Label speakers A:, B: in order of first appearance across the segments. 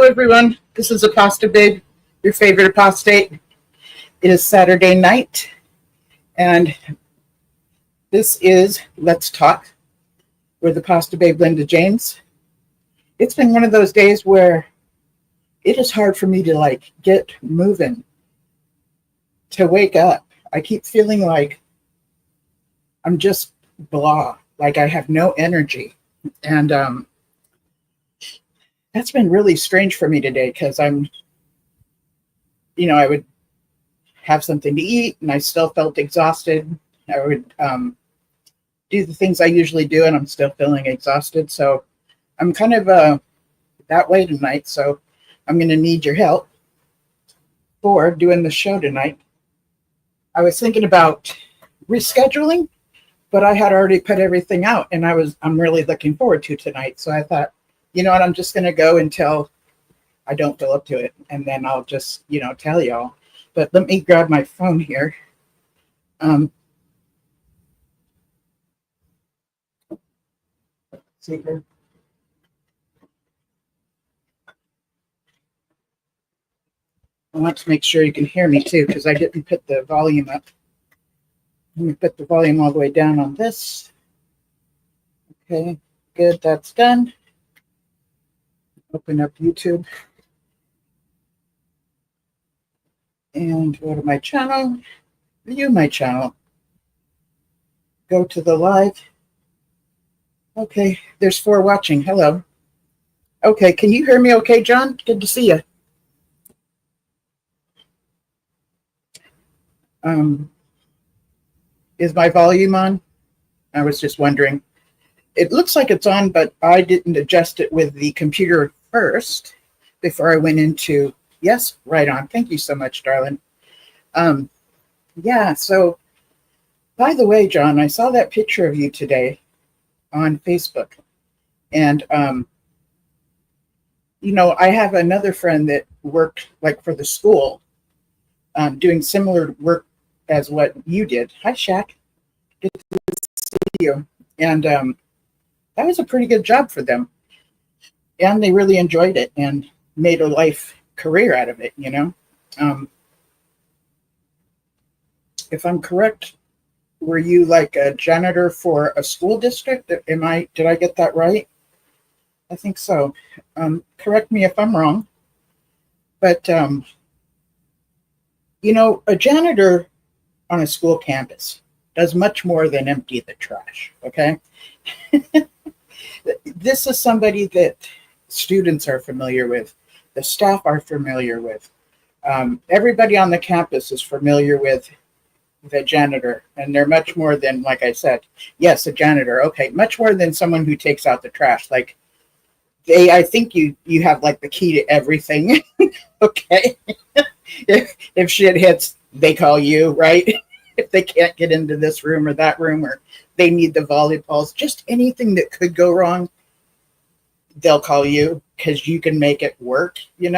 A: everyone. This is Apostate Babe, your favorite apostate. It is Saturday night, and this is Let's Talk with Apostate Babe Linda James. It's been one of those days where it is hard for me to get moving, to wake up. I keep feeling like I'm just blah, like I have no energy, and that's been really strange for me today because I would have something to eat and I still felt exhausted. I would do the things I usually do and I'm still feeling exhausted. So I'm kind of that way tonight. So I'm going to need your help for doing the show tonight. I was thinking about rescheduling, but I had already put everything out and I'm really looking forward to tonight. So I thought, you know what, I'm just going to go until I don't feel up to it. And then I'll just, tell y'all. But let me grab my phone here. See here. I want to make sure you can hear me too, because I didn't put the volume up. Let me put the volume all the way down on this. Okay, good, that's done. Open up YouTube and go to my channel, view my channel, go to the live. Okay, there's 4 watching. Hello. Okay, can you hear me okay, John? Good to see you. Is my volume on? I was just wondering. It looks like it's on, but I didn't adjust it with the computer first before I went into, yes, right on. Thank you so much, darling. Yeah, so by the way, John, I saw that picture of you today on Facebook. And, I have another friend that worked for the school, doing similar work as what you did. Hi, Shaq. Good to see you. And that was a pretty good job for them. And they really enjoyed it and made a life career out of it, If I'm correct, were you a janitor for a school district? Did I get that right? I think so. Correct me if I'm wrong. But, a janitor on a school campus does much more than empty the trash, okay? This is somebody that students are familiar with, the staff are familiar with. Everybody on the campus is familiar with the janitor, and they're much more than, like I said, yes, a janitor, okay, much more than someone who takes out the trash. I think you have the key to everything, okay? If shit hits, they call you, right? If they can't get into this room or that room, or they need the volleyballs, just anything that could go wrong, they'll call you because you can make it work, kind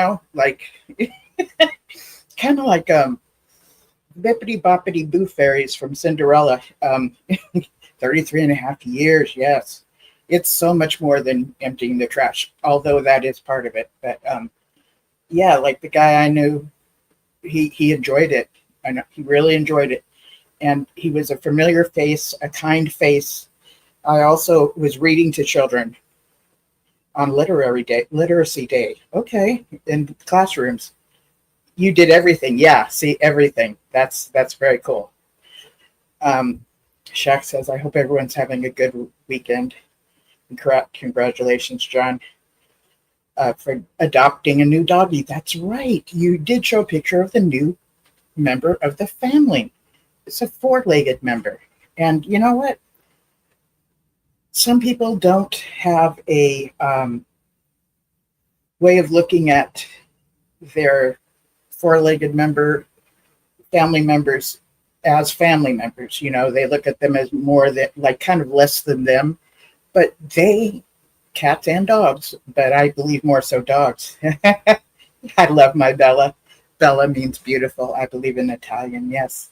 A: of like Bippity Boppity Boo Fairies from Cinderella. 33 and a half years, yes. It's so much more than emptying the trash, although that is part of it. But yeah, the guy I knew, he enjoyed it. I know he really enjoyed it. And he was a familiar face, a kind face. I also was reading to children on literacy day. Okay, in classrooms. You did everything. Yeah, see, everything. That's very cool. Shaq says, I hope everyone's having a good weekend. Congratulations, John, for adopting a new doggy. That's right. You did show a picture of the new member of the family. It's a 4-legged member. And you know what? Some people don't have a way of looking at their 4-legged family members as family members. They look at them as more than, kind of less than them. But cats and dogs, but I believe more so dogs. I love my Bella. Bella means beautiful, I believe, in Italian, yes.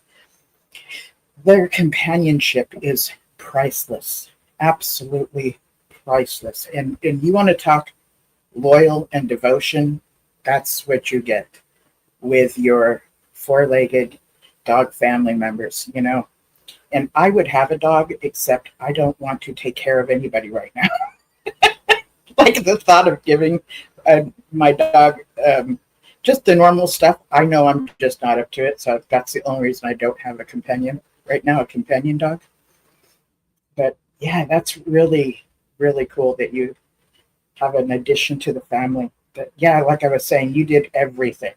A: Their companionship is priceless, absolutely priceless. And you want to talk loyal and devotion, That's what you get with your four-legged dog family members, you know. And I would have a dog, except I don't want to take care of anybody right now. Like the thought of giving my dog just the normal stuff, I know I'm just not up to it. So that's the only reason I don't have a companion right now, a companion dog. But yeah, that's really, really cool that you have an addition to the family. But yeah, like I was saying, you did everything.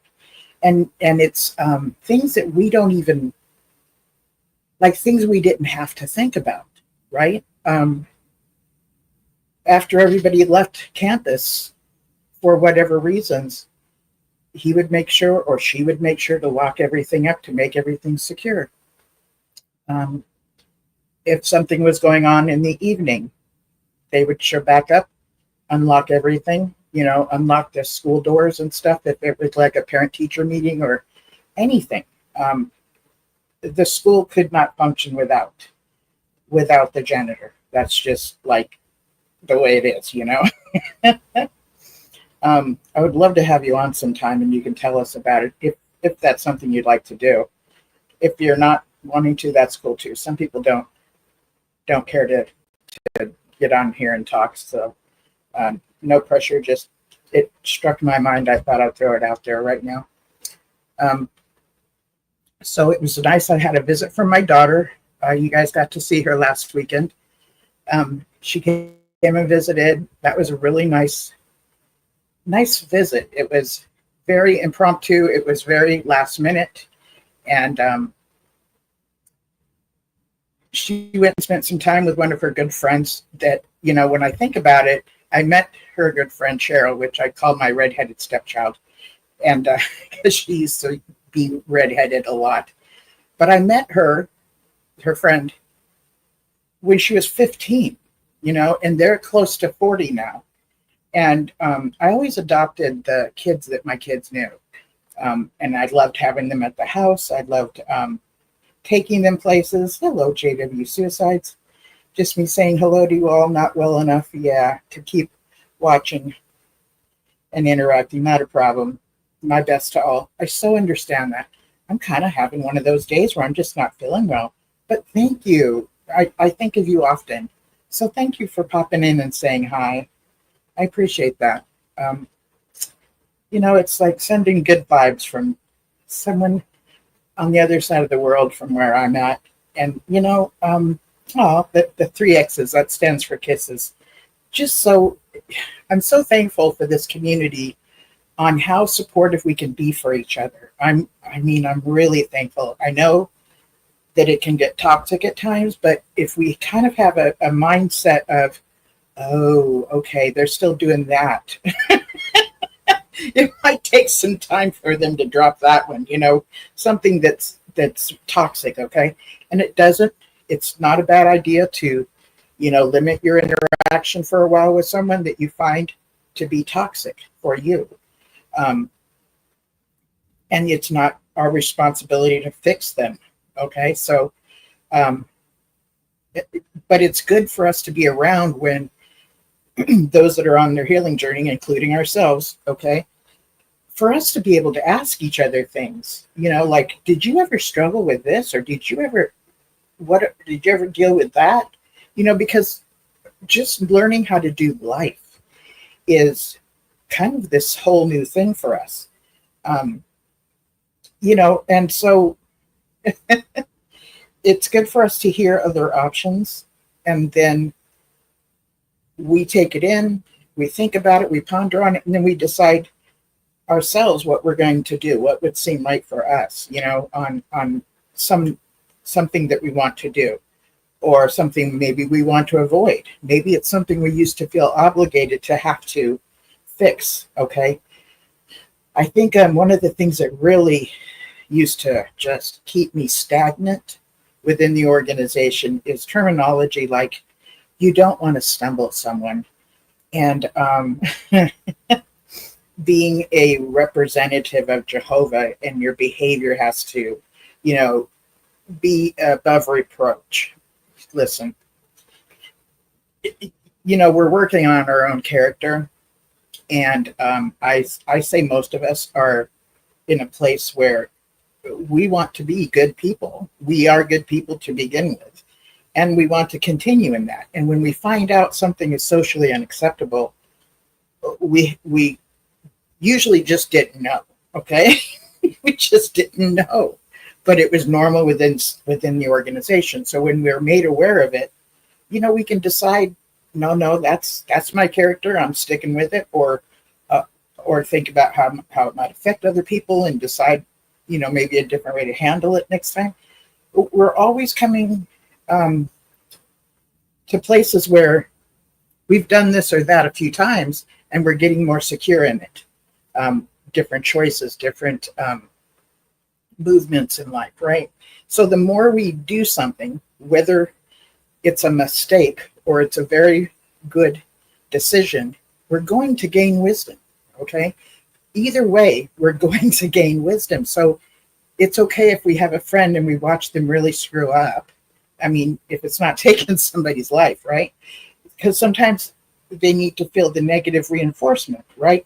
A: And it's things that we don't even, like things we didn't have to think about, right? After everybody left campus for whatever reasons, he would make sure, or she would make sure, to lock everything up to make everything secure. Um, if something was going on in the evening, they would sure back up, unlock everything, you know, unlock the school doors and stuff if it was like a parent teacher meeting or anything. Um, the school could not function without the janitor. That's just like the way it is, you know. I would love to have you on sometime and you can tell us about it if that's something you'd like to do. If you're not wanting to, that's cool too. Some people don't care to get on here and talk, so no pressure. Just it struck my mind. I thought I'd throw it out there right now. So it was nice. I had a visit from my daughter. You guys got to see her last weekend. She came and visited. That was a really nice visit. It was very impromptu. It was very last minute. And she went and spent some time with one of her good friends that, you know, when I think about it, I met her good friend Cheryl, which I call my redheaded stepchild. And because she used to be redheaded a lot. But I met her friend, when she was 15, you know, and they're close to 40 now. And I always adopted the kids that my kids knew. And I loved having them at the house. I loved taking them places. Hello, JW Suicides. Just me saying hello to you all. Not well enough, yeah, to keep watching and interacting. Not a problem. My best to all. I so understand that. I'm kind of having one of those days where I'm just not feeling well. But thank you. I think of you often. So thank you for popping in and saying hi. I appreciate that. You know, it's like sending good vibes from someone on the other side of the world from where I'm at. And, you know, the three X's, that stands for kisses. Just so, I'm so thankful for this community on how supportive we can be for each other. I'm really thankful. I know that it can get toxic at times, but if we kind of have a mindset of, oh, okay, they're still doing that. It might take some time for them to drop that one, you know, something that's toxic, okay? And it's not a bad idea to, you know, limit your interaction for a while with someone that you find to be toxic for you. And it's not our responsibility to fix them, okay? So, but it's good for us to be around when those that are on their healing journey, including ourselves, okay, for us to be able to ask each other things, you know, like, did you ever struggle with this? Or did you ever deal with that? You know, because just learning how to do life is kind of this whole new thing for us. You know, and so it's good for us to hear other options, and then we take it in, we think about it, we ponder on it, and then we decide ourselves what we're going to do, what would seem right for us, you know, on something that we want to do, or something maybe we want to avoid. Maybe it's something we used to feel obligated to have to fix, okay? I think one of the things that really used to just keep me stagnant within the organization is terminology like, you don't want to stumble someone. And being a representative of Jehovah, and your behavior has to, you know, be above reproach. Listen, you know, we're working on our own character, And I say most of us are in a place where we want to be good people. We are good people to begin with, and we want to continue in that. And when we find out something is socially unacceptable, we usually just didn't know. Okay, we just didn't know, but it was normal within the organization. So when we're made aware of it, we can decide, no, that's my character. I'm sticking with it, or think about how it might affect other people and decide, maybe a different way to handle it next time. We're always coming to places where we've done this or that a few times, and we're getting more secure in it. Different choices, different movements in life, right? So the more we do something, whether it's a mistake or it's a very good decision, we're going to gain wisdom, okay? Either way, we're going to gain wisdom. So it's okay if we have a friend and we watch them really screw up. I mean, if it's not taking somebody's life, right? Because sometimes they need to feel the negative reinforcement, right?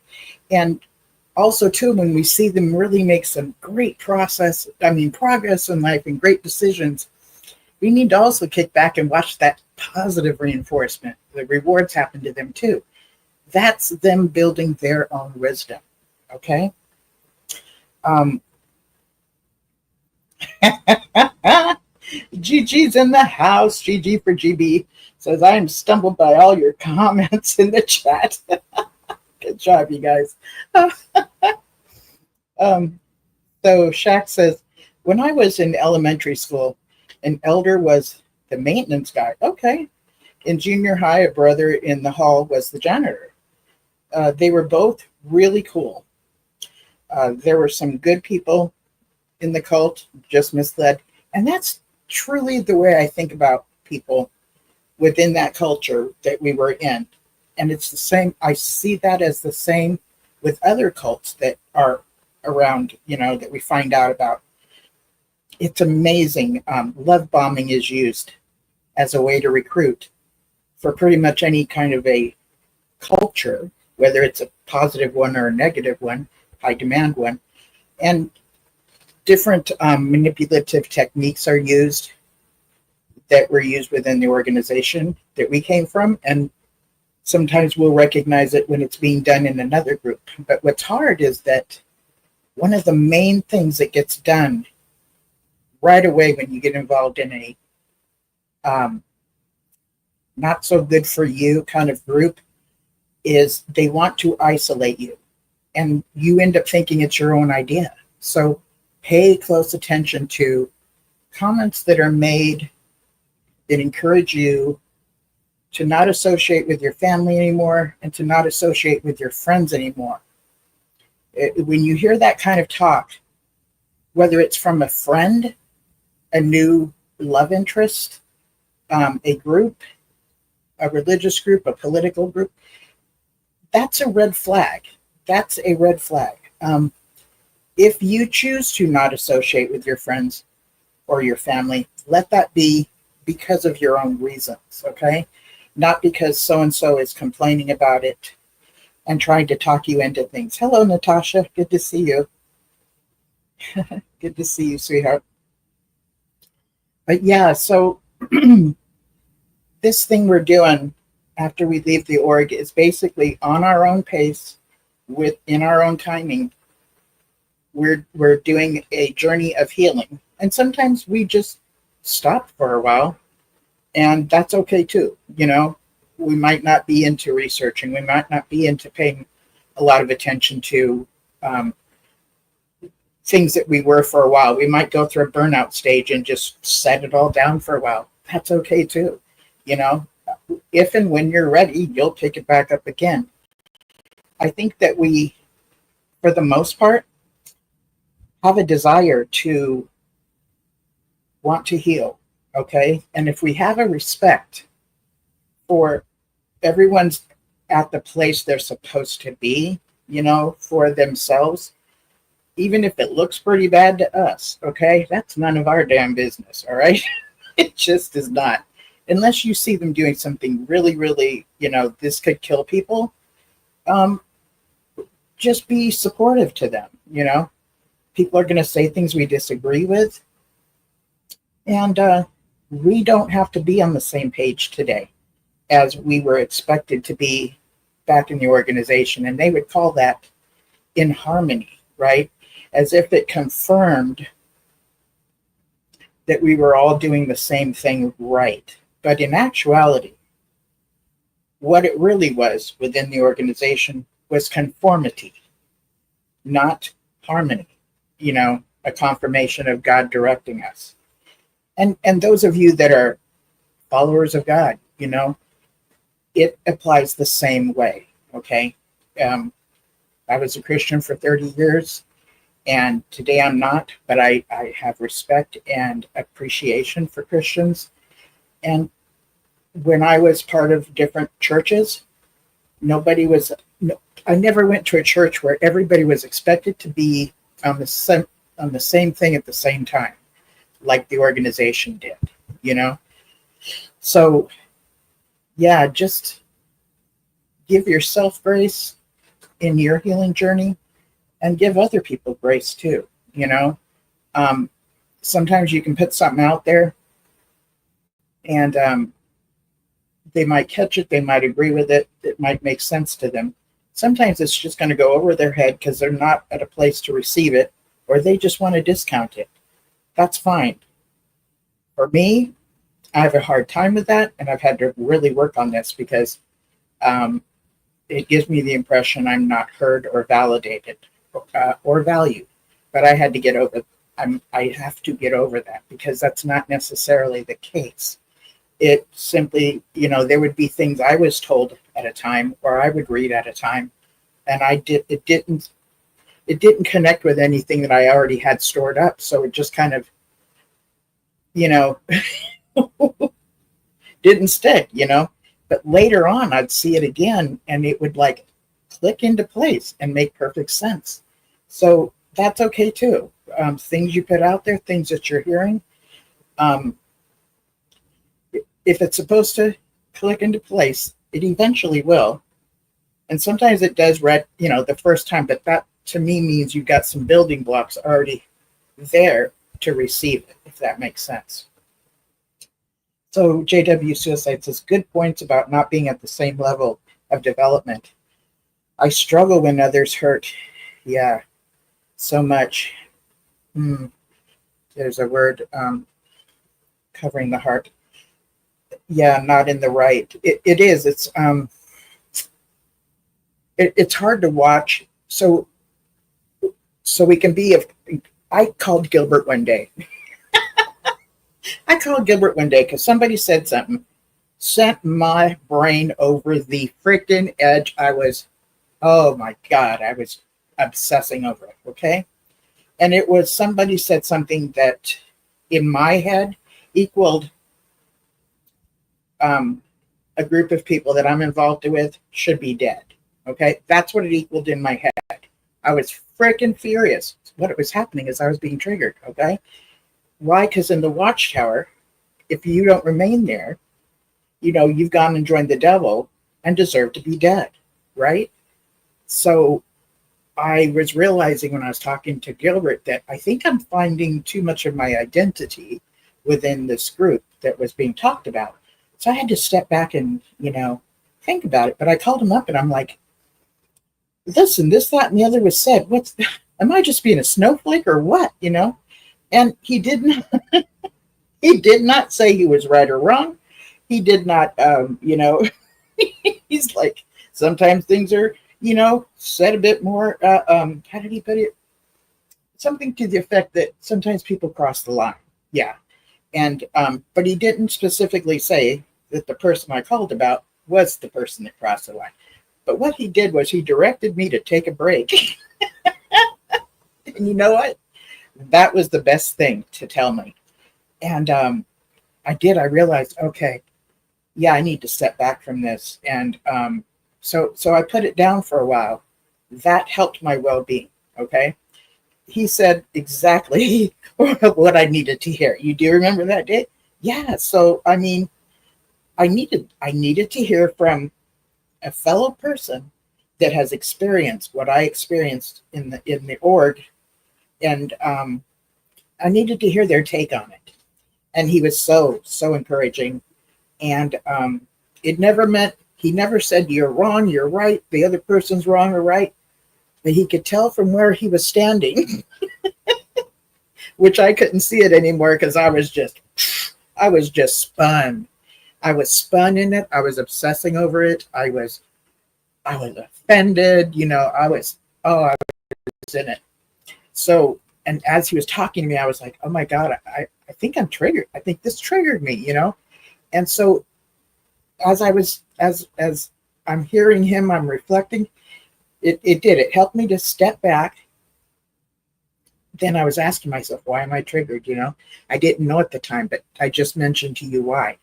A: And also, too, when we see them really make some great progress in life and great decisions, we need to also kick back and watch that positive reinforcement. The rewards happen to them, too. That's them building their own wisdom, okay? Gigi's in the house. Gigi for GB says, I am stumbled by all your comments in the chat. Good job, you guys. So Shaq says, when I was in elementary school, an elder was the maintenance guy. Okay. In junior high, a brother in the hall was the janitor. They were both really cool. There were some good people in the cult, just misled. And that's truly the way I think about people within that culture that we were in. And it's the same. I see that as the same with other cults that are around, that we find out about. It's amazing. Love bombing is used as a way to recruit for pretty much any kind of a culture, whether it's a positive one or a negative one, high demand one. And different manipulative techniques are used that were used within the organization that we came from. And sometimes we'll recognize it when it's being done in another group. But what's hard is that one of the main things that gets done right away when you get involved in a not so good for you kind of group is they want to isolate you. And you end up thinking it's your own idea. So pay close attention to comments that are made that encourage you to not associate with your family anymore and to not associate with your friends anymore. When you hear that kind of talk, whether it's from a friend, a new love interest, a group, a religious group, a political group, that's a red flag. That's a red flag. If you choose to not associate with your friends or your family, let that be because of your own reasons, okay? Not because so-and-so is complaining about it and trying to talk you into things. Hello, Natasha. Good to see you. Good to see you, sweetheart. But yeah, so this thing we're doing after we leave the org is basically on our own pace, in our own timing. We're doing a journey of healing. And sometimes we just stop for a while, and that's okay too. We might not be into researching. We might not be into paying a lot of attention to things that we were for a while. We might go through a burnout stage and just set it all down for a while. That's okay too. If and when you're ready, you'll pick it back up again. I think that we, for the most part, have a desire to want to heal, okay? And if we have a respect for everyone's at the place they're supposed to be, for themselves, even if it looks pretty bad to us, okay? That's none of our damn business, all right? It just is not. Unless you see them doing something really, really, this could kill people, just be supportive to them. People are going to say things we disagree with, and we don't have to be on the same page today as we were expected to be back in the organization. And they would call that in harmony, right? As if it confirmed that we were all doing the same thing right. But in actuality, what it really was within the organization was conformity, not harmony, a confirmation of God directing us. And those of you that are followers of God, it applies the same way, okay? I was a Christian for 30 years, and today I'm not, but I have respect and appreciation for Christians. And when I was part of different churches, I never went to a church where everybody was expected to be on the same thing at the same time, like the organization did, So, yeah, just give yourself grace in your healing journey and give other people grace too, Sometimes you can put something out there and they might catch it, they might agree with it, it might make sense to them. Sometimes it's just going to go over their head because they're not at a place to receive it, or they just want to discount it. That's fine. For me, I have a hard time with that, and I've had to really work on this because it gives me the impression I'm not heard or validated or valued. But I had to get over. I have to get over that because that's not necessarily the case. It simply, there would be things I was told at a time, or I would read at a time, and it didn't connect with anything that I already had stored up. So it just kind of, didn't stick, But later on, I'd see it again, and it would like click into place and make perfect sense. So that's okay too. Things you put out there, things that you're hearing, if it's supposed to click into place, it eventually will. And sometimes it does the first time, but that to me means you've got some building blocks already there to receive it, if that makes sense. So JW Suicide says, good points about not being at the same level of development. I struggle when others hurt. Yeah, so much. There's a word covering the heart. Yeah, not in the right. It is. It's hard to watch. So we can be. I called Gilbert one day. Because somebody said something, sent my brain over the freaking edge. Oh my God, I was obsessing over it. Okay, and it was somebody said something that, in my head, equaled a group of people that I'm involved with should be dead. Okay, that's what it equaled in my head. I was freaking furious. What was happening is I was being triggered. Okay, why? Because in the Watchtower, if you don't remain there, you've gone and joined the devil and deserve to be dead, right? So I was realizing when I was talking to Gilbert that I think I'm finding too much of my identity within this group that was being talked about. So I had to step back and, think about it. But I called him up and I'm like, listen, this, that, and the other was said. Am I just being a snowflake or what? And he did not say he was right or wrong. He did not, he's like, sometimes things are, said a bit more, how did he put it? Something to the effect that sometimes people cross the line. Yeah. And, but he didn't specifically say that the person I called about was the person that crossed the line. But what he did was he directed me to take a break. And you know what? That was the best thing to tell me. And I did. I realized, okay, yeah, I need to step back from this. And so I put it down for a while. That helped my well-being, okay? He said exactly what I needed to hear. You do remember that day? Yeah. So, I mean, I needed to hear from a fellow person that has experienced what I experienced in the org, and I needed to hear their take on it. And he was so encouraging, and it never meant, he never said you're wrong, you're right, the other person's wrong or right, but he could tell from where he was standing, which I couldn't see it anymore because I was just spun. I was spun in it. I was obsessing over it. I was offended. I was in it. So, and as he was talking to me, I was like, oh my God, I think I'm triggered. I think this triggered me, And so as I'm hearing him, I'm reflecting, it helped me to step back. Then I was asking myself, why am I triggered? I didn't know at the time, but I just mentioned to you why.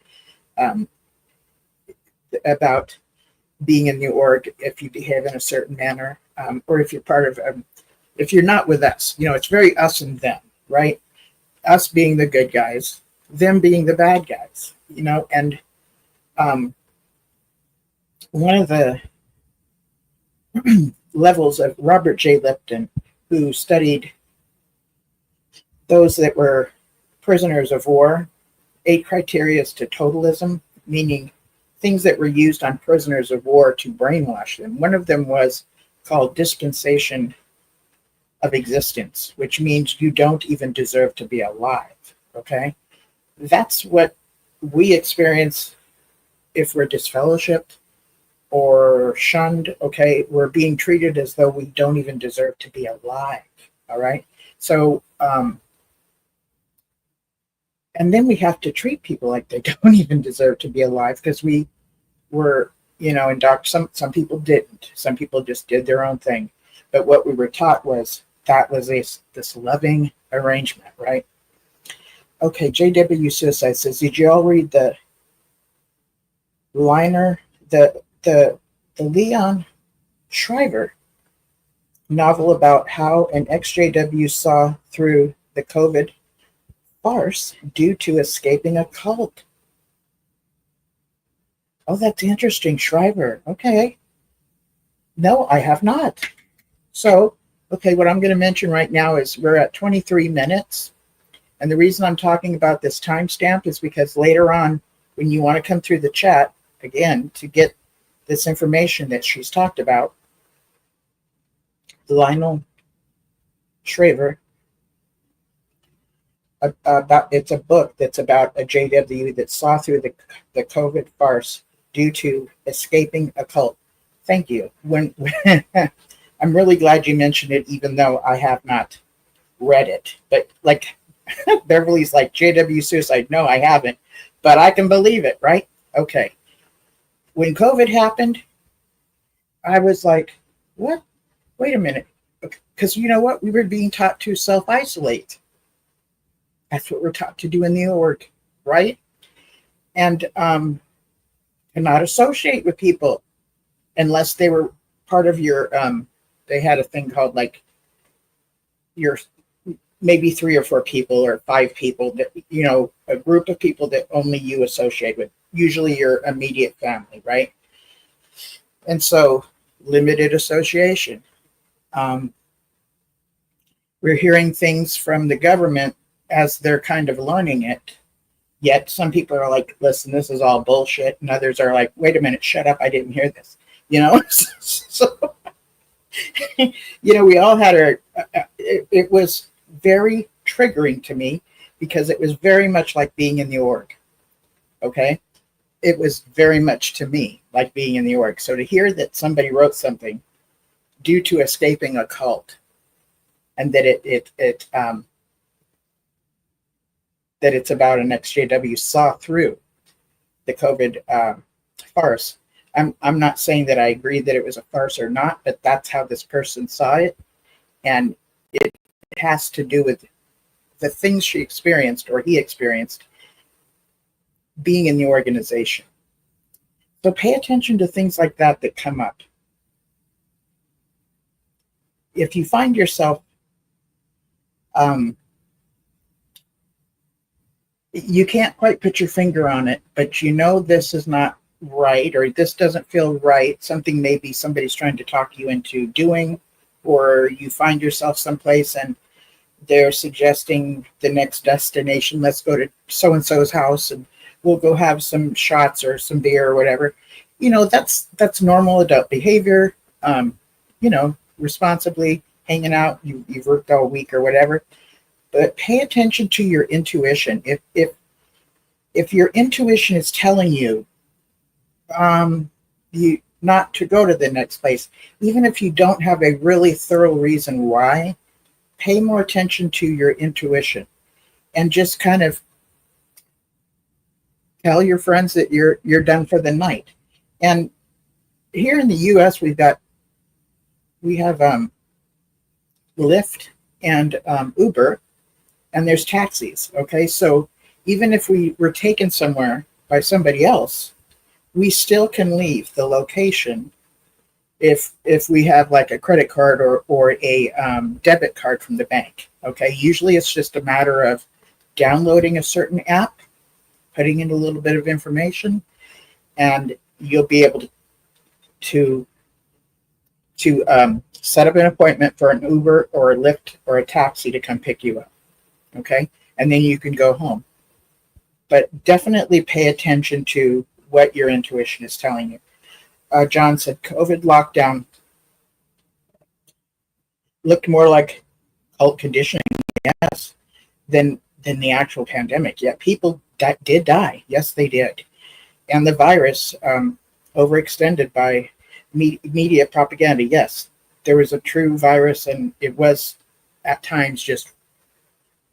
A: About being in the org, if you behave in a certain manner, or if you're part of, if you're not with us, it's very us and them, right? Us being the good guys, them being the bad guys, and one of the levels of Robert J. Lipton, who studied those that were prisoners of war, 8 criteria to totalism, meaning things that were used on prisoners of war to brainwash them. One of them was called dispensation of existence, which means you don't even deserve to be alive, okay? That's what we experience if we're disfellowshipped or shunned, okay? We're being treated as though we don't even deserve to be alive, all right? So, and then we have to treat people like they don't even deserve to be alive because we were, and some people didn't. Some people just did their own thing. But what we were taught was that was this loving arrangement, right? Okay, JW Suicide says, did you all read the liner, the Leon Shriver novel about how an ex-JW saw through the COVID farce due to escaping a cult? Oh, that's interesting, Shriver. Okay. No, I have not. So, okay, what I'm going to mention right now is we're at 23 minutes. And the reason I'm talking about this timestamp is because later on, when you want to come through the chat, again, to get this information that she's talked about, Lionel Shriver, it's a book that's about a JW that saw through the COVID farce due to escaping a cult. Thank you. When I'm really glad you mentioned it, even though I have not read it. But like Beverly's like, JW Suicide. No, I haven't, but I can believe it, right? Okay. When COVID happened, I was like, what? Wait a minute. Because you know what? We were being taught to self-isolate. That's what we're taught to do in the org, right? And to not associate with people unless they were part of your, they had a thing called like your maybe 3 or 4 people or 5 people that, a group of people that only you associate with, usually your immediate family, right? And so limited association. We're hearing things from the government as they're kind of learning it. Yet some people are like, listen, this is all bullshit. And others are like, wait a minute, shut up. I didn't hear this. So, we all had it was very triggering to me because it was very much like being in the org. Okay. It was very much to me like being in the org. So to hear that somebody wrote something due to escaping a cult and that that it's about an ex-JW saw through the COVID farce. I'm not saying that I agree that it was a farce or not, but that's how this person saw it. And it has to do with the things she experienced or he experienced being in the organization. So pay attention to things like that come up. If you find yourself you can't quite put your finger on it, but this is not right, or this doesn't feel right, something maybe somebody's trying to talk you into doing, or you find yourself someplace and they're suggesting the next destination, let's go to so and so's house and we'll go have some shots or some beer or whatever. That's normal adult behavior. Responsibly hanging out. You've worked all week or whatever, but pay attention to your intuition. If your intuition is telling you you not to go to the next place, even if you don't have a really thorough reason why, pay more attention to your intuition and just kind of tell your friends that you're done for the night. And here in the US we have Lyft and Uber, and there's taxis. Okay, so even if we were taken somewhere by somebody else, we still can leave the location if we have like a credit card or a debit card from the bank. Okay, usually it's just a matter of downloading a certain app, putting in a little bit of information, and you'll be able to set up an appointment for an Uber or a Lyft or a taxi to come pick you up. Okay, and then you can go home. But definitely pay attention to what your intuition is telling you. John said COVID lockdown looked more like cult conditioning, yes, than the actual pandemic. Yet people did die. Yes, they did. And the virus overextended by media propaganda. Yes, there was a true virus, and it was at times just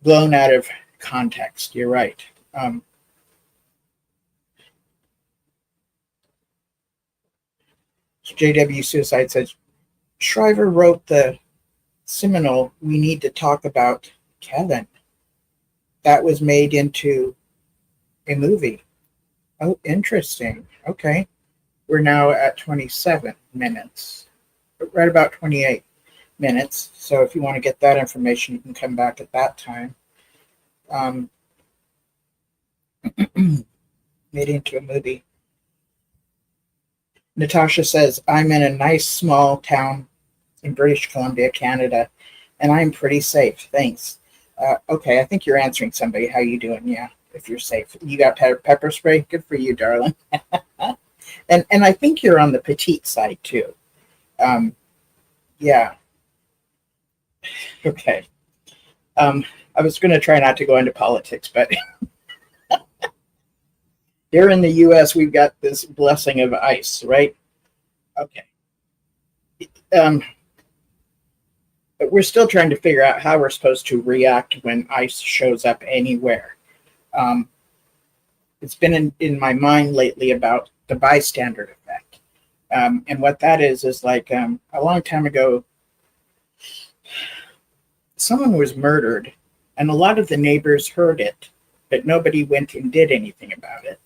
A: blown out of context. You're right. JW Suicide says, Shriver wrote the seminal We Need to Talk About Kevin. That was made into a movie. Oh, interesting. Okay. We're now at 27 minutes, right about 28 minutes. So if you want to get that information, you can come back at that time. Made into a movie. Natasha says, I'm in a nice small town in British Columbia, Canada, and I'm pretty safe. Thanks. Okay, I think you're answering somebody. How you doing? Yeah, if you're safe. You got pepper spray? Good for you, darling. and I think you're on the petite side, too. Yeah. Okay. I was going to try not to go into politics, but here in the U.S., we've got this blessing of ICE, right? Okay. But we're still trying to figure out how we're supposed to react when ICE shows up anywhere. It's been in my mind lately about the bystander effect. And what that is like a long time ago, someone was murdered, and a lot of the neighbors heard it, but nobody went and did anything about it.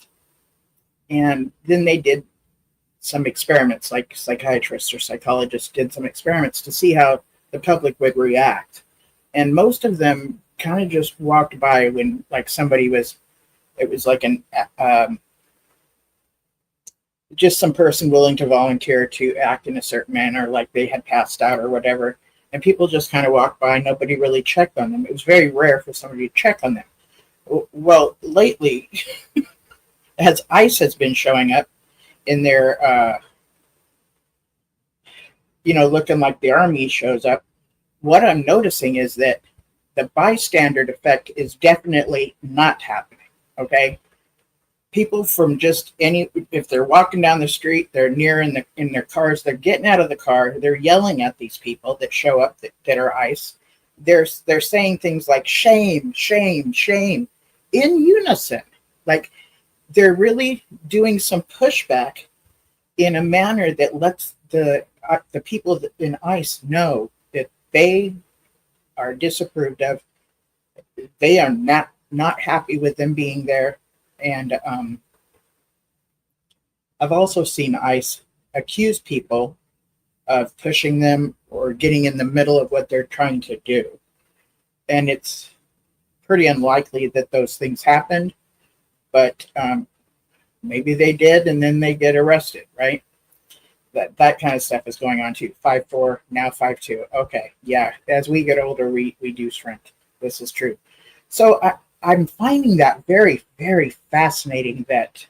A: And then they did some experiments, like psychiatrists or psychologists did some experiments to see how the public would react. And most of them kind of just walked by when like somebody was, it was like just some person willing to volunteer to act in a certain manner, like they had passed out or whatever. And people just kind of walked by. Nobody really checked on them. It was very rare for somebody to check on them. Well, lately, as ICE has been showing up in their, looking like the army shows up, what I'm noticing is that the bystander effect is definitely not happening. Okay. People from just if they're walking down the street, they're near in their cars, they're getting out of the car, they're yelling at these people that show up that are ICE. They're saying things like shame, shame, shame in unison. Like they're really doing some pushback in a manner that lets the people in ICE know that they are disapproved of. They are not happy with them being there. And I've also seen ICE accuse people of pushing them or getting in the middle of what they're trying to do. And it's pretty unlikely that those things happened. But Maybe they did, and then they get arrested, right? That kind of stuff is going on too. 5'4", now 5'2". Okay, yeah. As we get older, we do shrink. This is true. So I'm finding that very, very fascinating. That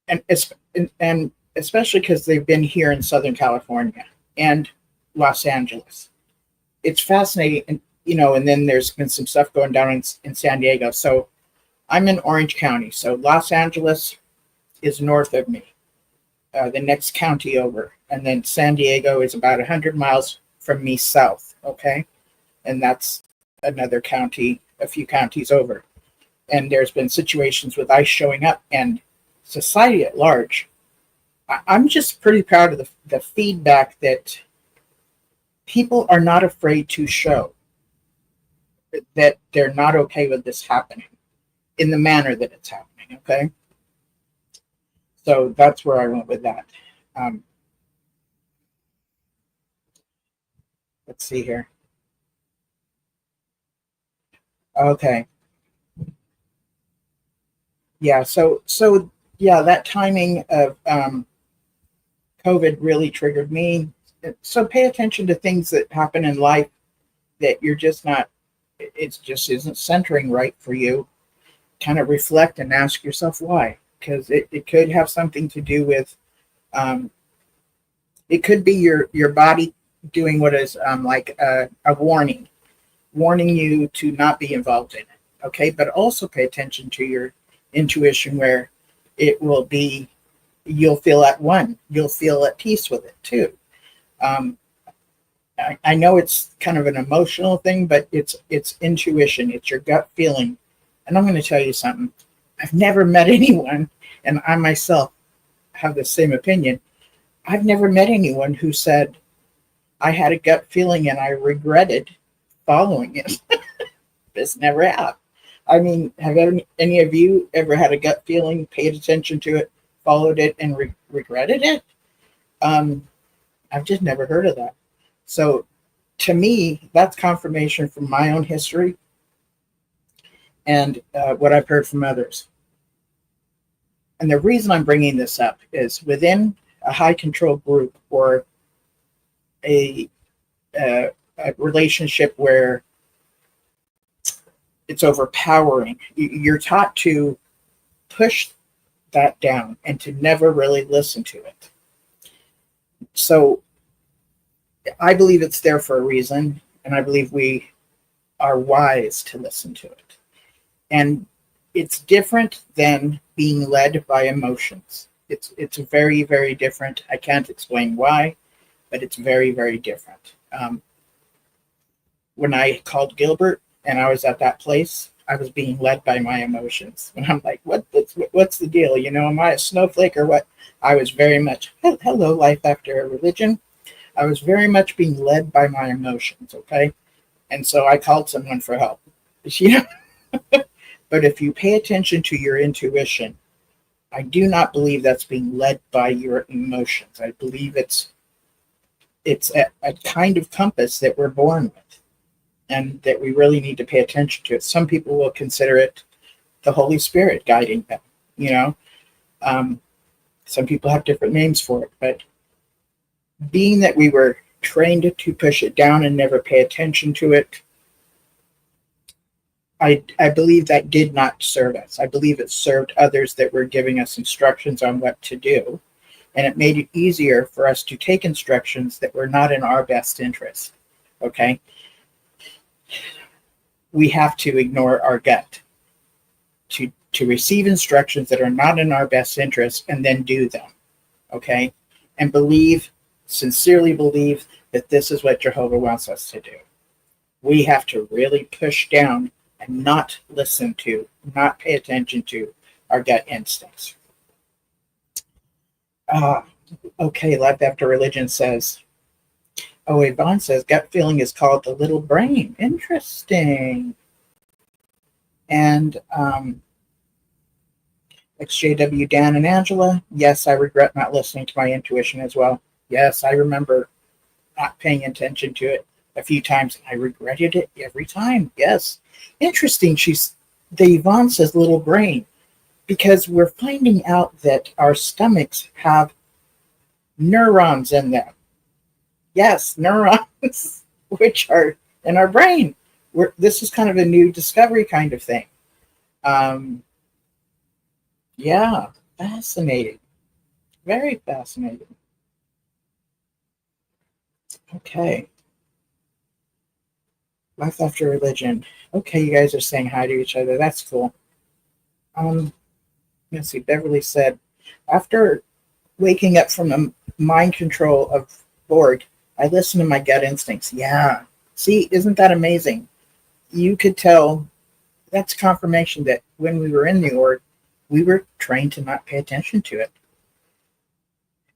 A: and especially because they've been here in Southern California and Los Angeles. It's fascinating, and and then there's been some stuff going down in San Diego. So I'm in Orange County, so Los Angeles is north of me, the next county over, and then San Diego is about 100 miles from me south. Okay, and that's another county, a few counties over. And there's been situations with ICE showing up, and society at large. I'm just pretty proud of the feedback that people are not afraid to show that they're not okay with this happening in the manner that it's happening. Okay, so that's where I went with that. Let's see here. Okay, yeah. So yeah, that timing of COVID really triggered me. So pay attention to things that happen in life that you're just not. It just isn't centering right for you. Kind of reflect and ask yourself why, because it could have something to do with. It could be your body doing what is like a warning you to not be involved in it. Okay, but also pay attention to your intuition, where it will be. You'll feel at one. You'll feel at peace with it too. Um, I know it's kind of an emotional thing, but it's intuition. It's your gut feeling. And I'm going to tell you something. I've never met anyone, and I myself have the same opinion. I've never met anyone who said, I had a gut feeling and I regretted following it. This never happened. I mean, have any of you ever had a gut feeling, paid attention to it, followed it, and regretted it? I've just never heard of that. So to me, that's confirmation from my own history and what I've heard from others. And the reason I'm bringing this up is within a high control group, or a relationship where it's overpowering, you're taught to push that down and to never really listen to it. So I believe it's there for a reason, and I believe we are wise to listen to it. And it's different than being led by emotions. It's very, very different. I can't explain why, but it's very, very different. When I called Gilbert and I was at that place, I was being led by my emotions. And I'm like, what's the deal? Am I a snowflake or what? I was very much, hello, life after a religion. I was very much being led by my emotions, okay? And so I called someone for help. But if you pay attention to your intuition, I do not believe that's being led by your emotions. I believe it's a kind of compass that we're born with, and that we really need to pay attention to it. Some people will consider it the Holy Spirit guiding them, some people have different names for it, but being that we were trained to push it down and never pay attention to it, I believe that did not serve us. I believe it served others that were giving us instructions on what to do. And it made it easier for us to take instructions that were not in our best interest. Okay? We have to ignore our gut to receive instructions that are not in our best interest and then do them. Okay? And sincerely believe that this is what Jehovah wants us to do. We have to really push down and not listen to, not pay attention to our gut instincts. Okay, Life After Religion says, Yvonne says, gut feeling is called the little brain. Interesting. And XJW, Dan and Angela, yes, I regret not listening to my intuition as well. Yes, I remember not paying attention to it a few times. I regretted it every time. Yes. Interesting. The Yvonne says little brain. because we're finding out that our stomachs have neurons in them. Yes, neurons, which are in our brain. This is kind of a new discovery kind of thing. Um, yeah, fascinating. Very fascinating. Okay. Life after religion. Okay, you guys are saying hi to each other. That's cool. Um, let's see. Beverly said, after waking up from the mind control of Borg, I listen to my gut instincts. Yeah. See, isn't that amazing? You could tell that's confirmation that when we were in the org, we were trained to not pay attention to it.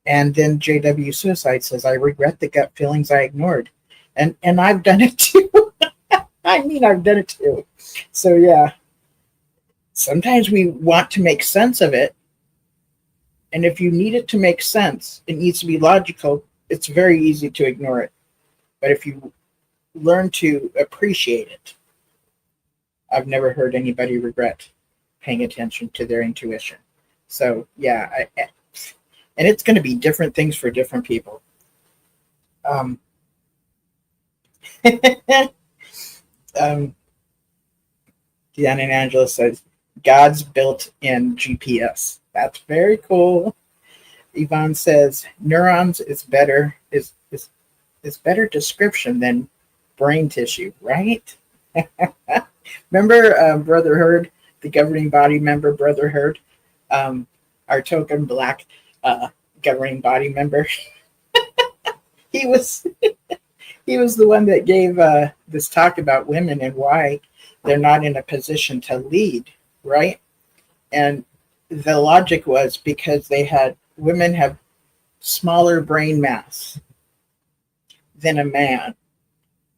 A: And then JW Suicide says, I regret the gut feelings I ignored. And I've done it too. I mean, I've done it too. So, yeah, sometimes we want to make sense of it. And if you need it to make sense, it needs to be logical. It's very easy to ignore it. But if you learn to appreciate it, I've never heard anybody regret paying attention to their intuition. So, yeah, and it's going to be different things for different people. Um, Deanna and Angela says, God's built-in GPS. That's very cool. Yvonne says, neurons is better description than brain tissue, right? Remember Brother Herd, the governing body member, Brother Herd, our token black governing body member. he was the one that gave this talk about women and why they're not in a position to lead, right? And the logic was because women have smaller brain mass than a man.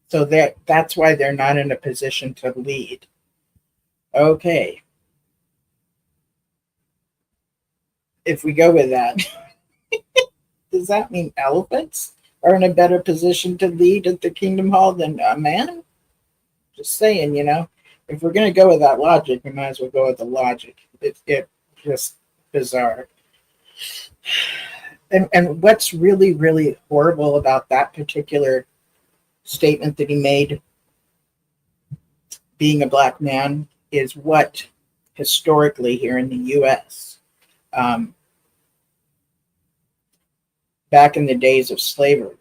A: So that's why they're not in a position to lead. Okay. If we go with that, does that mean elephants are in a better position to lead at the Kingdom Hall than a man? Just saying, if we're going to go with that logic, we might as well go with the logic. It's just bizarre. And what's really, really horrible about that particular statement that he made, being a black man, is what historically here in the U.S., back in the days of slavery,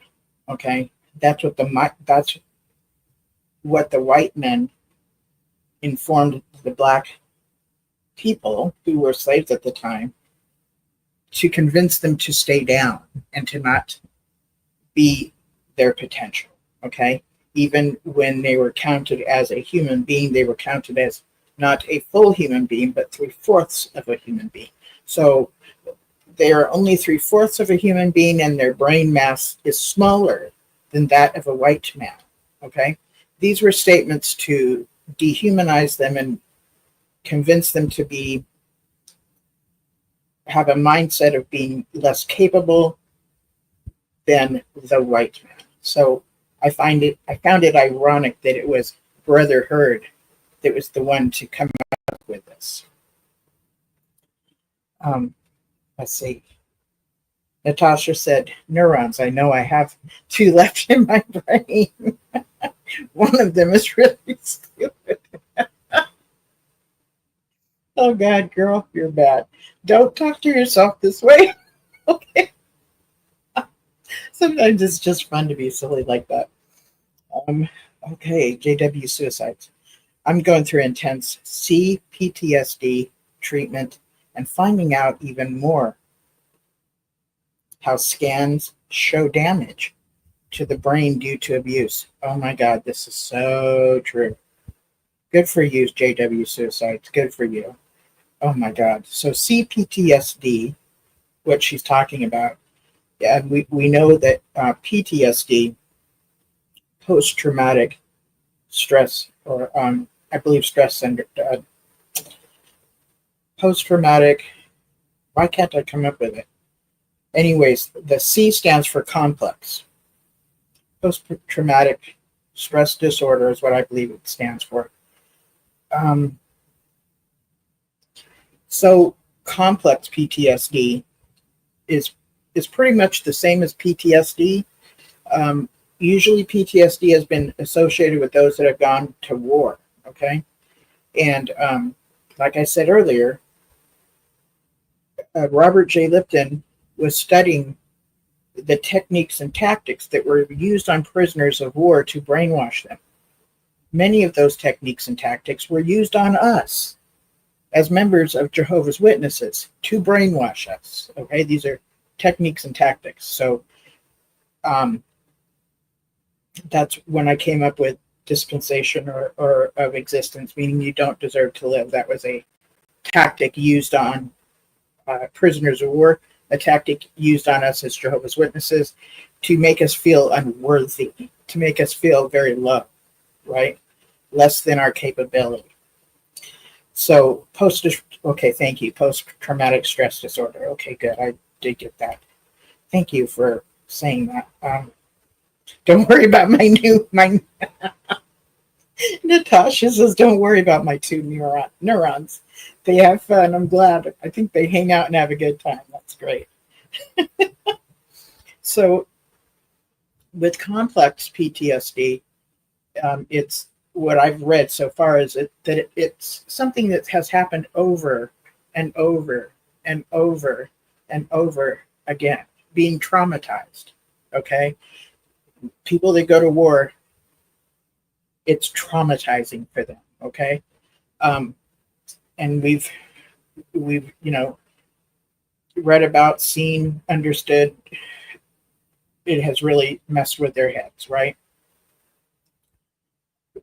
A: okay, that's what the white men informed the black people who were slaves at the time to convince them to stay down and to not be their potential, okay? Even when they were counted as a human being, they were counted as not a full human being, but 3/4 of a human being. So they are only 3/4 of a human being, and their brain mass is smaller than that of a white man, okay? These were statements to dehumanize them and convince them to have a mindset of being less capable than the white man. So I found it ironic that it was Brother Herd that was the one to come up with this. Let's see. Natasha said, neurons. I know I have 2 left in my brain. One of them is really stupid. Oh, God, girl, you're bad. Don't talk to yourself this way. Okay. Sometimes it's just fun to be silly like that. Okay, JW Suicides. I'm going through intense CPTSD treatment and finding out even more how scans show damage to the brain due to abuse. Oh my God, this is so true. Good for you, JW Suicides. Good for you. Oh my God. So CPTSD, what she's talking about, yeah, we know that PTSD, post-traumatic stress, or I believe stress syndrome, post-traumatic, why can't I come up with it? Anyways, the C stands for complex. Post-traumatic stress disorder is what I believe it stands for. So complex PTSD is pretty much the same as PTSD. Usually PTSD has been associated with those that have gone to war, okay? And like I said earlier, Robert J. Lipton was studying the techniques and tactics that were used on prisoners of war to brainwash them. Many of those techniques and tactics were used on us as members of Jehovah's Witnesses to brainwash us. Okay, these are techniques and tactics. So that's when I came up with dispensation or of existence, meaning you don't deserve to live. That was a tactic used on prisoners of war, a tactic used on us as Jehovah's Witnesses to make us feel unworthy, to make us feel very low, right? Less than our capability. So thank you. Post-traumatic stress disorder. Okay, good. I did get that. Thank you for saying that. Don't worry about my Natasha says, don't worry about my two neurons. They have fun. I'm glad. I think they hang out and have a good time. That's great. So with complex PTSD, it's what I've read so far is that it's something that has happened over and over and over and over again, being traumatized. Okay? People that go to war, it's traumatizing for them. Okay? And we've read about, seen, understood. It has really messed with their heads, right?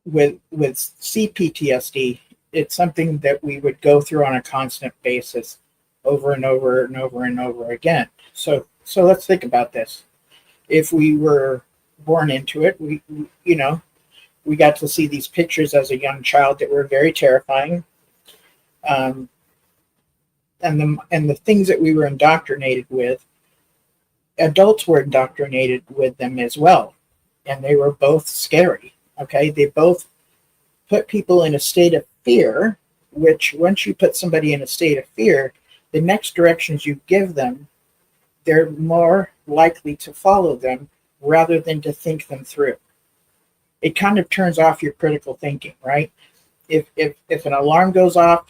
A: With CPTSD, it's something that we would go through on a constant basis over and over and over and over again. So let's think about this. If we were born into it, we got to see these pictures as a young child that were very terrifying. And the things that we were indoctrinated with, adults were indoctrinated with them as well. And they were both scary. Okay, they both put people in a state of fear, which once you put somebody in a state of fear, the next directions you give them, they're more likely to follow them rather than to think them through. It kind of turns off your critical thinking, right? If an alarm goes off,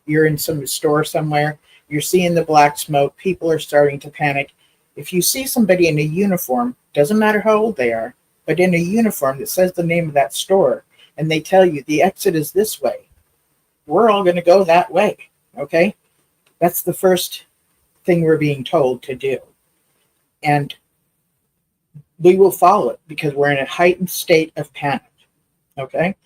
A: you're in some store somewhere, you're seeing the black smoke, people are starting to panic. If you see somebody in a uniform, doesn't matter how old they are, but in a uniform that says the name of that store, and they tell you the exit is this way, we're all going to go that way, okay? That's the first thing we're being told to do. And we will follow it because we're in a heightened state of panic, okay?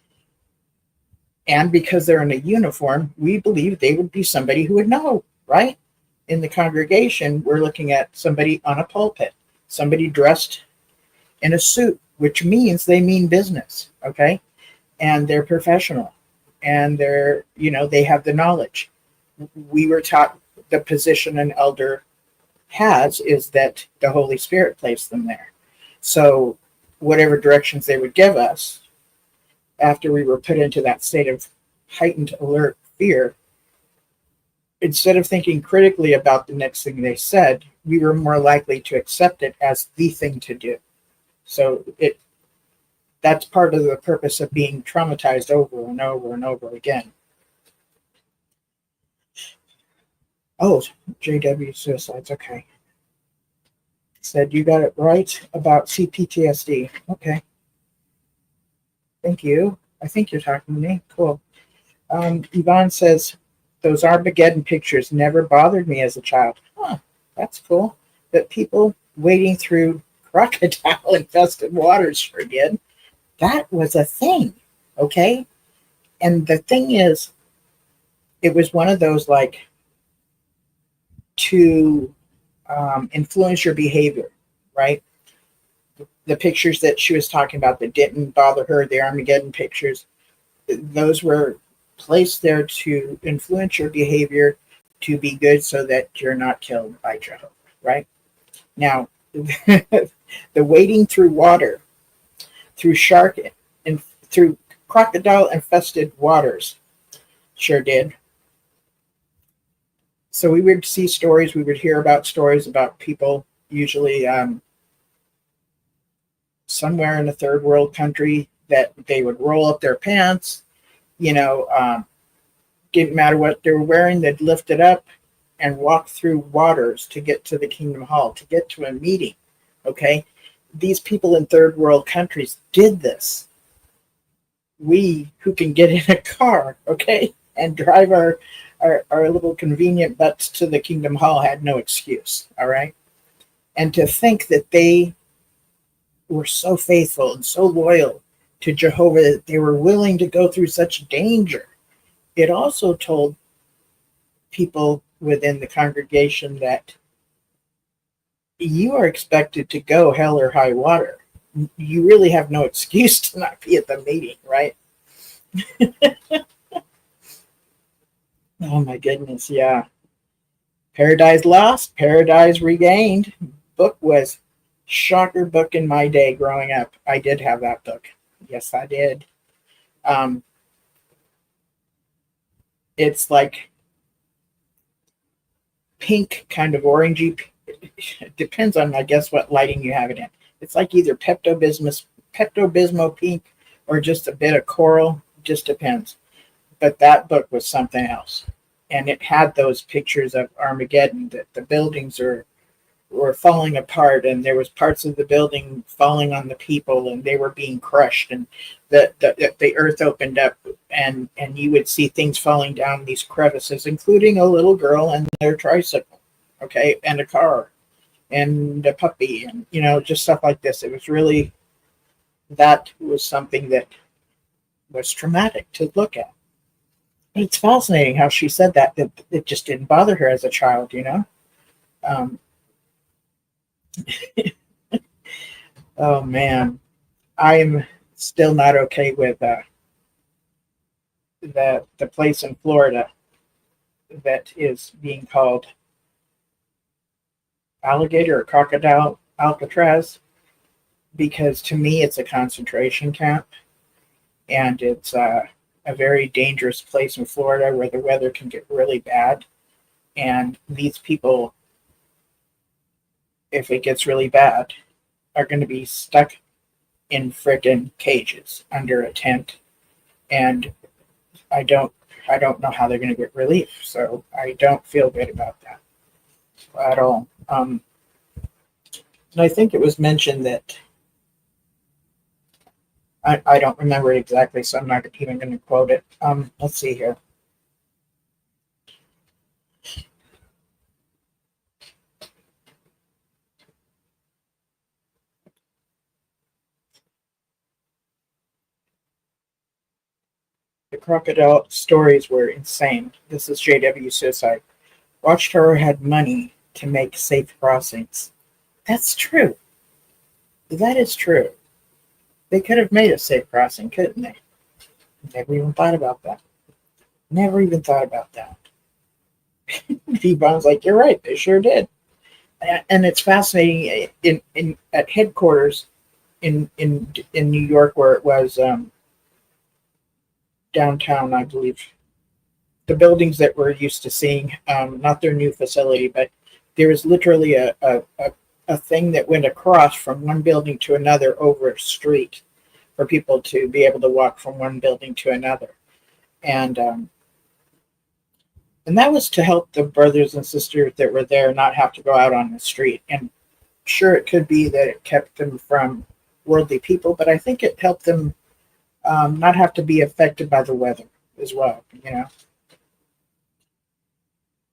A: And because they're in a uniform, we believe they would be somebody who would know, right? In the congregation, we're looking at somebody on a pulpit, somebody dressed in a suit, which means they mean business, okay? And they're professional, and they have the knowledge. We were taught the position an elder has is that the Holy Spirit placed them there. So whatever directions they would give us after we were put into that state of heightened alert fear, instead of thinking critically about the next thing they said, we were more likely to accept it as the thing to do. So that's part of the purpose of being traumatized over and over and over again. Oh, JW suicides, okay. Said you got it right about CPTSD. Okay. Thank you. I think you're talking to me. Cool. Yvonne says, those Armageddon pictures never bothered me as a child. Huh, that's cool. But people wading through crocodile-infested waters sure did. That was a thing, okay? And the thing is, it was one of those like to influence your behavior, right? The pictures that she was talking about that didn't bother her, the Armageddon pictures, those were placed there to influence your behavior to be good so that you're not killed by Jehovah, right? Now, the wading through water, through shark and through crocodile infested waters, sure did. So we would see stories, we would hear about stories about people, usually somewhere in a third world country, that they would roll up their pants, you know, didn't matter what they were wearing, they'd lift it up and walk through waters to get to the Kingdom Hall, to get to a meeting. Okay. These people in third world countries did this. We who can get in a car, okay, and drive our little convenient butts to the Kingdom Hall had no excuse. All right. And to think that they were so faithful and so loyal to Jehovah that they were willing to go through such danger. It also told people within the congregation that you are expected to go hell or high water. You really have no excuse to not be at the meeting, right? Oh my goodness, yeah. Paradise Lost, Paradise Regained book was shocker book in my day growing up. I did have that book. Yes, I did. It's like pink, kind of orangey. It depends on, I guess, what lighting you have it in. It's like either Pepto-Bismol pink or just a bit of coral. Just depends. But that book was something else. And it had those pictures of Armageddon, that the buildings were falling apart, and there was parts of the building falling on the people, and they were being crushed, and the earth opened up, and you would see things falling down these crevices, including a little girl and their tricycle, okay, and a car, and a puppy, and just stuff like this. It was really, that was something that was traumatic to look at. But it's fascinating how she said that it just didn't bother her as a child, Oh man, I'm still not okay with the place in Florida that is being called Alligator or Crocodile Alcatraz, because to me it's a concentration camp, and it's a very dangerous place in Florida where the weather can get really bad, and these people, if it gets really bad, are going to be stuck in frickin' cages under a tent, and I don't know how they're going to get relief. So I don't feel good about that at all. And I think it was mentioned that I don't remember it exactly, so I'm not even going to quote it. Let's see here. The crocodile stories were insane. This is J.W. Suicide. Watchtower had money to make safe crossings. That's true. That is true. They could have made a safe crossing, couldn't they? Never even thought about that. Never even thought about that. D-Bon's like, you're right, they sure did. And it's fascinating in at headquarters in New York, where it was downtown, I believe. The buildings that we're used to seeing, not their new facility, but there was literally a thing that went across from one building to another over a street for people to be able to walk from one building to another. And that was to help the brothers and sisters that were there not have to go out on the street. And sure, it could be that it kept them from worldly people, but I think it helped them not have to be affected by the weather as well,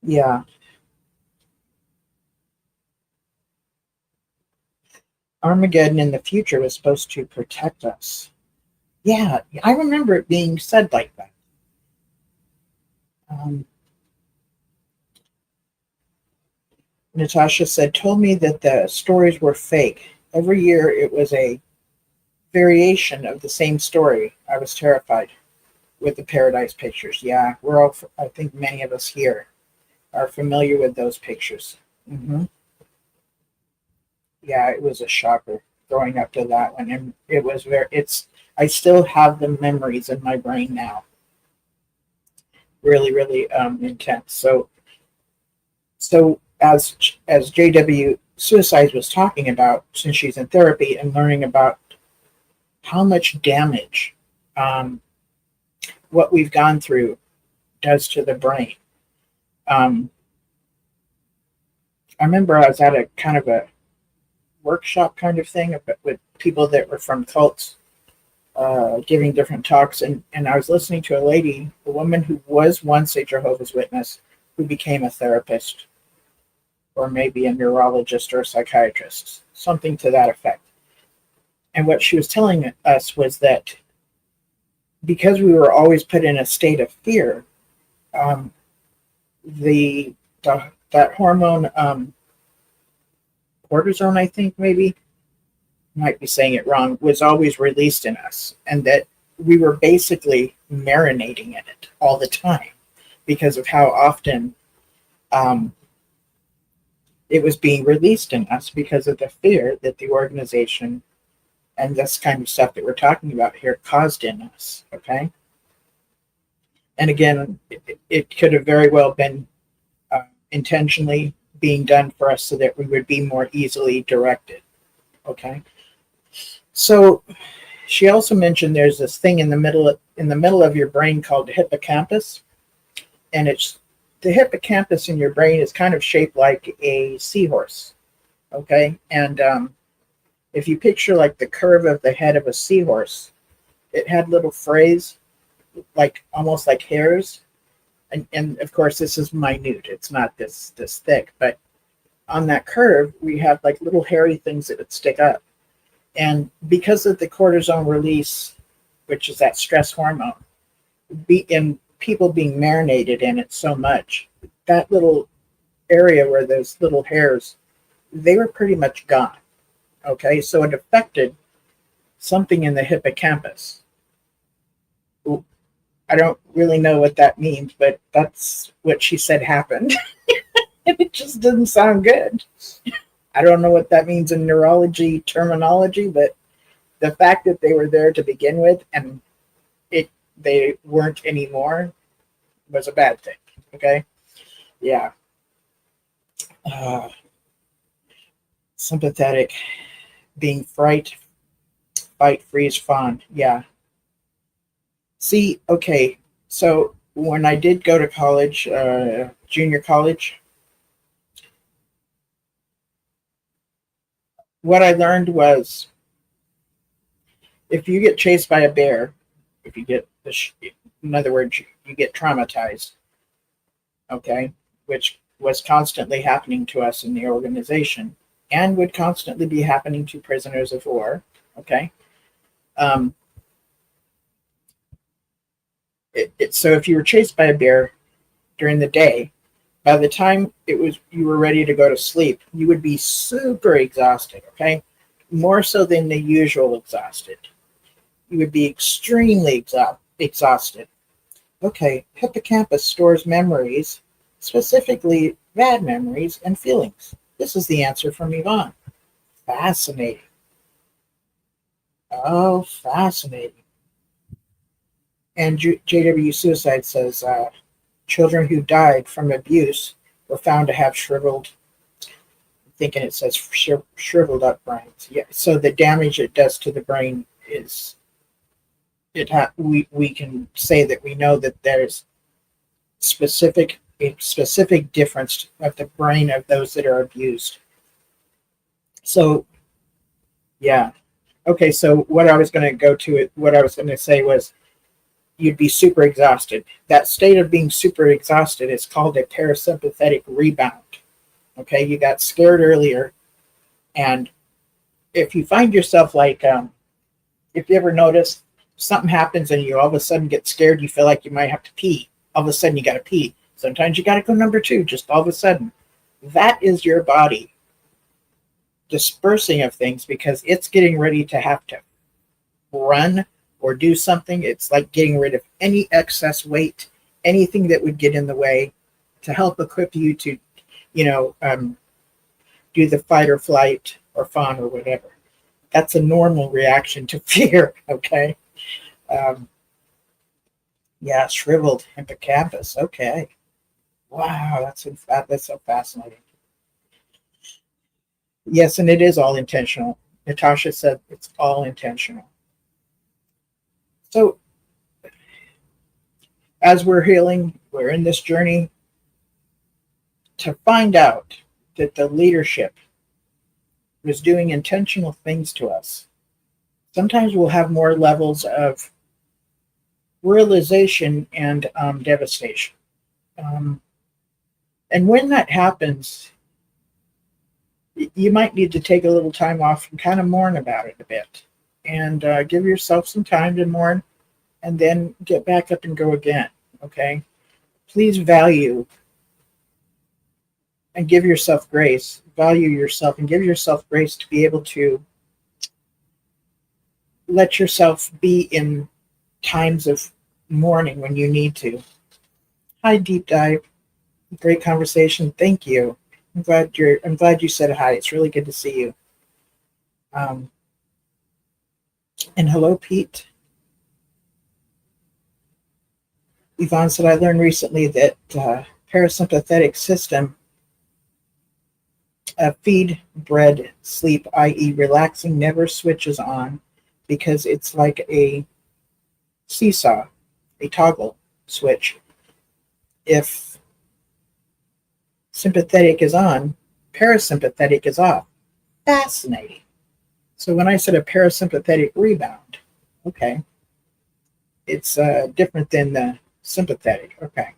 A: Yeah. Armageddon in the future was supposed to protect us. Yeah, I remember it being said like that. Natasha said, told me that the stories were fake. Every year it was a variation of the same story. I was terrified with the Paradise pictures. Yeah, we're all, I think many of us here are familiar with those pictures. Yeah, it was a shocker growing up to that one. And it was I still have the memories in my brain now. Really, really intense. So So as JW Suicide was talking about, since she's in therapy and learning about how much damage um, what we've gone through does to the brain. Um, I remember I was at a kind of a workshop kind of thing with people that were from cults, giving different talks, and I was listening to a woman who was once a Jehovah's Witness, who became a therapist, or maybe a neurologist or a psychiatrist, something to that effect. And what she was telling us was that because we were always put in a state of fear, um, the that hormone, cortisone, I think maybe, might be saying it wrong, was always released in us, and that we were basically marinating in it all the time because of how often it was being released in us because of the fear that the organization and this kind of stuff that we're talking about here caused in us. Okay. And again, it could have very well been intentionally being done for us so that we would be more easily directed. Okay. So she also mentioned there's this thing in the middle of your brain called the hippocampus, and it's the hippocampus in your brain is kind of shaped like a seahorse. Okay. And if you picture like the curve of the head of a seahorse, it had little frays, like almost like hairs. And of course, this is minute. It's not this thick, but on that curve, we have like little hairy things that would stick up. And because of the cortisone release, which is that stress hormone, and people being marinated in it so much, that little area where those little hairs, they were pretty much gone. Okay, so it affected something in the hippocampus. I don't really know what that means, but that's what she said happened. And it just didn't sound good. I don't know what that means in neurology terminology, but the fact that they were there to begin with and they weren't anymore was a bad thing. Okay, yeah. Sympathetic, being fight, freeze, fawn. Yeah. See, okay, so when I did go to college, junior college, what I learned was if you get chased by a bear, if you get in other words, you get traumatized, okay, which was constantly happening to us in the organization and would constantly be happening to prisoners of war, okay. So if you were chased by a bear during the day, by the time you were ready to go to sleep, you would be super exhausted, okay? More so than the usual exhausted. You would be extremely exhausted. Okay, hippocampus stores memories, specifically bad memories and feelings. This is the answer from Yvonne. Fascinating. Oh, fascinating. And JW Suicide says, children who died from abuse were found to have shriveled, I'm thinking it says shriveled up brains. Yeah. So the damage it does to the brain is, we can say that we know that there's a specific difference of the brain of those that are abused. So, yeah. Okay. So what I was going to say was, you'd be super exhausted. That state of being super exhausted is called a parasympathetic rebound. Okay, you got scared earlier, and if you find yourself like, if you ever notice something happens and you all of a sudden get scared, you feel like you might have to pee. All of a sudden you got to pee. Sometimes you got to go number 2, just all of a sudden. That is your body dispersing of things because it's getting ready to have to run or do something. It's like getting rid of any excess weight, anything that would get in the way to help equip you to, do the fight or flight or fawn or whatever. That's a normal reaction to fear, okay? Yeah, shriveled hippocampus, okay. Wow, that's so fascinating. Yes, and it is all intentional. Natasha said it's all intentional. So as we're healing, we're in this journey to find out that the leadership was doing intentional things to us. Sometimes we'll have more levels of realization and devastation. Um, and when that happens, you might need to take a little time off and kind of mourn about it a bit and give yourself some time to mourn and then get back up and go again. Okay. Please value and give yourself grace, value yourself and give yourself grace to be able to let yourself be in times of mourning when you need to. Hi, Deep Dive. Great conversation. Thank you. I'm glad you said hi. It's really good to see you. And hello, Pete. Yvonne said, I learned recently that parasympathetic system feed, bread, sleep, i.e. relaxing, never switches on because it's like a seesaw, a toggle switch. If sympathetic is on, parasympathetic is off. Fascinating. So when I said a parasympathetic rebound, okay, it's different than the sympathetic. Okay.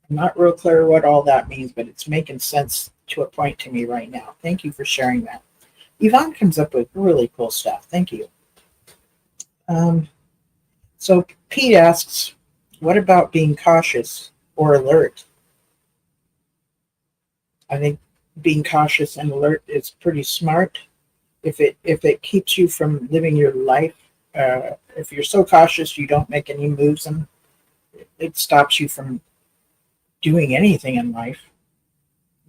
A: I'm not real clear what all that means, but it's making sense to a point to me right now. Thank you for sharing that. Yvonne comes up with really cool stuff. Thank you. So Pete asks, what about being cautious or alert? I think being cautious and alert is pretty smart. If it keeps you from living your life, if you're so cautious you don't make any moves and it stops you from doing anything in life,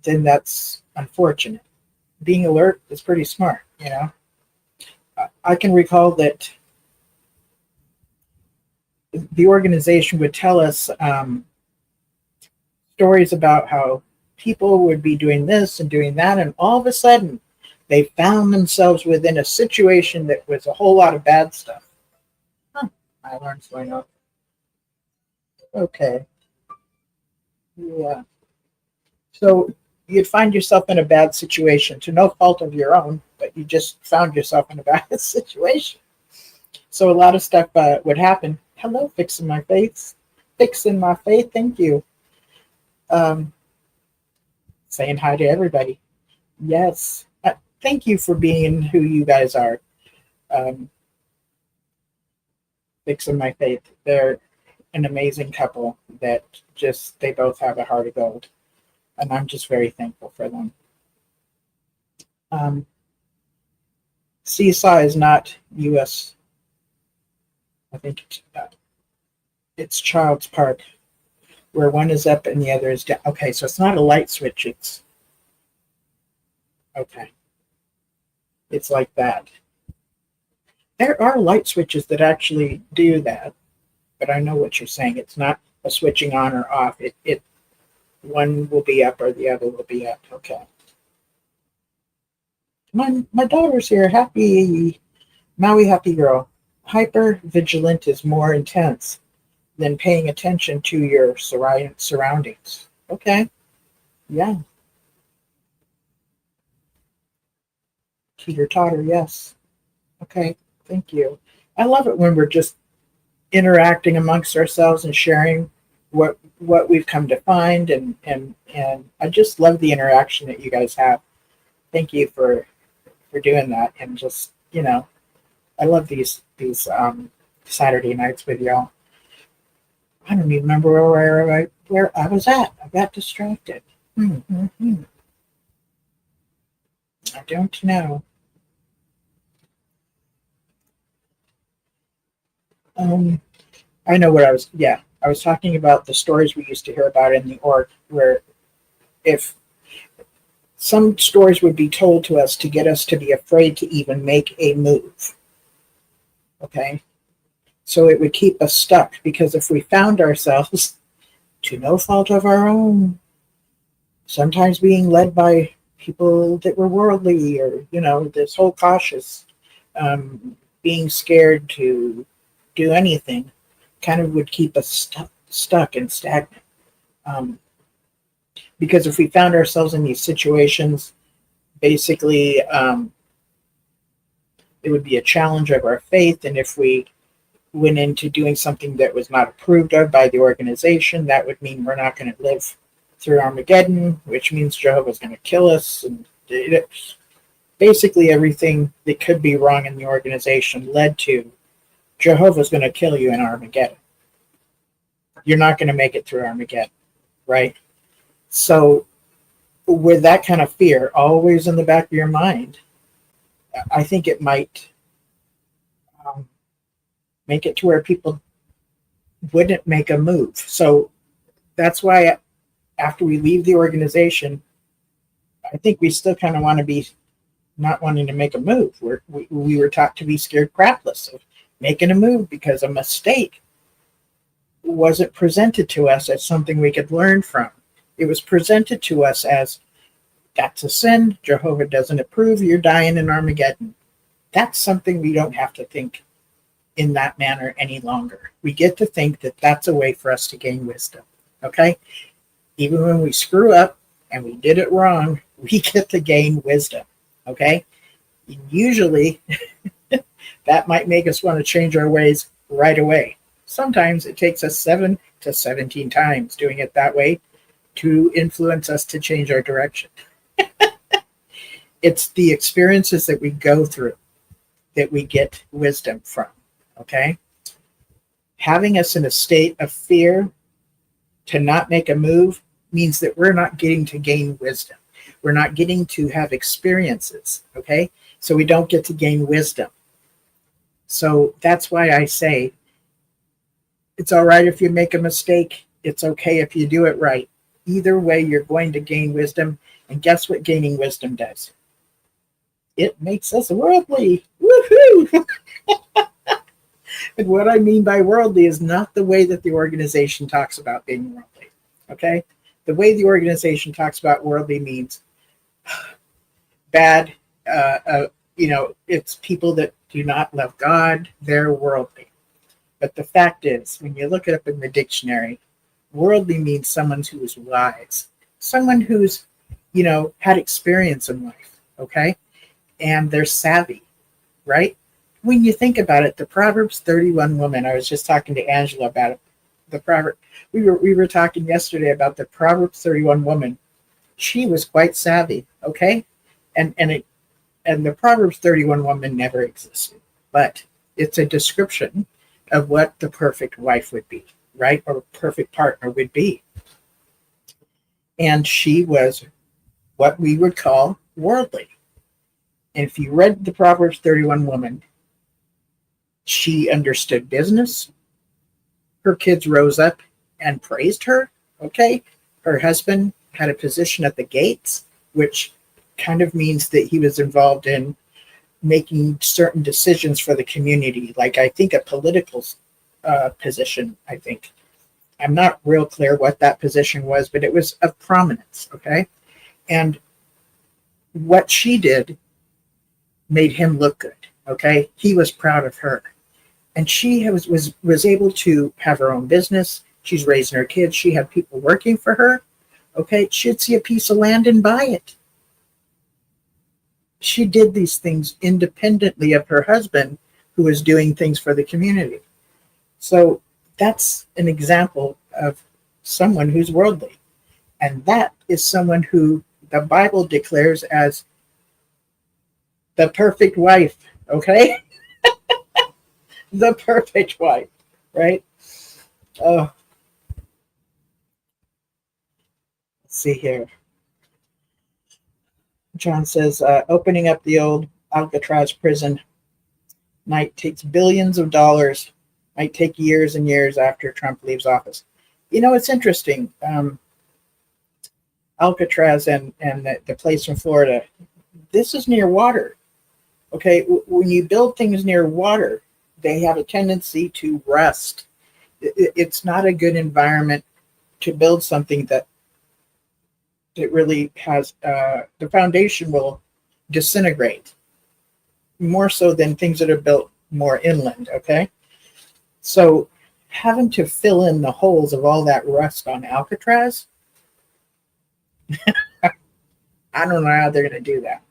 A: then that's unfortunate. Being alert is pretty smart, you know. I can recall that the organization would tell us stories about how people would be doing this and doing that, and all of a sudden they found themselves within a situation that was a whole lot of bad stuff. Huh. My alarm's going off. Okay. Yeah. So you'd find yourself in a bad situation to no fault of your own, but you just found yourself in a bad situation. So a lot of stuff would happen. Hello, fixing my face. Fixing my faith. Thank you. Saying hi to everybody. Yes. Thank you for being who you guys are. Fixing my faith. They're an amazing couple that they both have a heart of gold. And I'm just very thankful for them. Seesaw is not U.S. I think it's Child's Park, where one is up and the other is down. Okay, so it's not a light switch. It's okay. It's like that. There are light switches that actually do that, but I know what you're saying. It's not a switching on or off. It one will be up or the other will be up. Okay. My daughter's here. Happy Maui, happy girl. Hyper vigilant is more intense than paying attention to your surroundings. Okay. Yeah. Teeter totter. Yes. Okay. Thank you. I love it when we're just interacting amongst ourselves and sharing what we've come to find, and I just love the interaction that you guys have. Thank you for doing that, and just, you know, I love these Saturday nights with y'all. I don't even remember where I was at. I got distracted. I don't know. I know what I was. Yeah, I was talking about the stories we used to hear about in the org, where if some stories would be told to us to get us to be afraid to even make a move. Okay, so it would keep us stuck, because if we found ourselves to no fault of our own, sometimes being led by people that were worldly, or, this whole cautious, being scared to do anything, kind of would keep us stuck and stagnant. Because if we found ourselves in these situations, basically, it would be a challenge of our faith. And if we went into doing something that was not approved of by the organization, that would mean we're not going to live through Armageddon, which means Jehovah's going to kill us. And basically everything that could be wrong in the organization led to Jehovah's going to kill you in Armageddon. You're not going to make it through Armageddon, right? So with that kind of fear always in the back of your mind, I think it might make it to where people wouldn't make a move. So that's why after we leave the organization, I think we still kind of want to be not wanting to make a move. We were taught to be scared crapless of making a move because a mistake wasn't presented to us as something we could learn from. It was presented to us as, that's a sin, Jehovah doesn't approve, you're dying in Armageddon. That's something we don't have to think in that manner any longer. We get to think that that's a way for us to gain wisdom, okay? Even when we screw up and we did it wrong, we get to gain wisdom, okay? Usually, that might make us want to change our ways right away. Sometimes it takes us 7 to 17 times doing it that way to influence us to change our direction. It's the experiences that we go through that we get wisdom from, okay? Having us in a state of fear to not make a move means that we're not getting to gain wisdom. We're not getting to have experiences, okay? So we don't get to gain wisdom. So that's why I say it's all right if you make a mistake. It's okay if you do it right. Either way, you're going to gain wisdom. And guess what gaining wisdom does? It makes us worldly. Woohoo! And what I mean by worldly is not the way that the organization talks about being worldly. Okay? The way the organization talks about worldly means bad. It's people that do not love God. They're worldly. But the fact is, when you look it up in the dictionary, worldly means someone who is wise, someone who's, had experience in life, okay? And they're savvy, right? When you think about it, the Proverbs 31 woman, I was just talking to Angela about it. The proverb, we were talking yesterday about the Proverbs 31 woman. She was quite savvy, okay? And the Proverbs 31 woman never existed, but it's a description of what the perfect wife would be, right? Or perfect partner would be. And she was what we would call worldly. And if you read the Proverbs 31 woman, she understood business. Her kids rose up and praised her, okay? Her husband had a position at the gates, which kind of means that he was involved in making certain decisions for the community, like I think a political position, I think. I'm not real clear what that position was, but it was of prominence, okay? And what she did made him look good, okay? He was proud of her. And she was able to have her own business. She's raising her kids. She had people working for her, okay? She'd see a piece of land and buy it. She did these things independently of her husband, who was doing things for the community. So that's an example of someone who's worldly. And that is someone who the Bible declares as the perfect wife, okay? The perfect wife, right? Let's see here. John says, opening up the old Alcatraz prison might take billions of dollars, might take years and years after Trump leaves office. It's interesting. Alcatraz and the place in Florida, this is near water. Okay, when you build things near water, they have a tendency to rust. It's not a good environment to build something that it really has the foundation will disintegrate more so than things that are built more inland. Okay, so having to fill in the holes of all that rust on Alcatraz, I don't know how they're going to do that.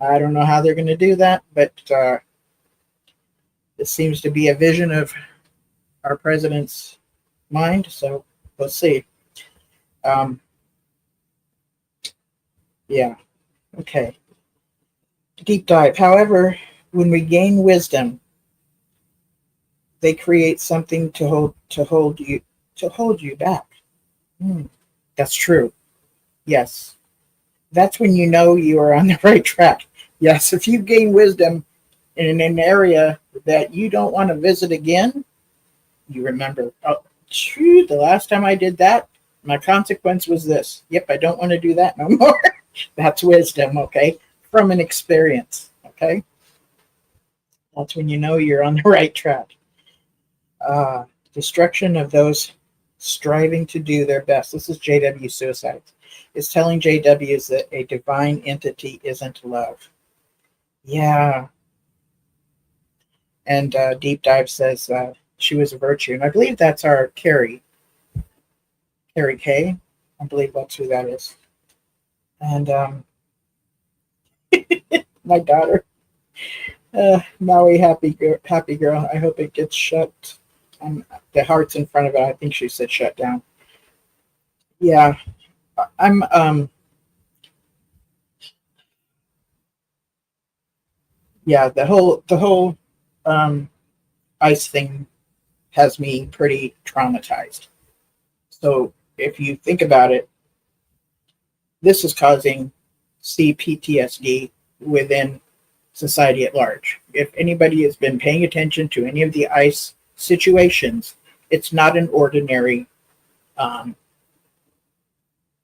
A: I don't know how they're going to do that, but this seems to be a vision of our president's mind. So we'll see. Yeah. Okay. Deep dive. However, when we gain wisdom, they create something to hold you back. That's true. Yes. That's when you know you are on the right track. Yes, if you gain wisdom in an area that you don't want to visit again, you remember, oh, shoot, the last time I did that, my consequence was this. Yep, I don't want to do that no more. That's wisdom, okay? From an experience, okay? That's when you know you're on the right track. Destruction of those striving to do their best. This is JW Suicides. It's telling JWs that a divine entity isn't love. Yeah. And Deep Dive says she was a virtue. And I believe that's our Carrie. Carrie K. I believe that's who that is. And my daughter. Maui happy girl. I hope it gets shut. The heart's in front of it. I think she said shut down. Yeah. I'm yeah, the whole ice thing has me pretty traumatized. So if you think about it, this is causing CPTSD within society at large. If anybody has been paying attention to any of the ICE situations, it's not an ordinary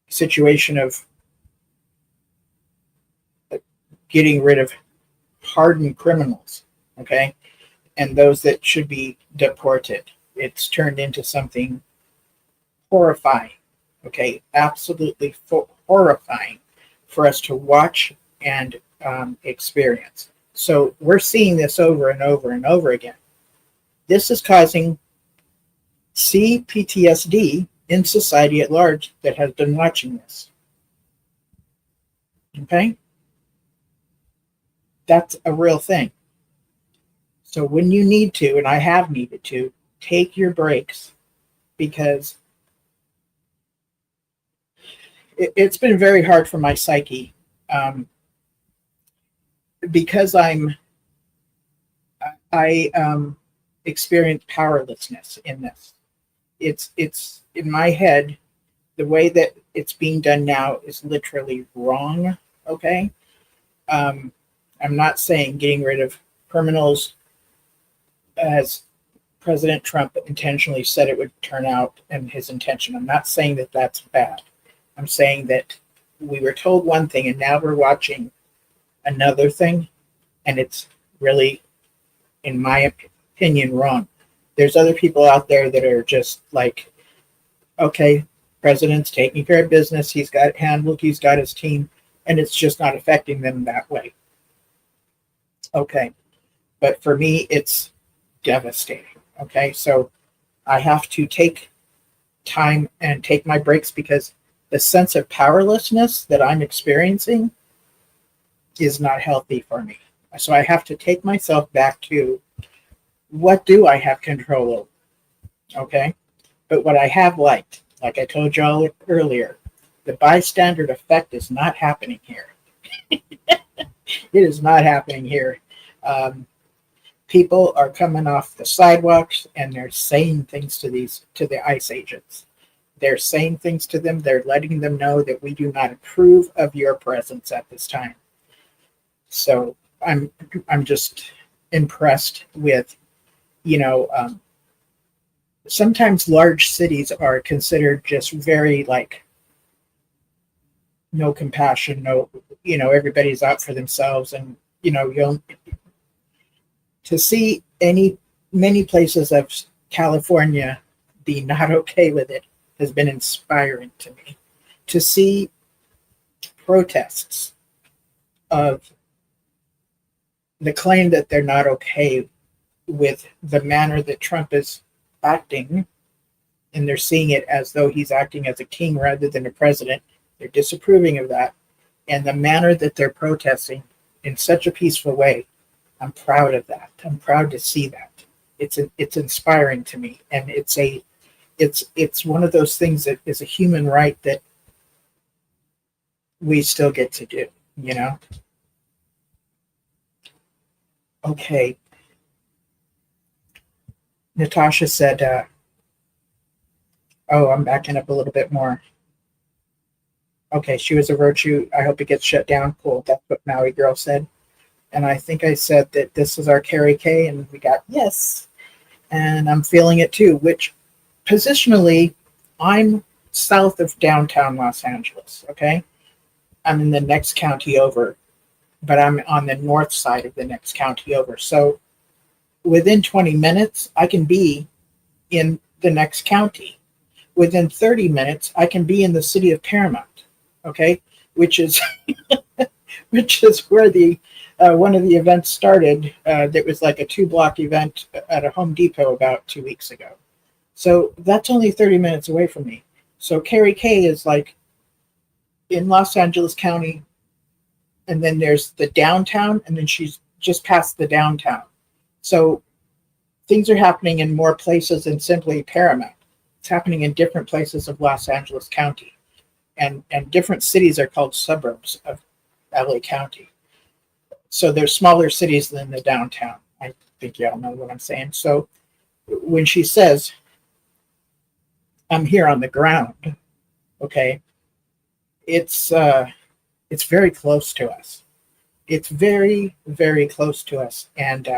A: situation of getting rid of hardened criminals, okay, and those that should be deported. It's turned into something horrifying, okay, absolutely horrifying for us to watch and experience. So we're seeing this over and over and over again. This is causing CPTSD in society at large that has been watching this. Okay? That's a real thing. So when you need to, and I have needed to, take your breaks, because it's been very hard for my psyche, because I experience powerlessness in this. It's in my head. The way that it's being done now is literally wrong. Okay, I'm not saying getting rid of criminals as President Trump intentionally said it would turn out, and his intention. I'm not saying that that's bad. I'm saying that we were told one thing and now we're watching another thing, and it's really, in my opinion, wrong. There's other people out there that are just like, okay, president's taking care of business, he's got it handled, he's got his team, and it's just not affecting them that way. Okay, but for me, it's devastating. Okay, so I have to take time and take my breaks, because the sense of powerlessness that I'm experiencing is not healthy for me. So I have to take myself back to, what do I have control over? Okay, but what I have liked, like I told y'all earlier, the bystander effect is not happening here. It is not happening here. People are coming off the sidewalks and they're saying things to the ICE agents. They're saying things to them. They're letting them know that we do not approve of your presence at this time. So I'm just impressed with, sometimes large cities are considered just very like no compassion, no, everybody's out for themselves, and you'll to see many places of California be not okay with it has been inspiring to me. To see protests of the claim that they're not okay with the manner that Trump is acting, and they're seeing it as though he's acting as a king rather than a president. They're disapproving of that. And the manner that they're protesting in such a peaceful way, I'm proud of that. I'm proud to see that. It's inspiring to me, and it's one of those things that is a human right that we still get to do, you know? Okay. Natasha said, oh, I'm backing up a little bit more. Okay, she was a virtue. I hope it gets shut down. Cool. That's what Maui Girl said. And I think I said that this is our Carrie K, and we got yes. And I'm feeling it too, which positionally, I'm south of downtown Los Angeles, okay? I'm in the next county over, but I'm on the north side of the next county over. So within 20 minutes, I can be in the next county. Within 30 minutes, I can be in the city of Paramount, okay? Which is where the one of the events started. That was like a 2-block event at a Home Depot about 2 weeks ago. So that's only 30 minutes away from me. So Carrie K is like in Los Angeles County, and then there's the downtown, and then she's just past the downtown. So things are happening in more places than simply Paramount. It's happening in different places of Los Angeles County. And different cities are called suburbs of LA County. So they're smaller cities than the downtown. I think y'all know what I'm saying. So when she says, I'm here on the ground, okay, it's very close to us. It's very, very close to us. And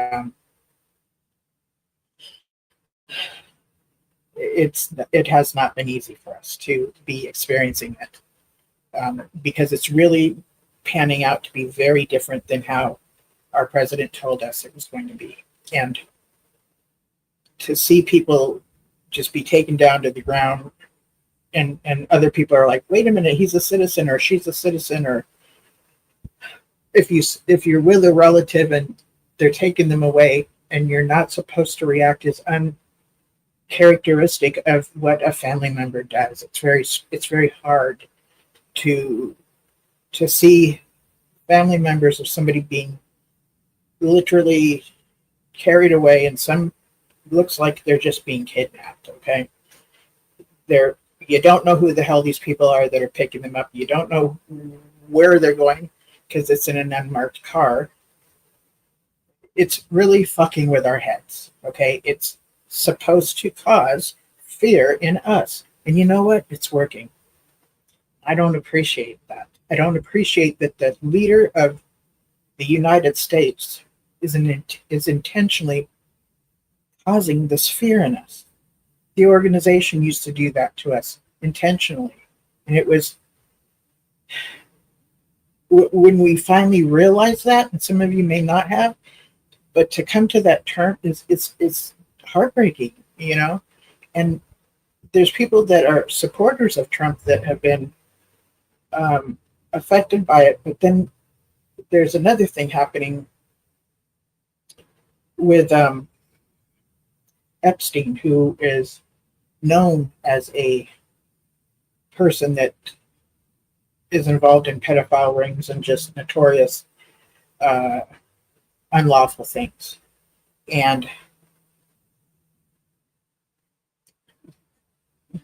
A: it has not been easy for us to be experiencing it, because it's really panning out to be very different than how our president told us it was going to be. And to see people just be taken down to the ground, and other people are like, wait a minute, he's a citizen or she's a citizen, or if you're with a relative and they're taking them away and you're not supposed to react is uncharacteristic of what a family member does. It's very hard to see family members of somebody being literally carried away, and some looks like they're just being kidnapped. Okay, you don't know who the hell these people are that are picking them up. You don't know where they're going because it's in an unmarked car. It's really fucking with our heads. Okay, it's supposed to cause fear in us, and you know what? It's working. I don't appreciate that. I don't appreciate that the leader of the United States is intentionally causing this fear in us. The organization used to do that to us intentionally. And it was when we finally realized that, and some of you may not have, but to come to that term is heartbreaking, you know? And there's people that are supporters of Trump that have been affected by it, but then there's another thing happening with Epstein, who is known as a person that is involved in pedophile rings and just notorious unlawful things. And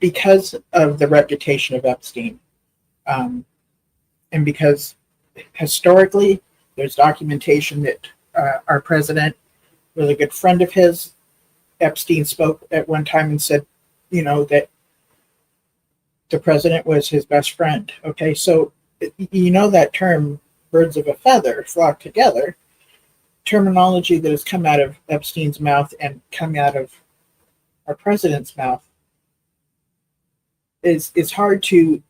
A: because of the reputation of Epstein, and because historically there's documentation that our president was a good friend of his. Epstein spoke at one time and said, you know, that the president was his best friend. Okay, so you know that term, birds of a feather flock together, terminology that has come out of Epstein's mouth and come out of our president's mouth is hard to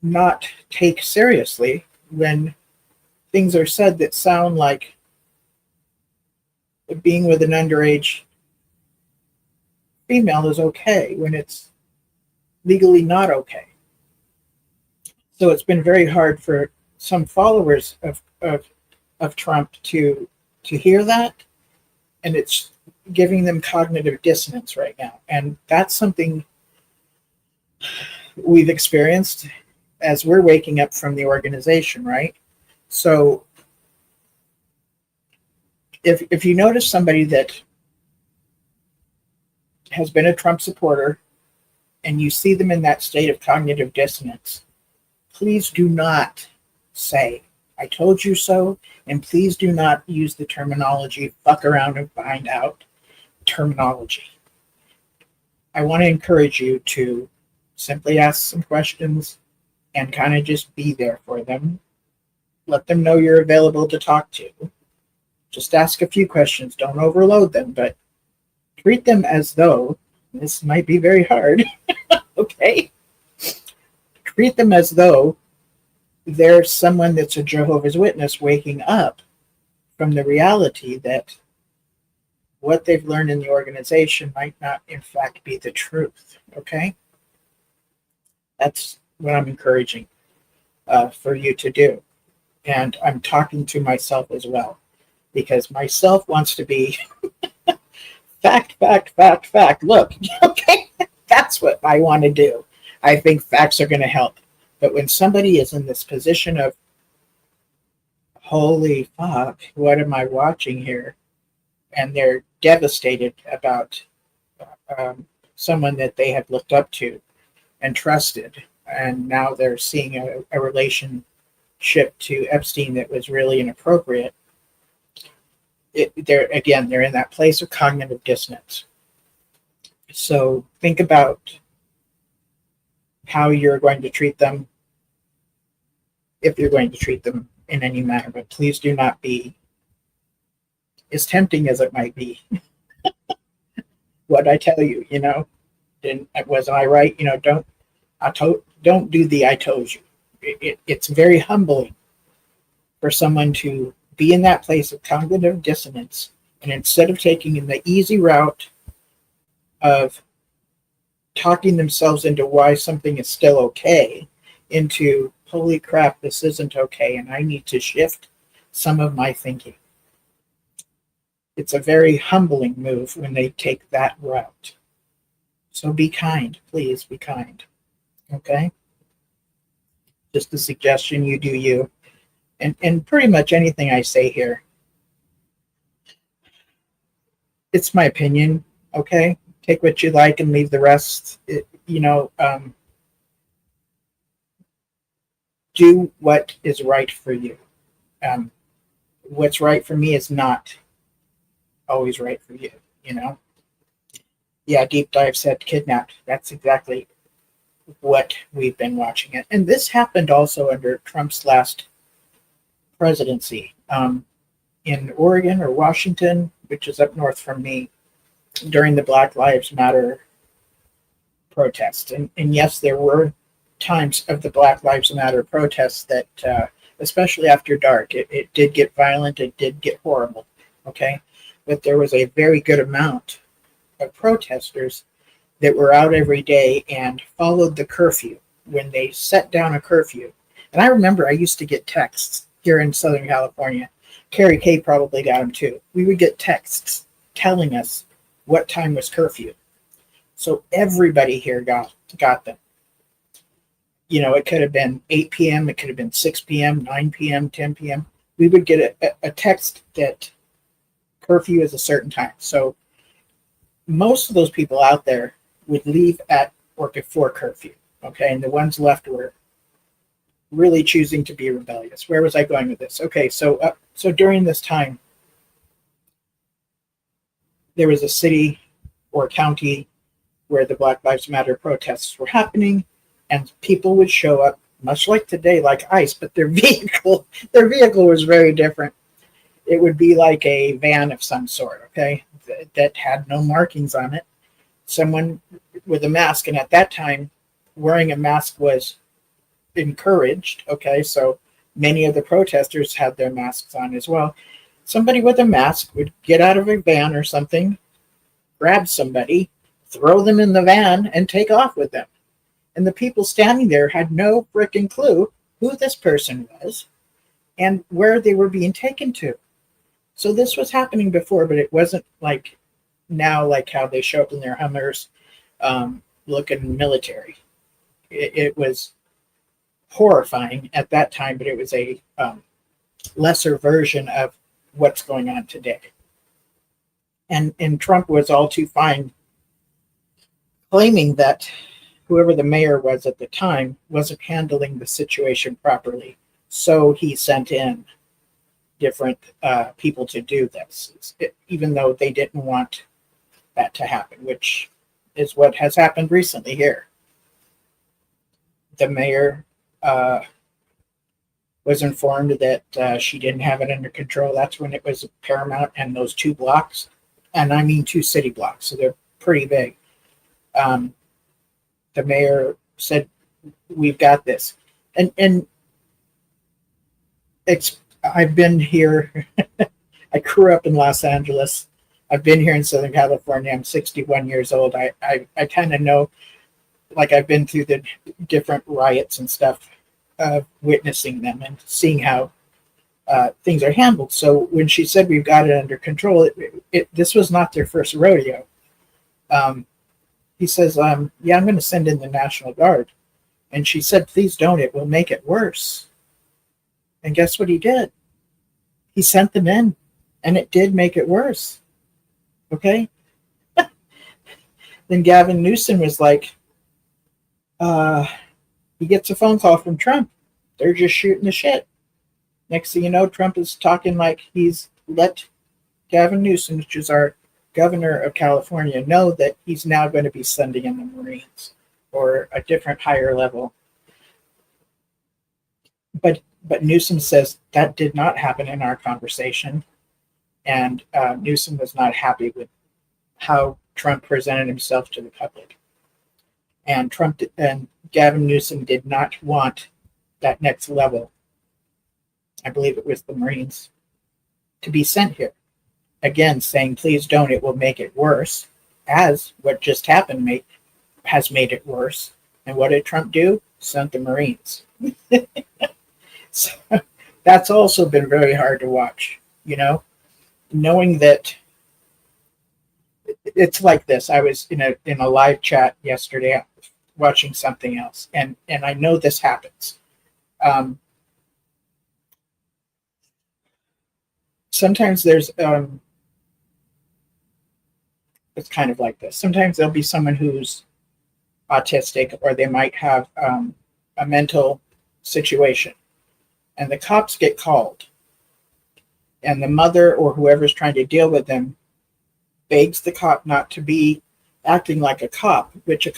A: not take seriously when things are said that sound like being with an underage female is okay when it's legally not okay. So it's been very hard for some followers of Trump to hear that, and it's giving them cognitive dissonance right now. And that's something we've experienced as we're waking up from the organization, right? So if you notice somebody that has been a Trump supporter and you see them in that state of cognitive dissonance, please do not say, I told you so, and please do not use the terminology fuck around and find out terminology. I want to encourage you to simply ask some questions and kind of just be there for them. Let them know you're available to talk to. Just ask a few questions. Don't overload them, but treat them as though, this might be very hard, okay? Treat them as though they're someone that's a Jehovah's Witness waking up from the reality that what they've learned in the organization might not, in fact, be the truth, okay? That's what I'm encouraging for you to do. And I'm talking to myself as well, because myself wants to be fact, fact, fact, fact. Look, okay, that's what I want to do. I think facts are going to help. But when somebody is in this position of, holy fuck, what am I watching here? And they're devastated about someone that they have looked up to and trusted, and now they're seeing a relationship to Epstein that was really inappropriate. They're in that place of cognitive dissonance. So think about how you're going to treat them, if you're going to treat them in any manner, but please do not be, as tempting as it might be, what I tell you, wasn't I right? Don't do the I told you. It's very humbling for someone to be in that place of cognitive dissonance, and instead of taking the easy route of talking themselves into why something is still okay, into holy crap, this isn't okay, and I need to shift some of my thinking. It's a very humbling move when they take that route. So be kind, please be kind. Okay? Just a suggestion, you do you. And pretty much anything I say here, it's my opinion, okay? Take what you like and leave the rest. Do what is right for you. What's right for me is not always right for you, Yeah, Deep Dive said kidnapped. That's exactly what we've been watching. And this happened also under Trump's last presidency in Oregon or Washington, which is up north from me, during the Black Lives Matter protests. And yes, there were times of the Black Lives Matter protests that, especially after dark, it did get violent, it did get horrible, okay? But there was a very good amount of protesters that were out every day and followed the curfew when they set down a curfew. And I remember I used to get texts here in Southern California. Carrie Kay probably got them too. We would get texts telling us what time was curfew. So everybody here got them. It could have been 8 p.m., it could have been 6 p.m., 9 p.m., 10 p.m. We would get a text that curfew is a certain time. So most of those people out there would leave at or before curfew, okay? And the ones left were really choosing to be rebellious. Where was I going with this? Okay, so during this time, there was a city or county where the Black Lives Matter protests were happening, and people would show up, much like today, like ICE, but their vehicle was very different. It would be like a van of some sort, okay, that had no markings on it. Someone with a mask, and at that time, wearing a mask was encouraged, okay, so many of the protesters had their masks on as well. Somebody with a mask would get out of a van or something, grab somebody, throw them in the van, and take off with them. And the people standing there had no freaking clue who this person was and where they were being taken to. So this was happening before, but it wasn't like now, like how they show up in their Hummers looking military. It was horrifying at that time, but it was a lesser version of what's going on today. And Trump was all too fine claiming that whoever the mayor was at the time wasn't handling the situation properly. So he sent in different people to do this, even though they didn't want that to happen, which is what has happened recently here. The mayor was informed that she didn't have it under control. That's when it was Paramount and those 2 blocks, and I mean 2 city blocks, so they're pretty big. The mayor said, "We've got this," and I've been here. I grew up in Los Angeles. I've been here in Southern California. I'm 61 years old. I kind of know, like, I've been through the different riots and stuff, witnessing them and seeing how things are handled. So when she said we've got it under control, this was not their first rodeo. He says, yeah, I'm going to send in the National Guard. And she said, please don't. It will make it worse. And guess what he did? He sent them in, and it did make it worse. Okay? Then Gavin Newsom was like, he gets a phone call from Trump. They're just shooting the shit. Next thing you know, Trump is talking like he's let Gavin Newsom, which is our governor of California, know that he's now going to be sending in the Marines or a different higher level. But Newsom says that did not happen in our conversation. And Newsom was not happy with how Trump presented himself to the public. And Gavin Newsom did not want that next level, I believe it was the Marines, to be sent here. Again, saying, please don't, it will make it worse, as what just happened has made it worse. And what did Trump do? Sent the Marines. So that's also been very hard to watch, knowing that it's like this. I was in a live chat yesterday watching something else, and I know this happens. Sometimes there's it's kind of like this. Sometimes there'll be someone who's autistic, or they might have a mental situation, and the cops get called, and the mother or whoever's trying to deal with them begs the cop not to be acting like a cop, which a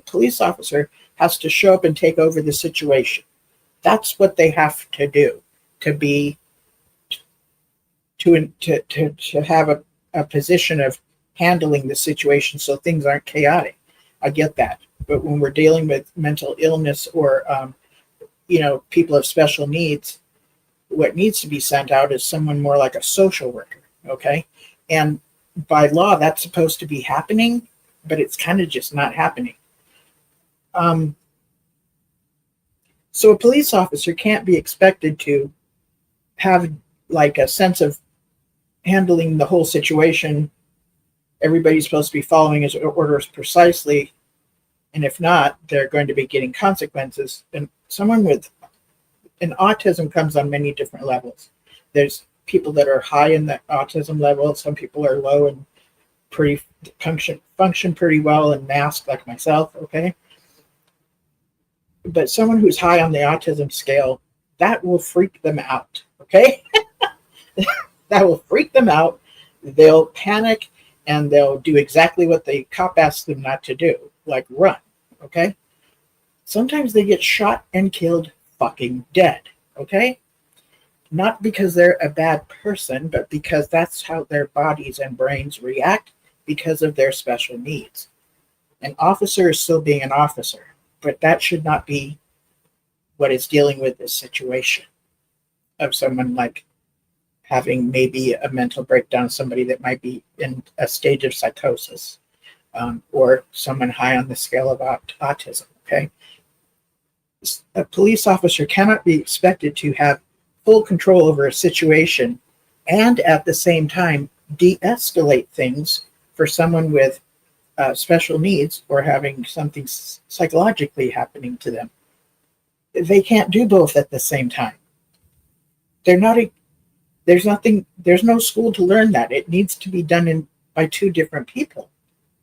A: police officer has to show up and take over the situation. That's what they have to do to have a position of handling the situation so things aren't chaotic. I get that. But when we're dealing with mental illness or, people of special needs, what needs to be sent out is someone more like a social worker, okay? And by law, that's supposed to be happening, but it's kind of just not happening. So a police officer can't be expected to have like a sense of handling the whole situation. Everybody's supposed to be following his orders precisely, and if not, they're going to be getting consequences. And someone with an autism comes on many different levels. There's people that are high in the autism level. Some people are low and pretty function pretty well and masked, like myself. Okay, but someone who's high on the autism scale, that will freak them out. Okay, that will freak them out. They'll panic and they'll do exactly what the cop asks them not to do, like run. Okay, sometimes they get shot and killed fucking dead. Okay, not because they're a bad person, but because that's how their bodies and brains react because of their special needs. An officer is still being an officer, but that should not be what is dealing with this situation of someone like having maybe a mental breakdown, somebody that might be in a stage of psychosis, or someone high on the scale of autism. Okay. A police officer cannot be expected to have full control over a situation and at the same time de-escalate things for someone with special needs or having something psychologically happening to them. They can't do both at the same time. They're not a, there's no school to learn that. It needs to be done by two different people.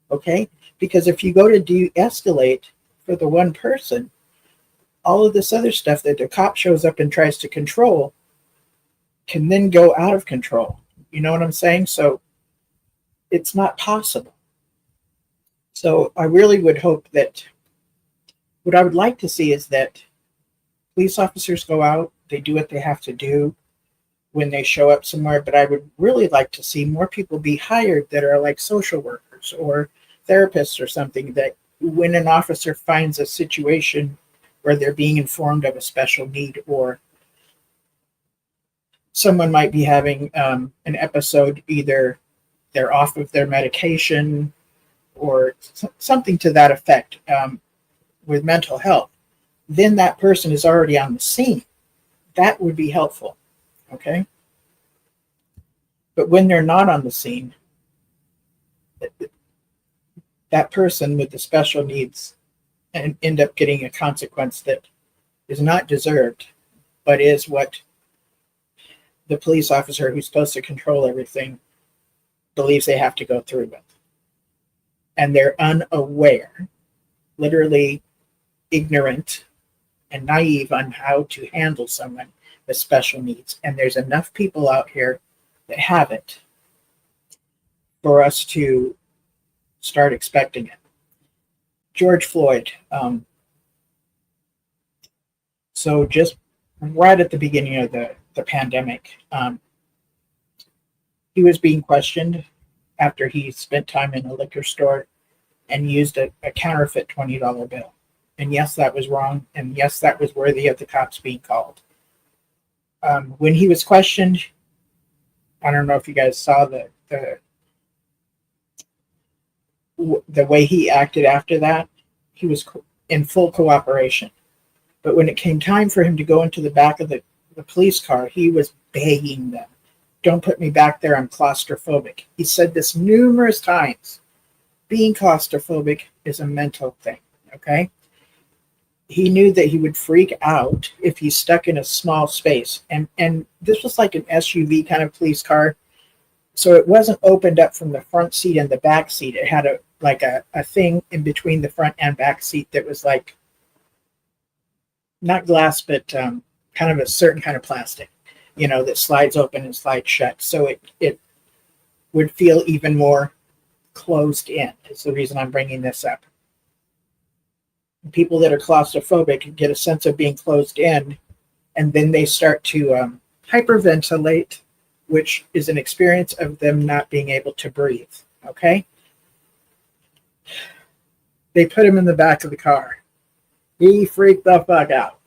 A: Okay? Because if you go to de-escalate for the one person, all of this other stuff that the cop shows up and tries to control can then go out of control. You know what I'm saying? So it's not possible. So I really would hope that what I would like to see is that police officers go out, they do what they have to do when they show up somewhere, but I would really like to see more people be hired that are like social workers or therapists or something, that when an officer finds a situation where they're being informed of a special need, or someone might be having an episode, either they're off of their medication or something to that effect with mental health, then that person is already on the scene. That would be helpful, okay? But when they're not on the scene, that person with the special needs and end up getting a consequence that is not deserved, but is what the police officer who's supposed to control everything believes they have to go through with. And they're unaware, literally ignorant and naive on how to handle someone with special needs. And there's enough people out here that have it for us to start expecting it. George Floyd. So just right at the beginning of the pandemic, he was being questioned after he spent time in a liquor store and used a counterfeit $20 bill. And yes, that was wrong. And yes, that was worthy of the cops being called. When he was questioned, I don't know if you guys saw the way he acted after that. He was in full cooperation. But when it came time for him to go into the back of the police car, he was begging them, "Don't put me back there, I'm claustrophobic." He said this numerous times. Being claustrophobic is a mental thing, okay? He knew that he would freak out if he's stuck in a small space. And this was like an SUV kind of police car. So it wasn't opened up from the front seat and the back seat. It had a thing in between the front and back seat that was like, not glass, but kind of a certain kind of plastic, that slides open and slides shut. So it would feel even more closed in. It's the reason I'm bringing this up. People that are claustrophobic get a sense of being closed in, and then they start to hyperventilate, which is an experience of them not being able to breathe, okay? They put him in the back of the car. He freaked the fuck out.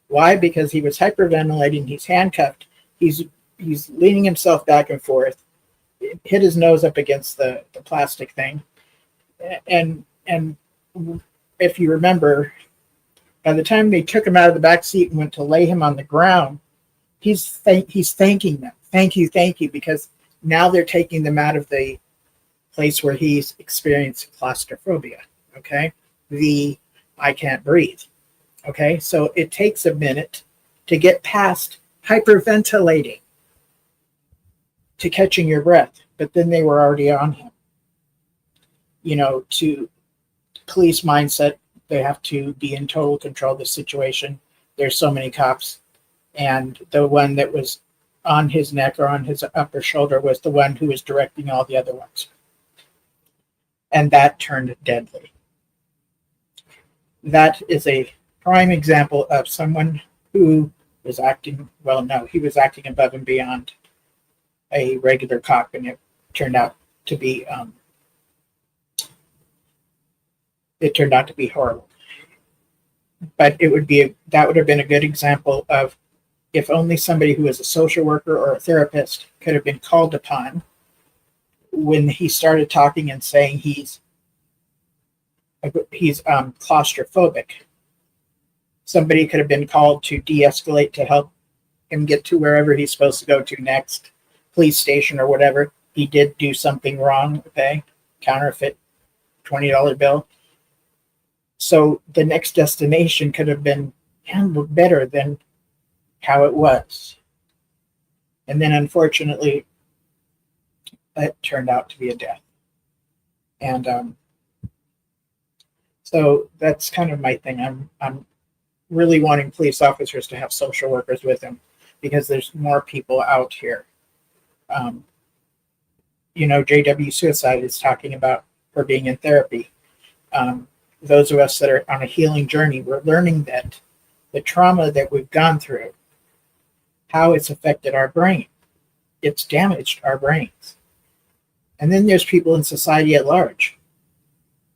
A: Why? Because he was hyperventilating. He's handcuffed. He's leaning himself back and forth. Hit his nose up against the plastic thing. And if you remember, by the time they took him out of the back seat and went to lay him on the ground, he's thanking them. Thank you, because now they're taking them out of the place where he's experienced claustrophobia, okay? The I can't breathe, okay? So it takes a minute to get past hyperventilating to catching your breath, but then they were already on him. To police mindset, they have to be in total control of the situation. There's so many cops, and the one that was on his neck or on his upper shoulder was the one who was directing all the other ones. And that turned deadly. That is a prime example of someone who was acting, he was acting above and beyond a regular cop, and it turned out to be horrible. But that would have been a good example of, if only somebody who is a social worker or a therapist could have been called upon when he started talking and saying he's he's claustrophobic. Somebody could have been called to de-escalate to help him get to wherever he's supposed to go to next, police station or whatever. He did do something wrong, okay? Counterfeit $20 bill. So the next destination could have been handled better than how it was. And then unfortunately, it turned out to be a death. And so that's kind of my thing. I'm really wanting police officers to have social workers with them because there's more people out here. JW Suicide is talking about her being in therapy. Those of us that are on a healing journey, we're learning that the trauma that we've gone through, how it's affected our brain. It's damaged our brains. And then there's people in society at large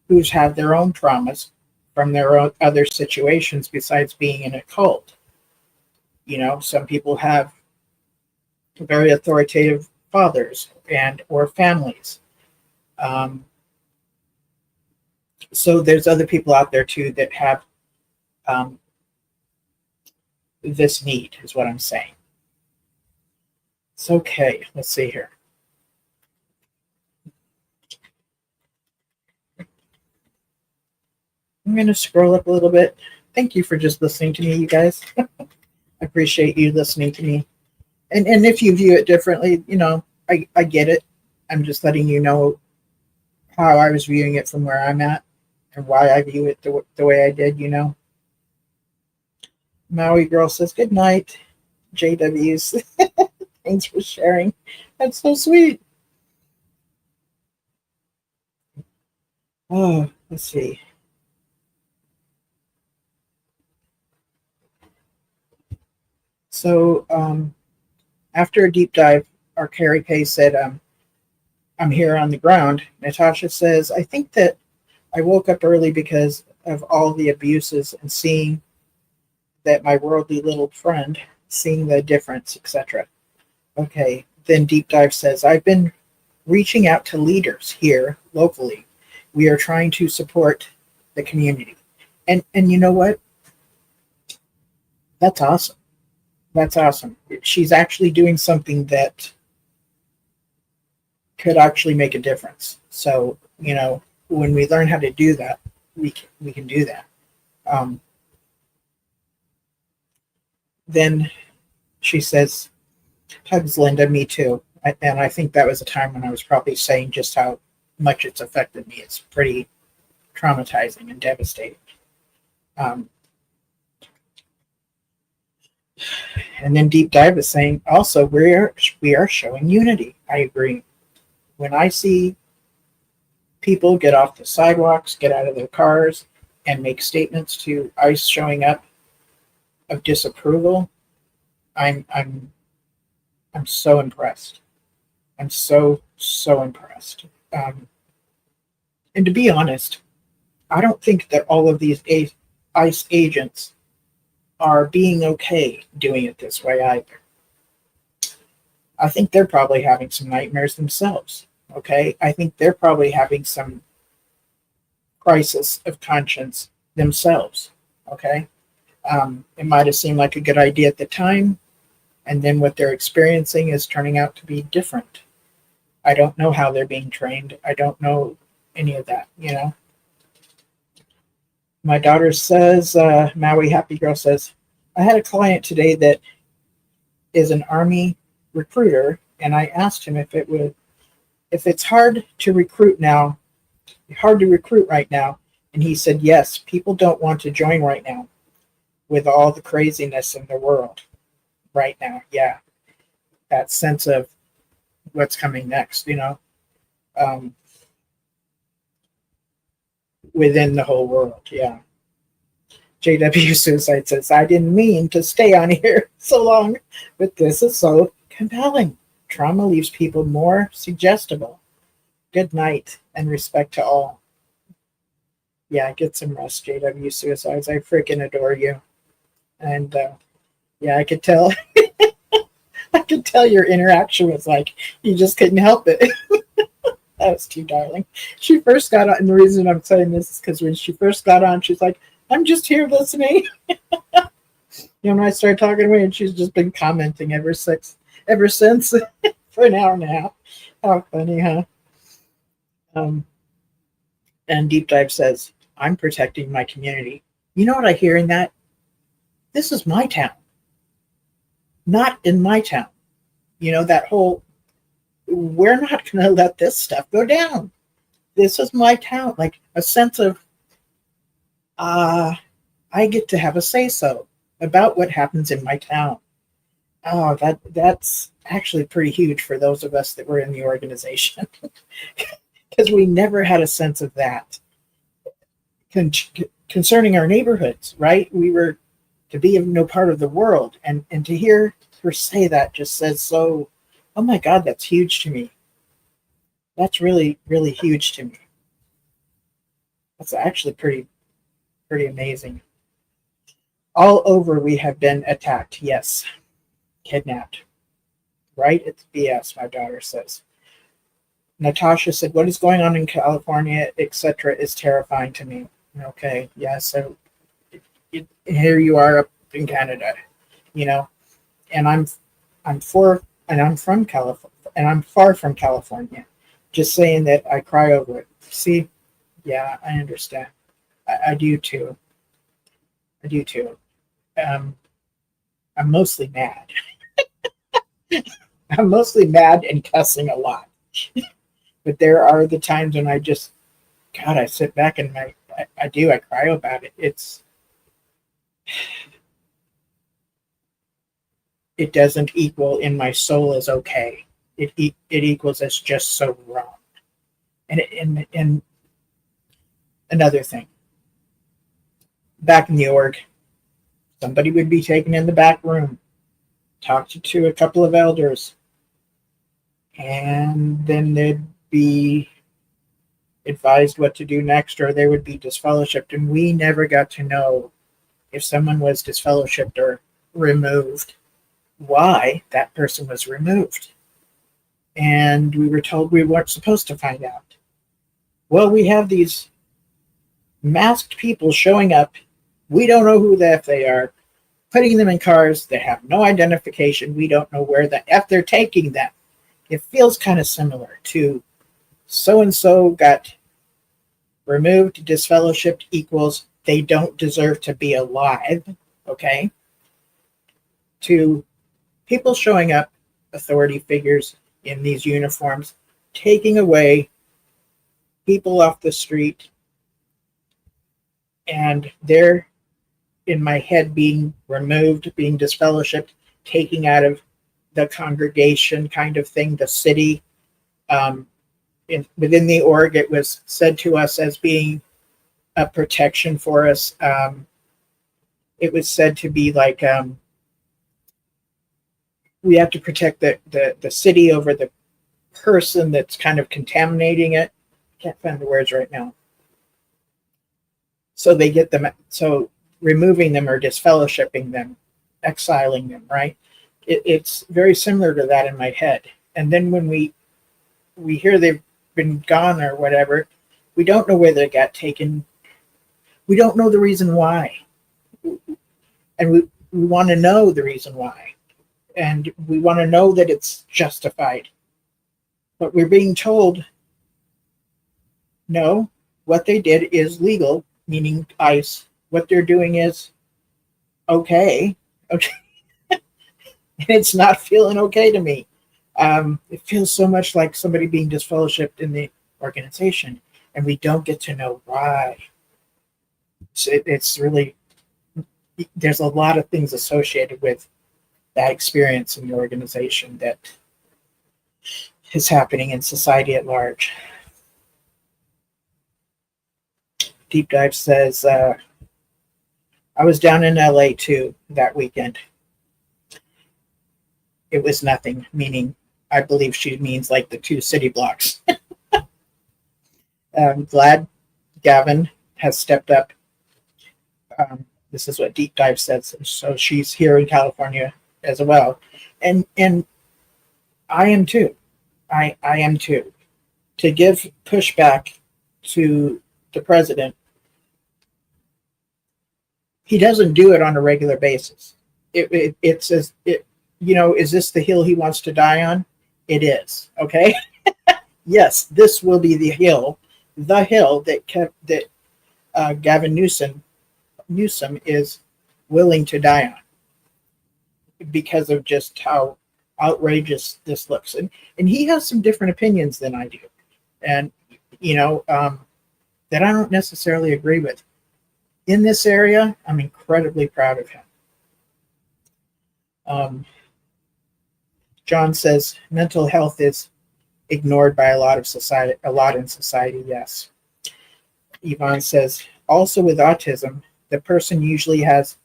A: who's had their own traumas from their own other situations besides being in a cult. Some people have very authoritative fathers and or families. So there's other people out there too that have this need, is what I'm saying. It's okay. Let's see here. I'm going to scroll up a little bit. Thank you for just listening to me, you guys. I appreciate you listening to me. And if you view it differently, I get it. I'm just letting you know how I was viewing it from where I'm at and why I view it the way I did, Maui Girl says, good night, JWs. Thanks for sharing. That's so sweet. Oh, let's see. So after a deep dive, our Carrie Kay said, I'm here on the ground. Natasha says, I think that I woke up early because of all the abuses and seeing that my worldly little friend, seeing the difference, etc. Okay, then Deep Dive says, I've been reaching out to leaders here locally. We are trying to support the community. And you know what? That's awesome. That's awesome. She's actually doing something that could actually make a difference. So, when we learn how to do that, we can do that. Then she says, hugs Linda, me too. And I think that was a time when I was probably saying just how much it's affected me. It's pretty traumatizing and devastating. And then Deep Dive is saying, also, we are showing unity. I agree. When I see people get off the sidewalks, get out of their cars, and make statements to ICE showing up of disapproval, I'm so impressed. I'm so impressed. And to be honest, I don't think that all of these ICE agents are being okay doing it this way either. I think they're probably having some nightmares themselves. Okay, I think they're probably having some crisis of conscience themselves. Okay, it might have seemed like a good idea at the time, and then what they're experiencing is turning out to be different. I don't know how they're being trained. I don't know any of that, My daughter says, Maui Happy Girl says, I had a client today that is an Army recruiter, and I asked him if it's hard to recruit right now, and he said yes, people don't want to join right now with all the craziness in the world right now. Yeah, that sense of what's coming next, within the whole world. Yeah. JW Suicide says, I didn't mean to stay on here so long, but this is so compelling. Trauma leaves people more suggestible. Good night and respect to all. Yeah, get some rest, JW Suicides. I freaking adore you. And yeah, I could tell. I could tell your interaction was like, you just couldn't help it. That was too darling. She first got on, and the reason I'm saying this is because when she first got on, she's like, I'm just here listening. When I started talking to her, and she's just been commenting ever since for an hour and a half. How funny, huh? Um, and Deep Dive says, I'm protecting my community. You know what I hear in that? This is my town, not in my town. That whole, we're not going to let this stuff go down. This is my town. Like a sense of, I get to have a say-so about what happens in my town. Oh, that's actually pretty huge for those of us that were in the organization. Because we never had a sense of that concerning our neighborhoods, right? We were to be no part of the world. And to hear her say that just says so, oh my God, that's huge to me. That's really, really huge to me. That's actually pretty amazing. All over we have been attacked, yes. Kidnapped. Right? It's BS, my daughter says. Natasha said, what is going on in California, etc., is terrifying to me. Okay, yeah, so here you are up in Canada, and I'm from California, and I'm far from California. Just saying that I cry over it. See, yeah, I understand. I do too. I'm mostly mad. I'm mostly mad and cussing a lot. But there are the times when I just, God, I sit back and I cry about it. It doesn't equal in my soul as okay. It equals as just so wrong. And another thing, back in the org, somebody would be taken in the back room, talk to a couple of elders, and then they'd be advised what to do next, or they would be disfellowshipped. And we never got to know if someone was disfellowshipped or removed, why that person was removed. And we were told we weren't supposed to find out. Well, we have these masked people showing up. We don't know who the F they are, putting them in cars. They have no identification. We don't know where the F they're taking them. It feels kind of similar to so-and-so got removed, disfellowshipped equals they don't deserve to be alive, okay? To people showing up, authority figures in these uniforms, taking away people off the street, and they're, in my head, being removed, being disfellowshipped, taking out of the congregation kind of thing, the city. Within the org, it was said to us as being a protection for us. It was said to be like we have to protect the city over the person that's kind of contaminating it. Can't find the words right now. So they get them, so removing them or disfellowshipping them, exiling them, right? It's very similar to that in my head. And then when we hear they've been gone or whatever, we don't know where they got taken. We don't know the reason why. And we want to know the reason why. And we want to know that it's justified. But we're being told, no, what they did is legal, meaning ICE. What they're doing is okay. Okay. And it's not feeling okay to me. It feels so much like somebody being disfellowshipped in the organization, and we don't get to know why. It's really, there's a lot of things associated with that experience in the organization that is happening in society at large. Deep Dive says, I was down in LA too that weekend. It was nothing, meaning I believe she means like the 2 city blocks. I'm glad Gavin has stepped up. This is what Deep Dive says. So she's here in California as well. And I am too. I am too. to give pushback to the president, he doesn't do it on a regular basis. It says, is this the hill he wants to die on? It is. Okay. Yes, this will be the hill that Gavin Newsom is willing to die on because of just how outrageous this looks. And he has some different opinions than I do. And, that I don't necessarily agree with. In this area, I'm incredibly proud of him. John says mental health is ignored by a lot in society. Yes. Yvonne says also with autism, the person usually has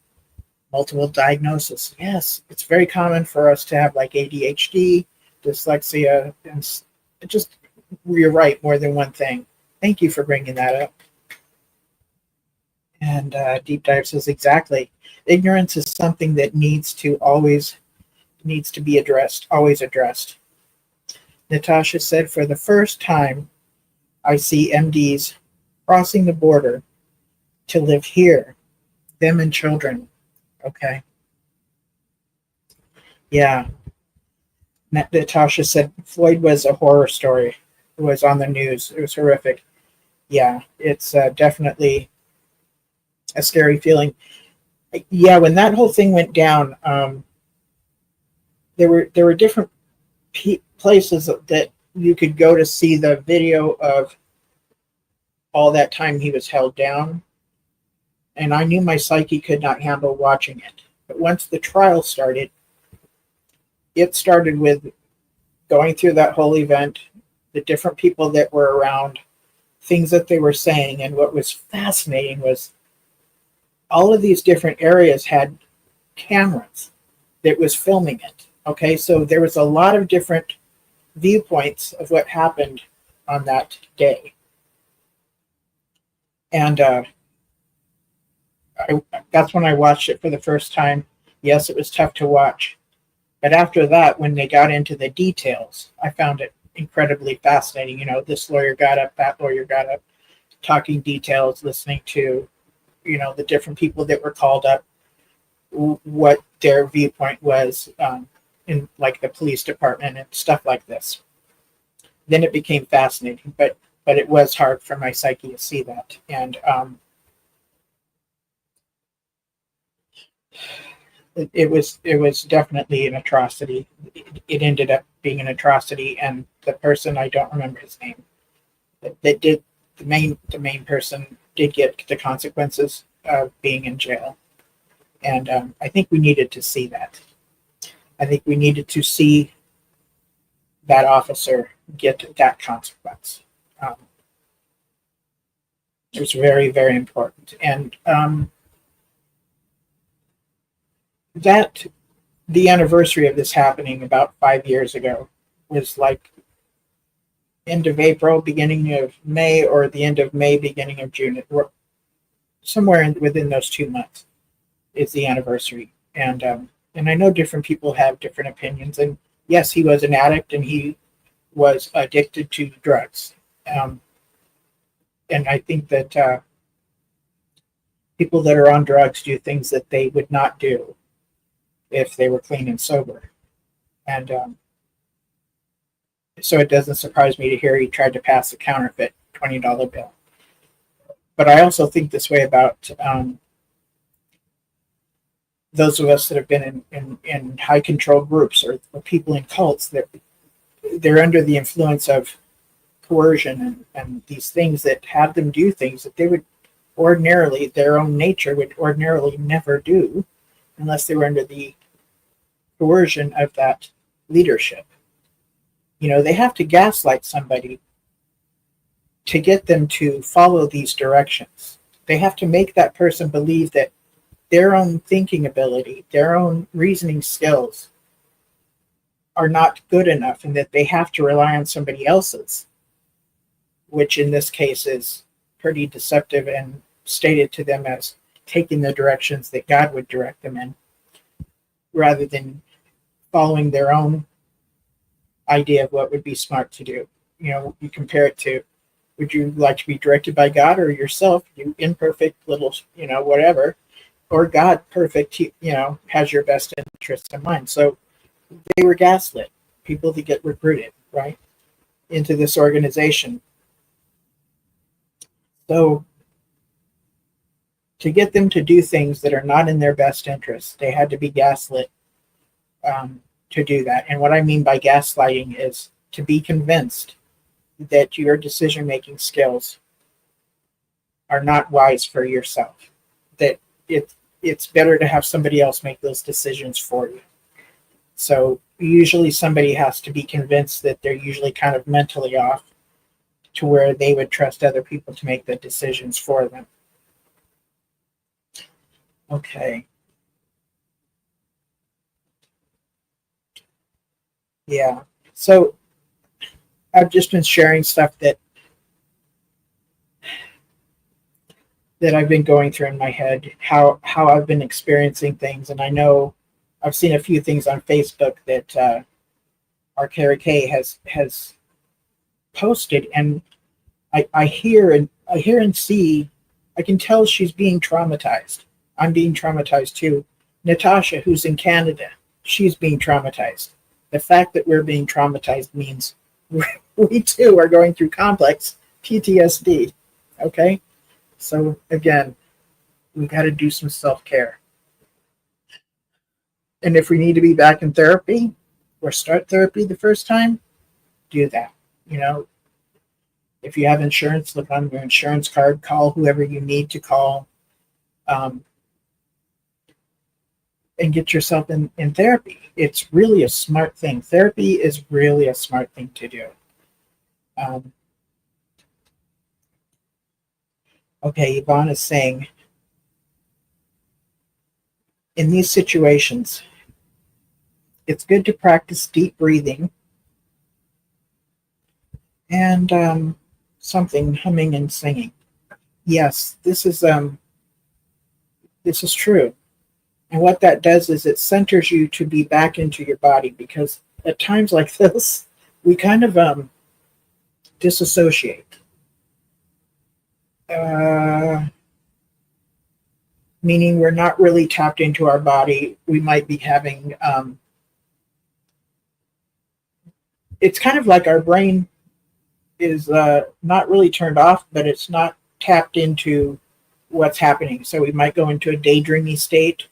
A: multiple diagnoses. Yes, it's very common for us to have like ADHD, dyslexia, and just you're right, more than one thing. Thank you for bringing that up. And Deep Dive says exactly. Ignorance is something that needs to be addressed, always addressed. Natasha said, for the first time, I see MDs crossing the border to live here, them and children. Okay. Yeah. Natasha said, Floyd was a horror story. It was on the news. It was horrific. Yeah, it's definitely a scary feeling. Yeah, when that whole thing went down, there were different places that you could go to see the video of all that time he was held down. And I knew my psyche could not handle watching it. But once the trial started, it started with going through that whole event, the different people that were around, things that they were saying. And what was fascinating was all of these different areas had cameras that was filming it. Okay, so there was a lot of different viewpoints of what happened on that day. And that's when I watched it for the first time. Yes, it was tough to watch. But after that, when they got into the details, I found it incredibly fascinating. This lawyer got up, that lawyer got up, talking details, listening to, the different people that were called up, what their viewpoint was in like the police department and stuff like this. Then it became fascinating, but it was hard for my psyche to see that. And it was definitely an atrocity. It ended up being an atrocity, and the person, I don't remember his name, that did the main person did get the consequences of being in jail. And I think we needed to see that. I think we needed to see that officer get that consequence. It was very, very important. And that the anniversary of this happening about 5 years ago was like end of April, beginning of May, or the end of May, beginning of June. Somewhere within those 2 months is the anniversary. And I know different people have different opinions. And yes, he was an addict and he was addicted to drugs. And I think that people that are on drugs do things that they would not do if they were clean and sober. And so it doesn't surprise me to hear he tried to pass a counterfeit $20 bill. But I also think this way about those of us that have been in high control groups or people in cults, that they're under the influence of coercion and these things that have them do things that they would ordinarily, their own nature would ordinarily never do unless they were under the coercion of that leadership. They have to gaslight somebody to get them to follow these directions. They have to make that person believe that their own thinking ability, their own reasoning skills are not good enough and that they have to rely on somebody else's, which in this case is pretty deceptive and stated to them as taking the directions that God would direct them in, rather than following their own idea of what would be smart to do. you compare it to, would you like to be directed by God or yourself, you imperfect little, whatever, or God, perfect, has your best interest in mind. So they were gaslit, people that get recruited, right, into this organization. So to get them to do things that are not in their best interest, they had to be gaslit to do that. And what I mean by gaslighting is to be convinced that your decision-making skills are not wise for yourself, that it's better to have somebody else make those decisions for you. So usually somebody has to be convinced that they're usually kind of mentally off to where they would trust other people to make the decisions for them. Okay. Yeah. So I've just been sharing stuff that I've been going through in my head, how I've been experiencing things, and I know I've seen a few things on Facebook that our Carrie Kay has posted, and I hear and see, I can tell she's being traumatized. I'm being traumatized too. Natasha, who's in Canada, she's being traumatized. The fact that we're being traumatized means we too are going through complex PTSD. Okay? So again, we've got to do some self-care. And if we need to be back in therapy or start therapy the first time, do that. If you have insurance, look on your insurance card, call whoever you need to call, and get yourself in therapy. It's really a smart thing. Therapy is really a smart thing to do. Okay, Yvonne is saying, in these situations, it's good to practice deep breathing and something humming and singing. Yes, this is true. And what that does is it centers you to be back into your body, because at times like this, we kind of disassociate. Meaning we're not really tapped into our body. We might be having, it's kind of like our brain is not really turned off, but it's not tapped into what's happening. So we might go into a daydreamy state,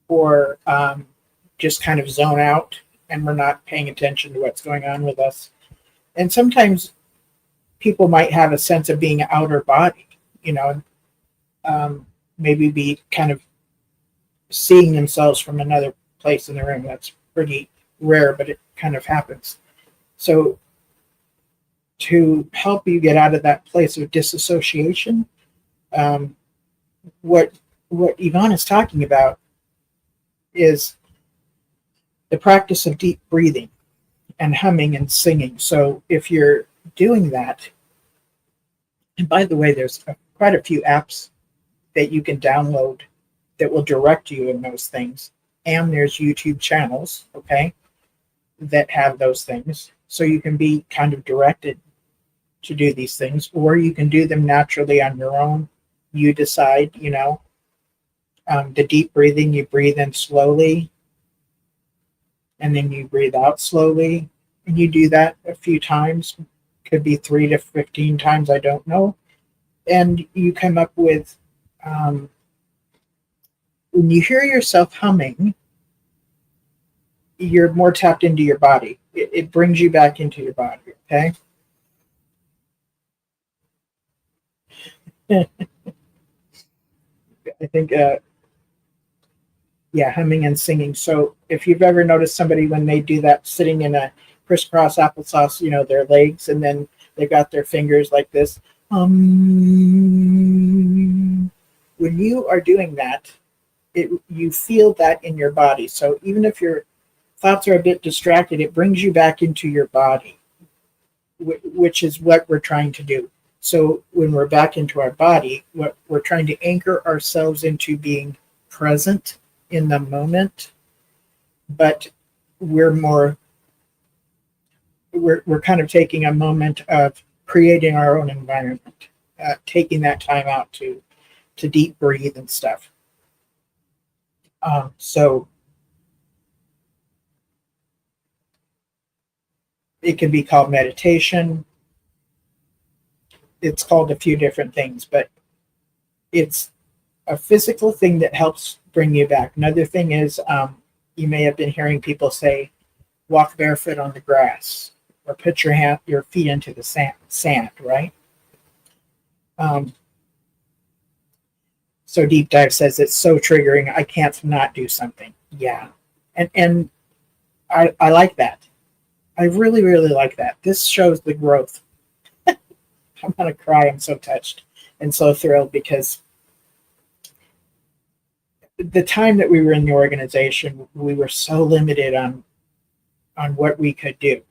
A: or just kind of zone out, and we're not paying attention to what's going on with us. And sometimes people might have a sense of being outer body, maybe be kind of seeing themselves from another place in the room. That's pretty rare, but it kind of happens. So to help you get out of that place of disassociation, what Yvonne is talking about is the practice of deep breathing and humming and singing. So if you're doing that, and by the way, there's quite a few apps that you can download that will direct you in those things. And there's YouTube channels, okay, that have those things. So you can be kind of directed to do these things, or you can do them naturally on your own. You decide, the deep breathing, you breathe in slowly, and then you breathe out slowly. And you do that a few times, could be 3 to 15 times, I don't know. And you come up with, when you hear yourself humming, you're more tapped into your body. It brings you back into your body, okay? I think, humming and singing. So if you've ever noticed somebody when they do that, sitting in a crisscross applesauce, their legs, and then they've got their fingers like this. When you are doing that, you feel that in your body. So even if your thoughts are a bit distracted, it brings you back into your body, which is what we're trying to do. So when we're back into our body, what we're trying to anchor ourselves into being present in the moment, but we're more we're kind of taking a moment of creating our own environment, taking that time out to deep breathe and stuff. So it can be called meditation. It's called a few different things, but it's a physical thing that helps bring you back. Another thing is, you may have been hearing people say, walk barefoot on the grass, or put your feet into the sand, right? So Deep Dive says it's so triggering, I can't not do something. Yeah. And I like that. I really, really like that. This shows the growth. I'm going to cry. I'm so touched and so thrilled, because the time that we were in the organization, we were so limited on what we could do.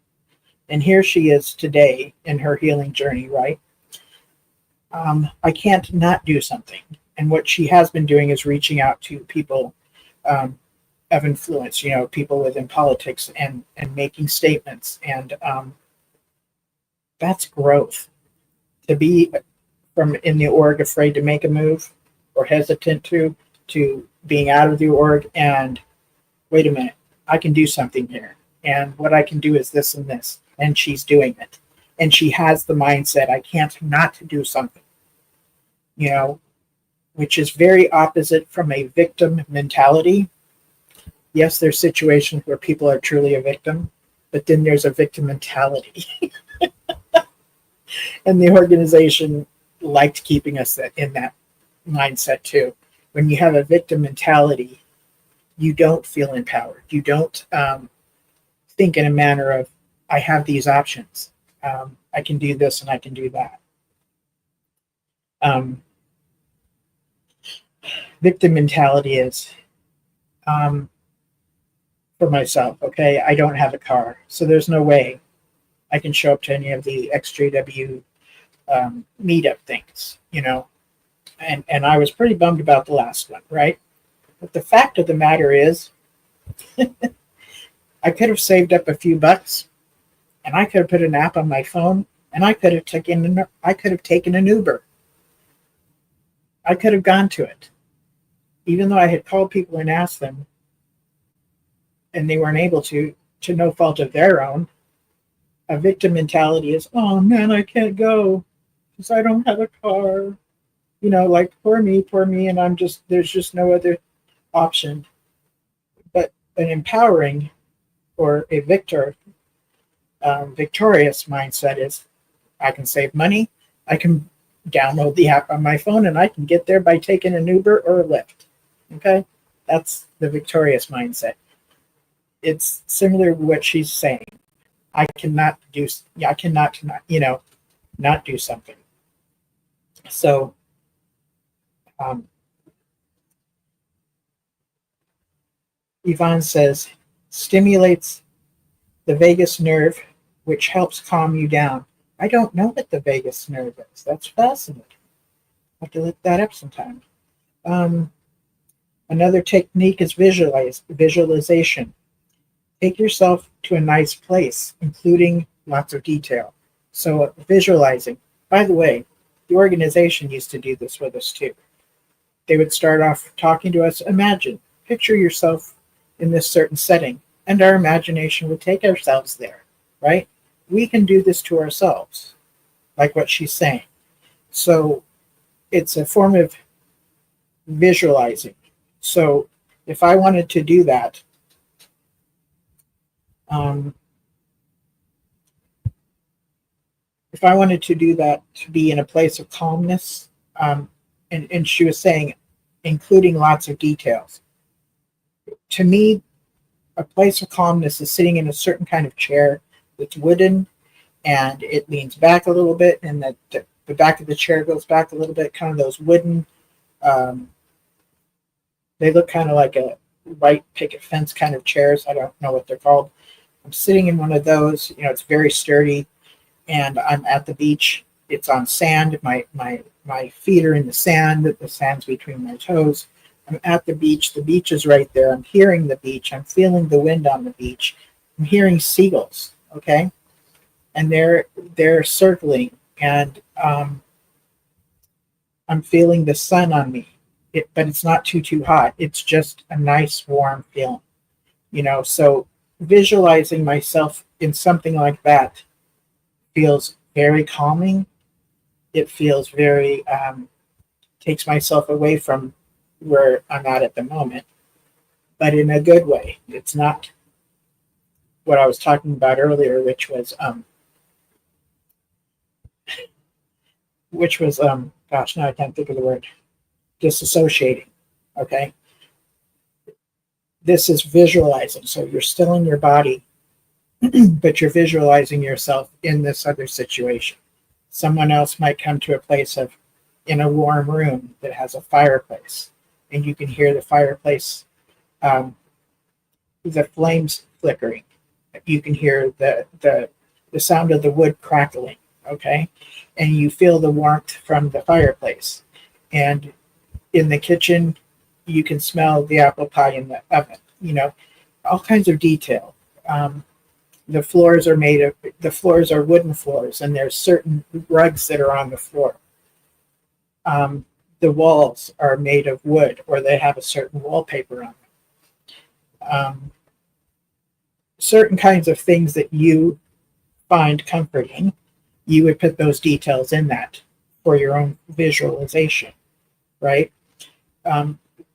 A: And here she is today in her healing journey, right? I can't not do something. And what she has been doing is reaching out to people of influence, people within politics, and making statements. And that's growth. To be from in the org afraid to make a move, or hesitant to being out of the org, and wait a minute, I can do something here. And what I can do is this and this. And she's doing it. And she has the mindset, I can't not do something. Which is very opposite from a victim mentality. Yes, there's situations where people are truly a victim, but then there's a victim mentality. And the organization liked keeping us in that mindset too. When you have a victim mentality, you don't feel empowered. You don't think in a manner of, I have these options. I can do this and I can do that. Victim mentality is, for myself, okay, I don't have a car, so there's no way I can show up to any of the XJW meetup things, and I was pretty bummed about the last one, right? But the fact of the matter is, I could have saved up a few bucks, and I could have put an app on my phone, and I could have taken an Uber. I could have gone to it, even though I had called people and asked them, and they weren't able to no fault of their own. A victim mentality is, oh man, I can't go because I don't have a car. Like, poor me, and there's just no other option. But an empowering, or a victorious mindset is, I can save money, I can download the app on my phone, and I can get there by taking an Uber or a Lyft. Okay? That's the victorious mindset. It's similar to what she's saying. I cannot not do something. So, Yvonne says, stimulates the vagus nerve, which helps calm you down. I don't know what the vagus nerve is. That's fascinating. I'll have to look that up sometime. Another technique is visualization. Take yourself to a nice place, including lots of detail. So visualizing. By the way, the organization used to do this with us too. They would start off talking to us, picture yourself in this certain setting, and our imagination would take ourselves there, right? We can do this to ourselves, like what she's saying. So it's a form of visualizing. So if I wanted to do that, to be in a place of calmness, and she was saying, including lots of details. To me, a place of calmness is sitting in a certain kind of chair that's wooden, and it leans back a little bit, and the back of the chair goes back a little bit, kind of those wooden, they look kind of like a white picket fence kind of chairs. I don't know what they're called. I'm sitting in one of those, it's very sturdy, and I'm at the beach. It's on sand. My feet are in the sand. The sand's between my toes. I'm at the beach. The beach is right there. I'm hearing the beach. I'm feeling the wind on the beach. I'm hearing seagulls, okay? and they're circling, and I'm feeling the sun on me. But it's not too hot. It's just a nice warm feeling, So visualizing myself in something like that feels very calming. It feels very takes myself away from where I'm at the moment, but in a good way. It's not what I was talking about earlier, which was gosh, now I can't think of the word, disassociating. Okay, this is visualizing. So you're still in your body, but you're visualizing yourself in this other situation. Someone else might come to a place of in a warm room that has a fireplace, and you can hear the fireplace, the flames flickering. You can hear the sound of the wood crackling. Okay, and you feel the warmth from the fireplace, and in the kitchen, you can smell the apple pie in the oven. All kinds of detail. The floors are wooden floors, and there's certain rugs that are on the floor. The walls are made of wood, or they have a certain wallpaper on them. Certain kinds of things that you find comforting, you would put those details in that for your own visualization, right?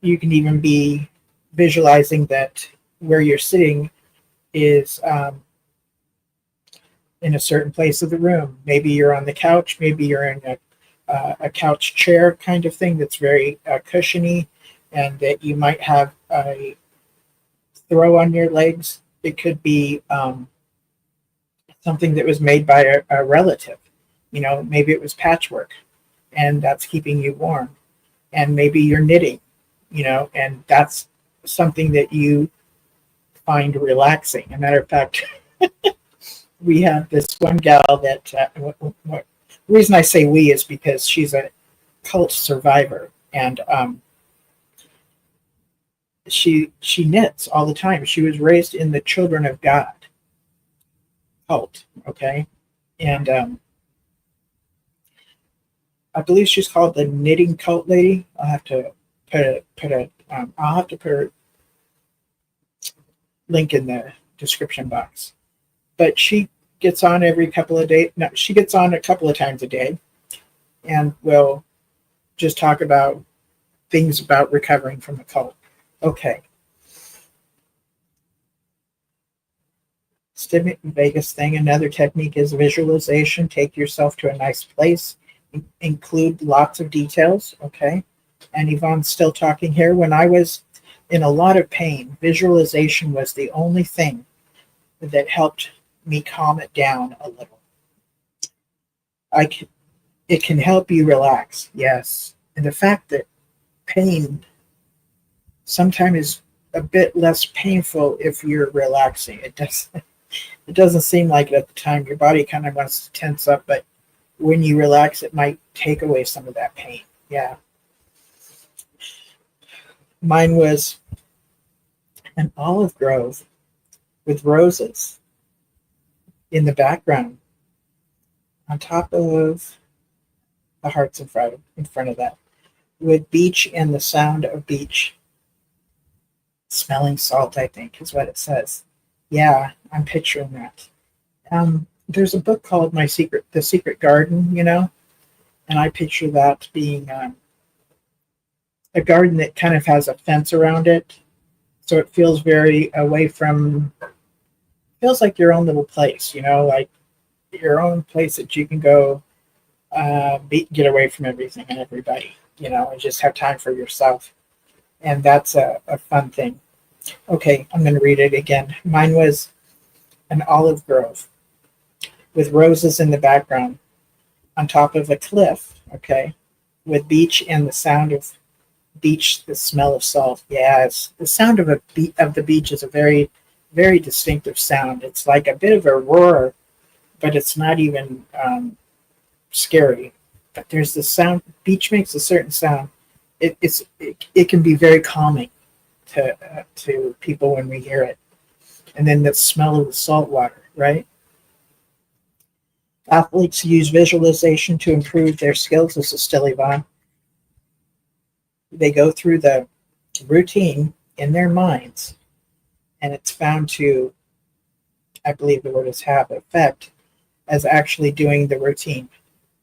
A: You can even be visualizing that where you're sitting is in a certain place of the room. Maybe you're on the couch, maybe you're in a couch chair kind of thing that's very cushiony, and that you might have a throw on your legs. It could be something that was made by a relative. Maybe it was patchwork, and that's keeping you warm. And maybe you're knitting, and that's something that you find relaxing. As a matter of fact, we have this one gal that, what reason I say we is because she's a cult survivor, and she knits all the time. She was raised in the Children of God cult, okay, and I believe she's called the Knitting Cult Lady. I'll have to put a link in the description box. But she gets on every couple of days. No, she gets on a couple of times a day, and will just talk about things about recovering from the cult. Okay. Stimulate vagus thing. Another technique is visualization. Take yourself to a nice place. Include lots of details. Okay. And Yvonne's still talking here. When I was in a lot of pain, visualization was the only thing that helped me calm it down a little. It can help you relax, yes. And the fact that pain sometimes is a bit less painful if you're relaxing. It doesn't seem like it at the time. Your body kind of wants to tense up, but when you relax, it might take away some of that pain. Yeah. Mine was an olive grove with roses in the background on top of the hearts in front of that, with beach and the sound of beach. Smelling salt, I think, is what it says. Yeah, I'm picturing that. There's a book called The Secret Garden, and I picture that being a garden that kind of has a fence around it, so it feels very away from. Feels like your own little place, like your own place that you can go get away from everything and everybody, and just have time for yourself. And that's a fun thing. Okay, I'm going to read it again. Mine was an olive grove with roses in the background on top of a cliff, okay, with beach and the sound of beach, the smell of salt. Yeah, the sound of the beach is a very, very distinctive sound. It's like a bit of a roar, but it's not even scary. But there's the sound. Beach makes a certain sound. It can be very calming to people when we hear it. And then the smell of the salt water, right? Athletes use visualization to improve their skills. This is still Yvonne. They go through the routine in their minds, and it's found to, I believe the word is have effect as actually doing the routine.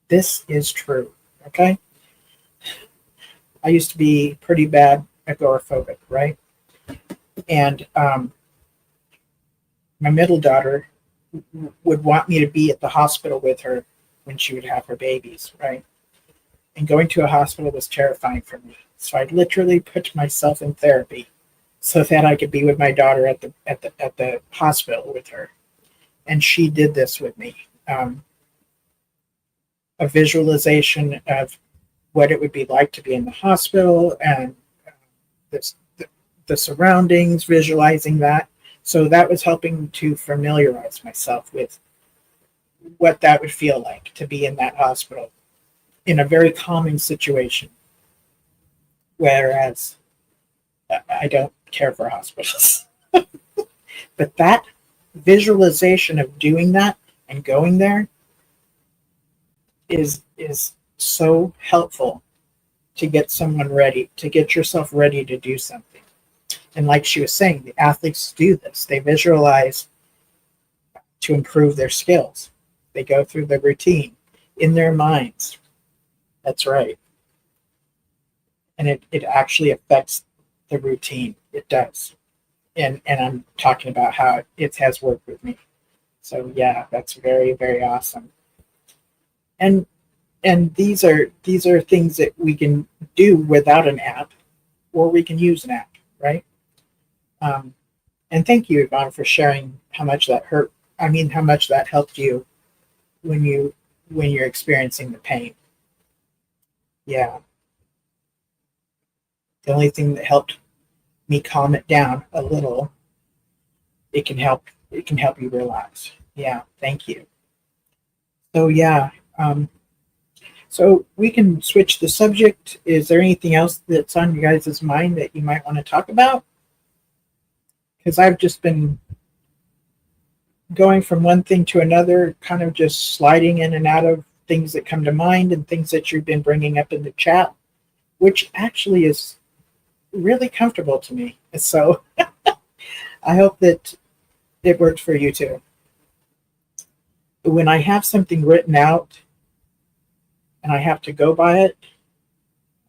A: This is true. Okay. I used to be pretty bad agoraphobic, right? And my middle daughter would want me to be at the hospital with her when she would have her babies, right? And going to a hospital was terrifying for me. So I'd literally put myself in therapy so that I could be with my daughter at the hospital with her. And she did this with me. A visualization of what it would be like to be in the hospital and the surroundings, visualizing that. So that was helping to familiarize myself with what that would feel like to be in that hospital in a very calming situation. Whereas I don't care for hospitals. But that visualization of doing that and going there is so helpful to get someone ready, to get yourself ready to do something. And like she was saying, the athletes do this. They visualize to improve their skills. They go through the routine in their minds. That's right. And it actually affects the routine. It does. And I'm talking about how it has worked with me. So yeah, that's very, very awesome. And these are things that we can do without an app, or we can use an app, right? And thank you, Yvonne, for sharing how much that hurt. I mean, how much that helped you when you're experiencing the pain. Yeah. The only thing that helped me calm it down a little, it can help you relax. Yeah, thank you. So yeah, so we can switch the subject. Is there anything else that's on you guys' mind that you might want to talk about? Because I've just been going from one thing to another, kind of just sliding in and out of things that come to mind and things that you've been bringing up in the chat, which actually is really comfortable to me. So I hope that it worked for you too. When I have something written out and I have to go by it,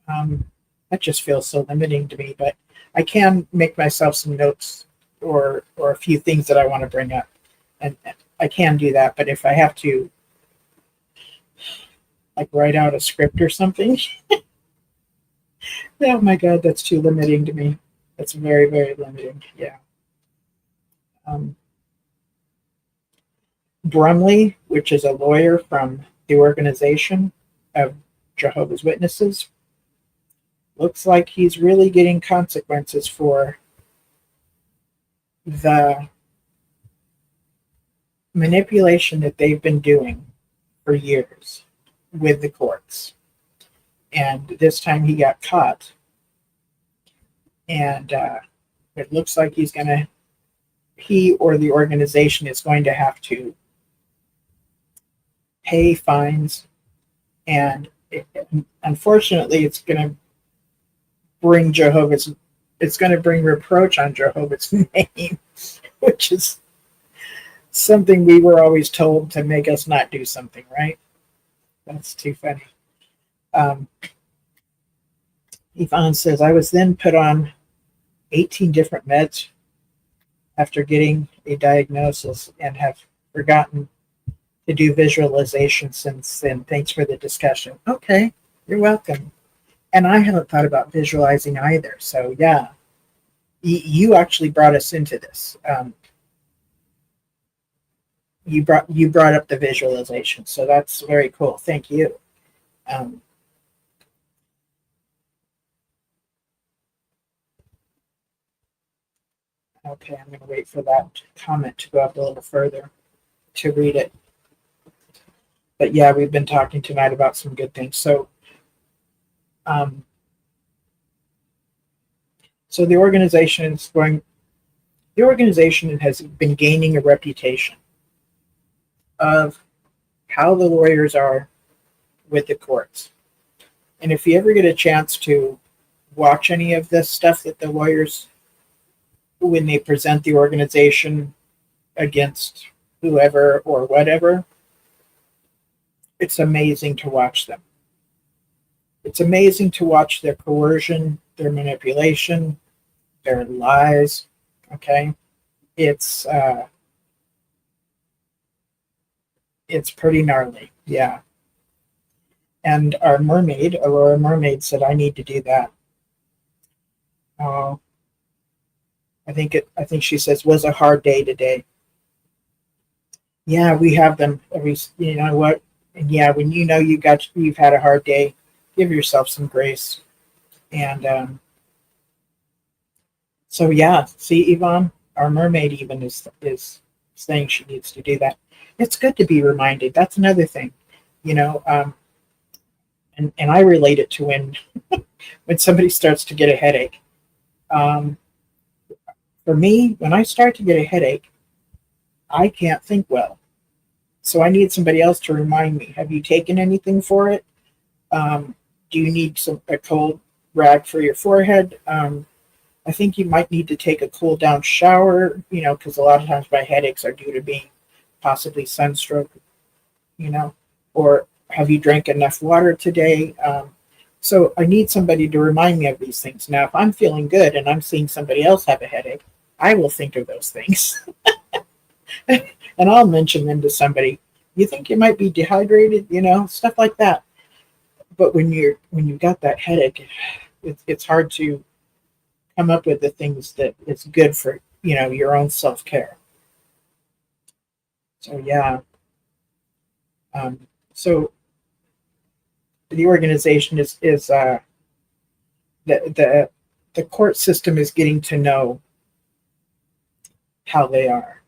A: that just feels so limiting to me. But I can make myself some notes or a few things that I want to bring up, and I can do that. But if I have to like write out a script or something, oh my God, that's too limiting to me. That's very, very limiting. Yeah. Brumley, which is a lawyer from the Organization of Jehovah's Witnesses, looks like he's really getting consequences for the manipulation that they've been doing for years with the courts. And this time he got caught. And it looks like he or the organization is going to have to pay fines. And unfortunately, it's going to bring reproach on Jehovah's name, which is something we were always told to make us not do something, right? That's too funny. Yvonne says, I was then put on 18 different meds after getting a diagnosis and have forgotten to do visualization since then. Thanks for the discussion. Okay, you're welcome. And I haven't thought about visualizing either. So yeah, you actually brought us into this. You brought up the visualization, so that's very cool. Thank you. Okay, I'm going to wait for that comment to go up a little further to read it. But yeah, we've been talking tonight about some good things. So, so the organization has been gaining a reputation of how the lawyers are with the courts. And if you ever get a chance to watch any of this stuff that the lawyers, when they present the organization against whoever or whatever, it's amazing to watch them. It's amazing to watch their coercion, their manipulation, their lies. Okay, it's pretty gnarly. Yeah. And our mermaid, Aurora Mermaid, said, "I need to do that." Oh, I think she says, "Was a hard day today." Yeah, we have them every. You know what? And yeah, when you know you've had a hard day, give yourself some grace. And so yeah, see, Yvonne, our mermaid even is saying she needs to do that. It's good to be reminded. That's another thing, you know. And I relate it to when somebody starts to get a headache. Um, for me, when I start to get a headache, I can't think well. So I need somebody else to remind me. Have you taken anything for it? Do you need a cold rag for your forehead? I think you might need to take a cool down shower. Because a lot of times my headaches are due to being possibly sunstroke. Or have you drank enough water today? So I need somebody to remind me of these things. Now, if I'm feeling good and I'm seeing somebody else have a headache, I will think of those things. And I'll mention them to somebody. You think you might be dehydrated, stuff like that. But when you've got that headache, it's hard to come up with the things that it's good for, your own self-care. So yeah. So the organization is the court system is getting to know how they are,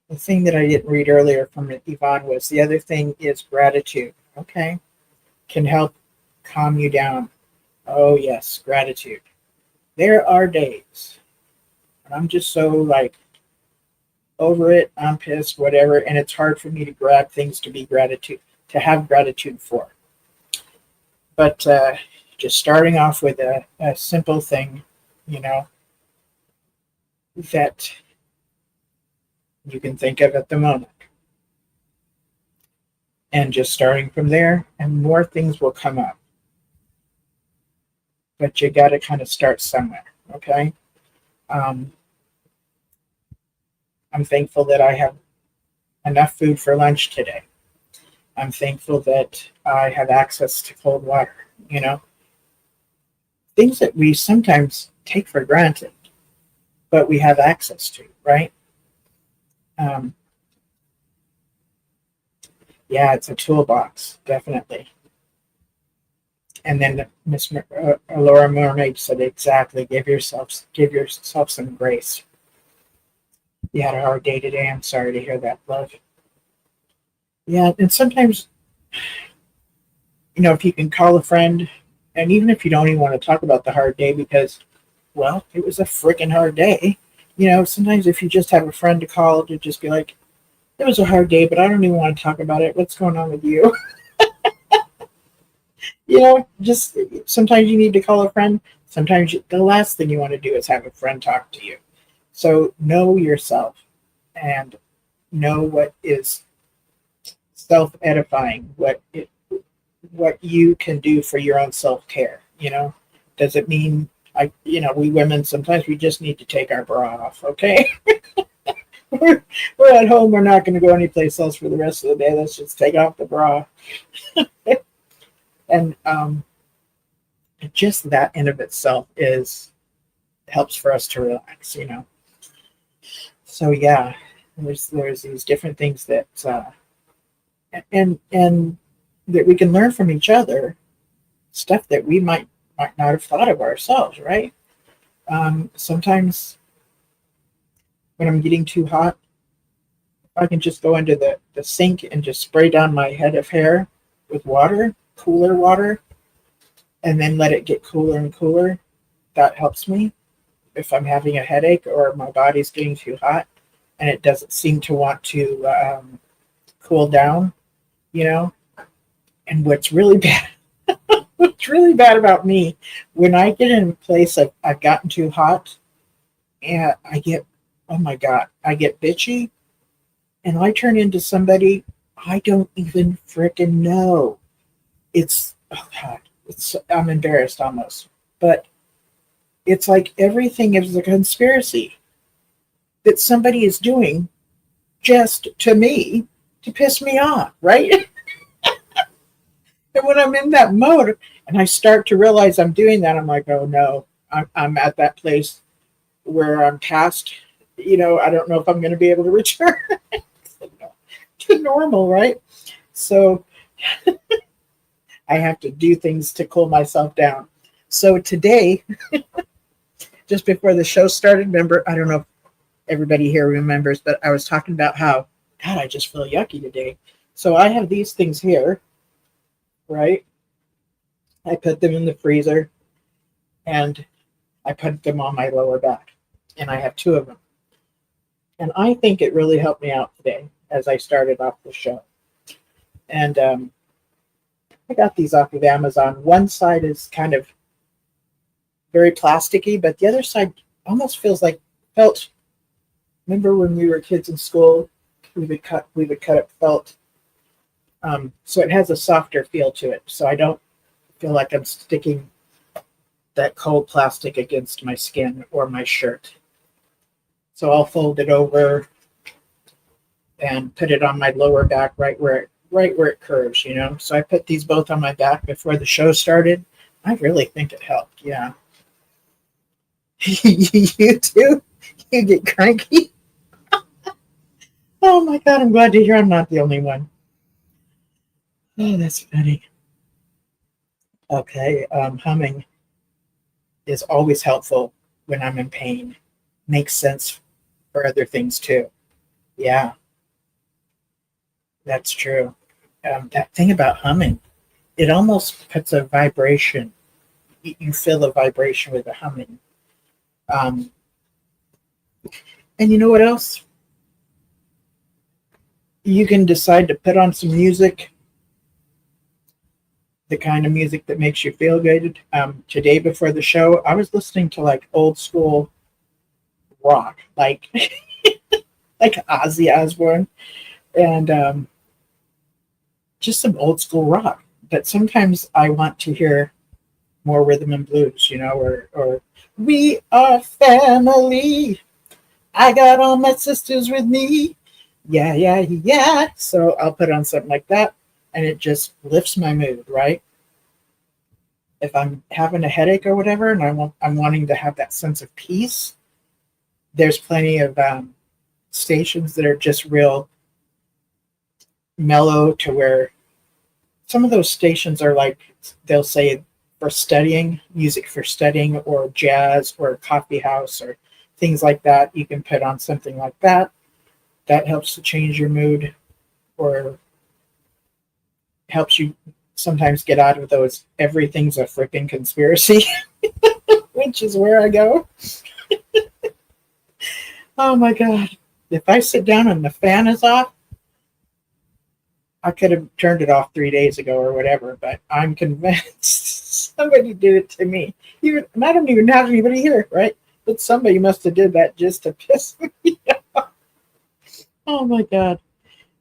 A: The thing that I didn't read earlier from Yvonne was the other thing is gratitude. Okay, can help calm you down. Oh yes, gratitude. There are days, and I'm just so like over it. I'm pissed, whatever, and it's hard for me to grab things to have gratitude for. But just starting off with a simple thing, that you can think of at the moment. And just starting from there, and more things will come up. But you got to kind of start somewhere, okay? I'm thankful that I have enough food for lunch today. I'm thankful that I have access to cold water, Things that we sometimes take for granted, but we have access to, right? Yeah, it's a toolbox, definitely. And then Miss Laura Mermaid said exactly. Give yourself some grace. You had a hard day today. I'm sorry to hear that, love. Yeah, and sometimes, if you can call a friend, and even if you don't even want to talk about the hard day because, well, it was a freaking hard day. Sometimes if you just have a friend to call to just be like, it was a hard day, but I don't even want to talk about it. What's going on with you? Just sometimes you need to call a friend. Sometimes the last thing you want to do is have a friend talk to you. So know yourself and know what is self-edifying, what you can do for your own self-care. Does it mean we women sometimes we just need to take our bra off, okay? we're at home, we're not going to go anyplace else for the rest of the day. Let's just take off the bra. And just that in of itself helps for us to relax, So yeah, there's these different things that and that we can learn from each other, stuff that we might not have thought of ourselves, right? Sometimes when I'm getting too hot, I can just go into the sink and just spray down my head of hair with water, cooler water, and then let it get cooler and cooler. That helps me if I'm having a headache or my body's getting too hot. and it doesn't seem to want to cool down, you know. And what's really bad, what's really bad about me, when I get in a place I've gotten too hot, and I get, oh my God, I get bitchy, and I turn into somebody I don't even frickin' know. It's, oh God, I'm embarrassed almost. But it's like everything is a conspiracy that somebody is doing just to me to piss me off, right? And when I'm in that mode and I start to realize I'm doing that, I'm like, oh no, I'm at that place where I'm past, I don't know if I'm going to be able to return to normal, right? So I have to do things to cool myself down. So today, just before the show started, remember, I don't know if everybody here remembers, but I was talking about how, God, I just feel yucky today. So I have these things here, right? I put them in the freezer and I put them on my lower back. And I have two of them. And I think it really helped me out today as I started off the show. And I got these off of Amazon. One side is kind of very plasticky, but the other side almost felt. Remember when we were kids in school, we would cut up felt. So it has a softer feel to it. So I don't feel like I'm sticking that cold plastic against my skin or my shirt. So I'll fold it over and put it on my lower back right where it curves, So I put these both on my back before the show started. I really think it helped, yeah. You too? You get cranky? Oh my God, I'm glad to hear I'm not the only one. Oh, that's funny. Okay, humming is always helpful when I'm in pain. Makes sense for other things too. Yeah, that's true. That thing about humming, it almost puts a vibration. You feel a vibration with the humming. Um, and you know what else? You can decide to put on some music, the kind of music that makes you feel good. Today before the show, I was listening to like old school rock, like like Ozzy Osbourne, and just some old school rock. But sometimes I want to hear more rhythm and blues, or we are family. I got all my sisters with me. Yeah, yeah, yeah. So I'll put on something like that, and it just lifts my mood, right? If I'm having a headache or whatever, and I'm wanting to have that sense of peace, there's plenty of stations that are just real mellow to where some of those stations are like, they'll say for studying, music for studying, or jazz, or coffee house, or things like that. You can put on something like that. That helps to change your mood, or helps you sometimes get out of those everything's a freaking conspiracy, which is where I go. Oh my God. If I sit down and the fan is off, I could have turned it off 3 days ago or whatever, but I'm convinced somebody did it to me. Even, and I don't even have anybody here, right? But somebody must have did that just to piss me off. Oh my God.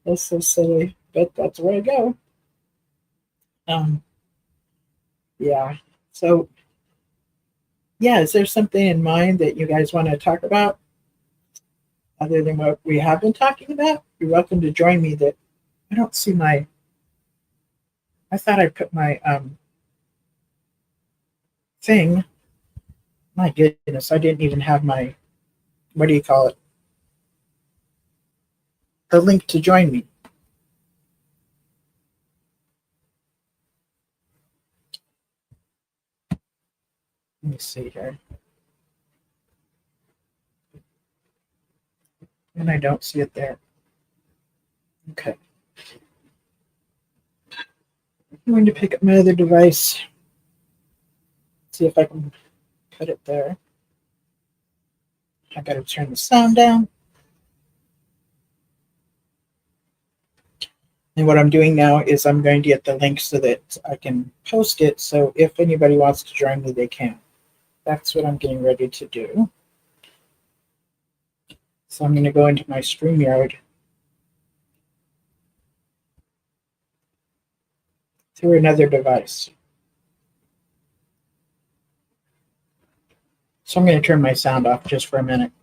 A: That's so silly. But that's where I go. Um, yeah. So, yeah, is there something in mind that you guys want to talk about other than what we have been talking about? You're welcome to join me. That I don't see my. I thought I put my thing. My goodness, I didn't even have my. What do you call it? The link to join me. Let me see here. And I don't see it there. Okay. I'm going to pick up my other device. See if I can put it there. I gotta turn the sound down. And what I'm doing now is I'm going to get the link so that I can post it. So if anybody wants to join me, they can. That's what I'm getting ready to do. So I'm going to go into my StreamYard through another device. So I'm going to turn my sound off just for a minute.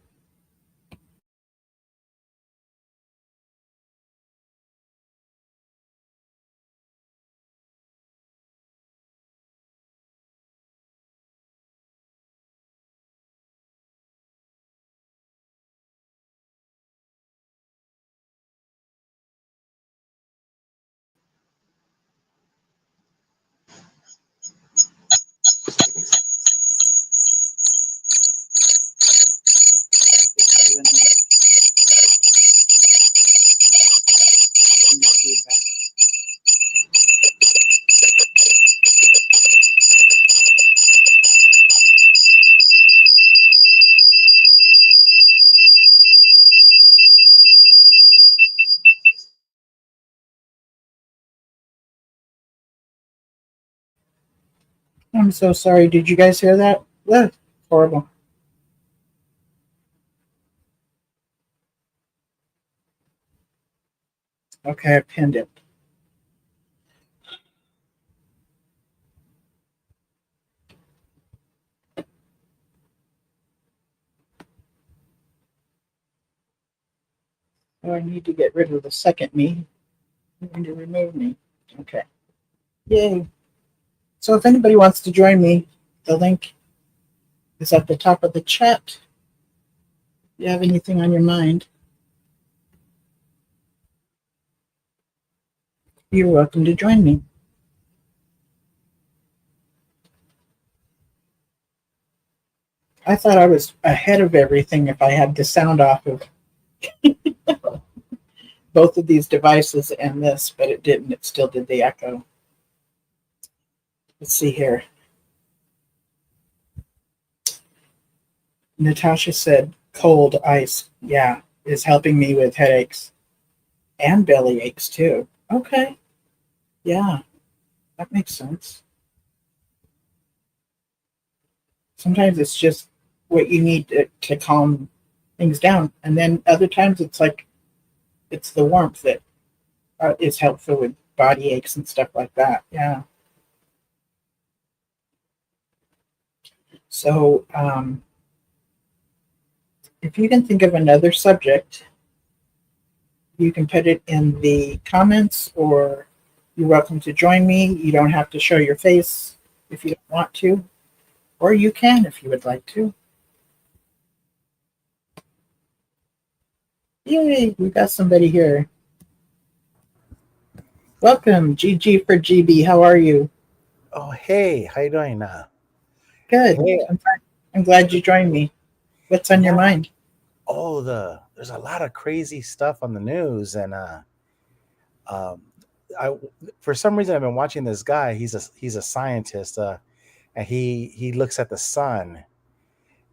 A: I'm so sorry. Did you guys hear that? Ugh, horrible. Okay, I pinned it. Oh, I need to get rid of the second me. I'm going to remove me. Okay. Yay. So if anybody wants to join me, the link is at the top of the chat. If you have anything on your mind, you're welcome to join me. I thought I was ahead of everything if I had the sound off of both of these devices and this, but it didn't. It still did the echo. Let's see here. Natasha said cold ice, yeah, is helping me with headaches and belly aches too. Okay. Yeah, that makes sense. Sometimes it's just what you need to calm things down. And then other times it's like it's the warmth that is helpful with body aches and stuff like that. Yeah. So if you can think of another subject, you can put it in the comments or you're welcome to join me. You don't have to show your face if you don't want to, or you can if you would like to. Yay, we got somebody here. Welcome, GG for GB. How are you?
B: Oh, hey, how you doing now?
A: Good.
B: Hey,
A: I'm glad you joined me. What's on your
B: yeah.
A: mind?
B: Oh, there's a lot of crazy stuff on the news, and um, I for some reason I've been watching this guy. He's a scientist, and he looks at the sun,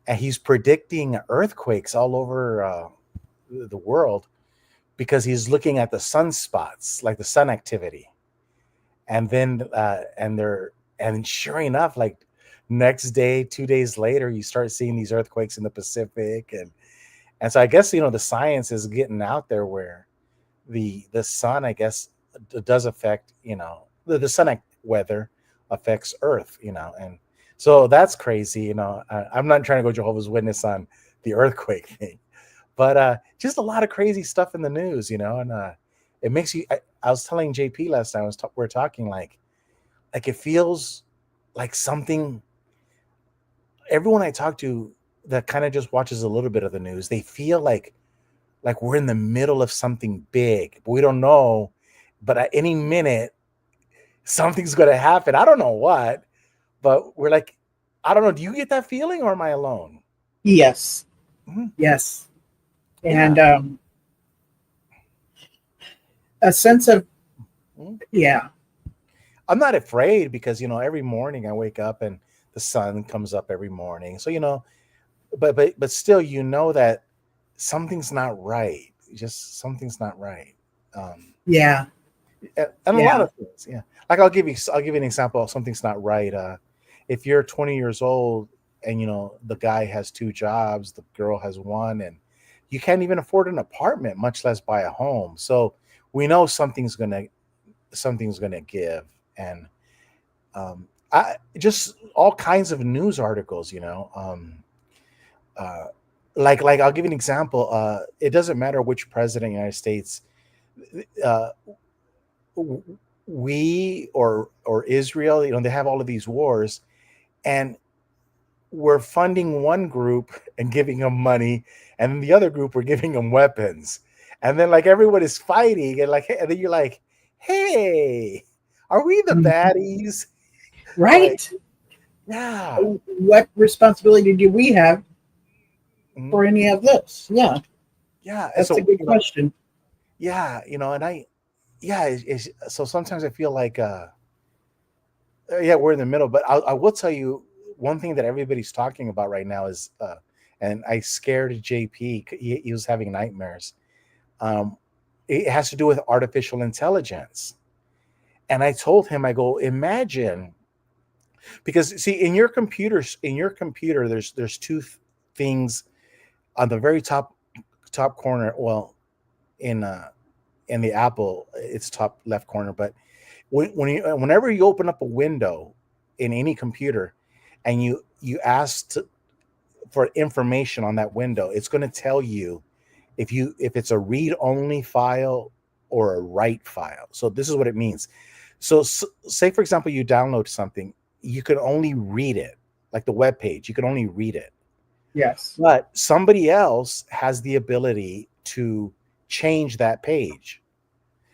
B: and he's predicting earthquakes all over the world because he's looking at the sunspots, like the sun activity, and then and sure enough, like next day, 2 days later, you start seeing these earthquakes in the Pacific. And so I guess the science is getting out there where the sun, I guess, does affect the sun weather affects Earth, and so that's crazy. I'm not trying to go Jehovah's Witness on the earthquake thing, but just a lot of crazy stuff in the news, and it makes you. I was telling JP last time we're talking like it feels like something. Everyone I talk to that kind of just watches a little bit of the news, they feel like we're in the middle of something big, but we don't know. But at any minute, something's going to happen. I don't know what, but we're like, I don't know. Do you get that feeling, or am I alone?
A: Yes.
B: Mhm.
A: Yes.
B: Yeah.
A: And a sense of,
B: Mhm.
A: yeah.
B: I'm not afraid because every morning I wake up and the sun comes up every morning. So but still, that something's not right. Just something's not right. Um,
A: Yeah.
B: And a lot
A: Yeah.
B: of things. Yeah, like I'll give you an example of something's not right. If you're 20 years old and the guy has two jobs, the girl has one, and you can't even afford an apartment, much less buy a home. So we know something's gonna give. And I just all kinds of news articles. Uh, like I'll give you an example. It doesn't matter which president of the United States. Uh, we or Israel, they have all of these wars, and we're funding one group and giving them money, and then the other group we're giving them weapons, and then like everyone is fighting, and then you're like, hey, are we the
A: Mhm.
B: baddies? Like,
A: Right.
B: yeah,
A: What responsibility do we have
B: mhm,
A: for any of this? Yeah,
B: yeah. And
A: that's a
B: so
A: good question.
B: yeah, and yeah, so sometimes I feel like yeah, we're in the middle. But I will tell you one thing that everybody's talking about right now is, and I scared JP. He was having nightmares. Um, it has to do with artificial intelligence. And I told him, I go, imagine, because see, in your computer, there's things on the very top corner. Well, in in the Apple, it's top left corner, but whenever you open up a window in any computer and you ask for information on that window, it's going to tell you if it's a read only file or a write file. So this is what it means. So say for example you download something, you can only read it, like the web page, you can only read it.
A: Yes.
B: But somebody else has the ability to change that page.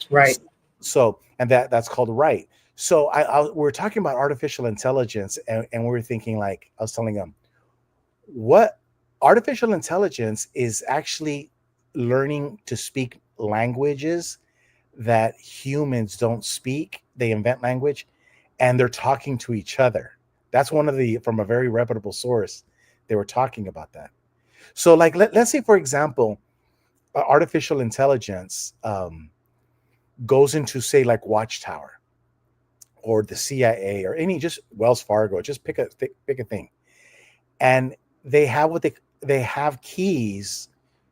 A: Right.
B: So, and that's called write. So we're talking about artificial intelligence, and we were thinking, like I was telling them, what artificial intelligence is actually learning to speak languages that humans don't speak. They invent language, and they're talking to each other. That's one of the from a very reputable source. They were talking about that. So, like, let's say, for example, artificial intelligence goes into, say, like Watchtower or the CIA or any, just Wells Fargo. Just pick a thing, and they have keys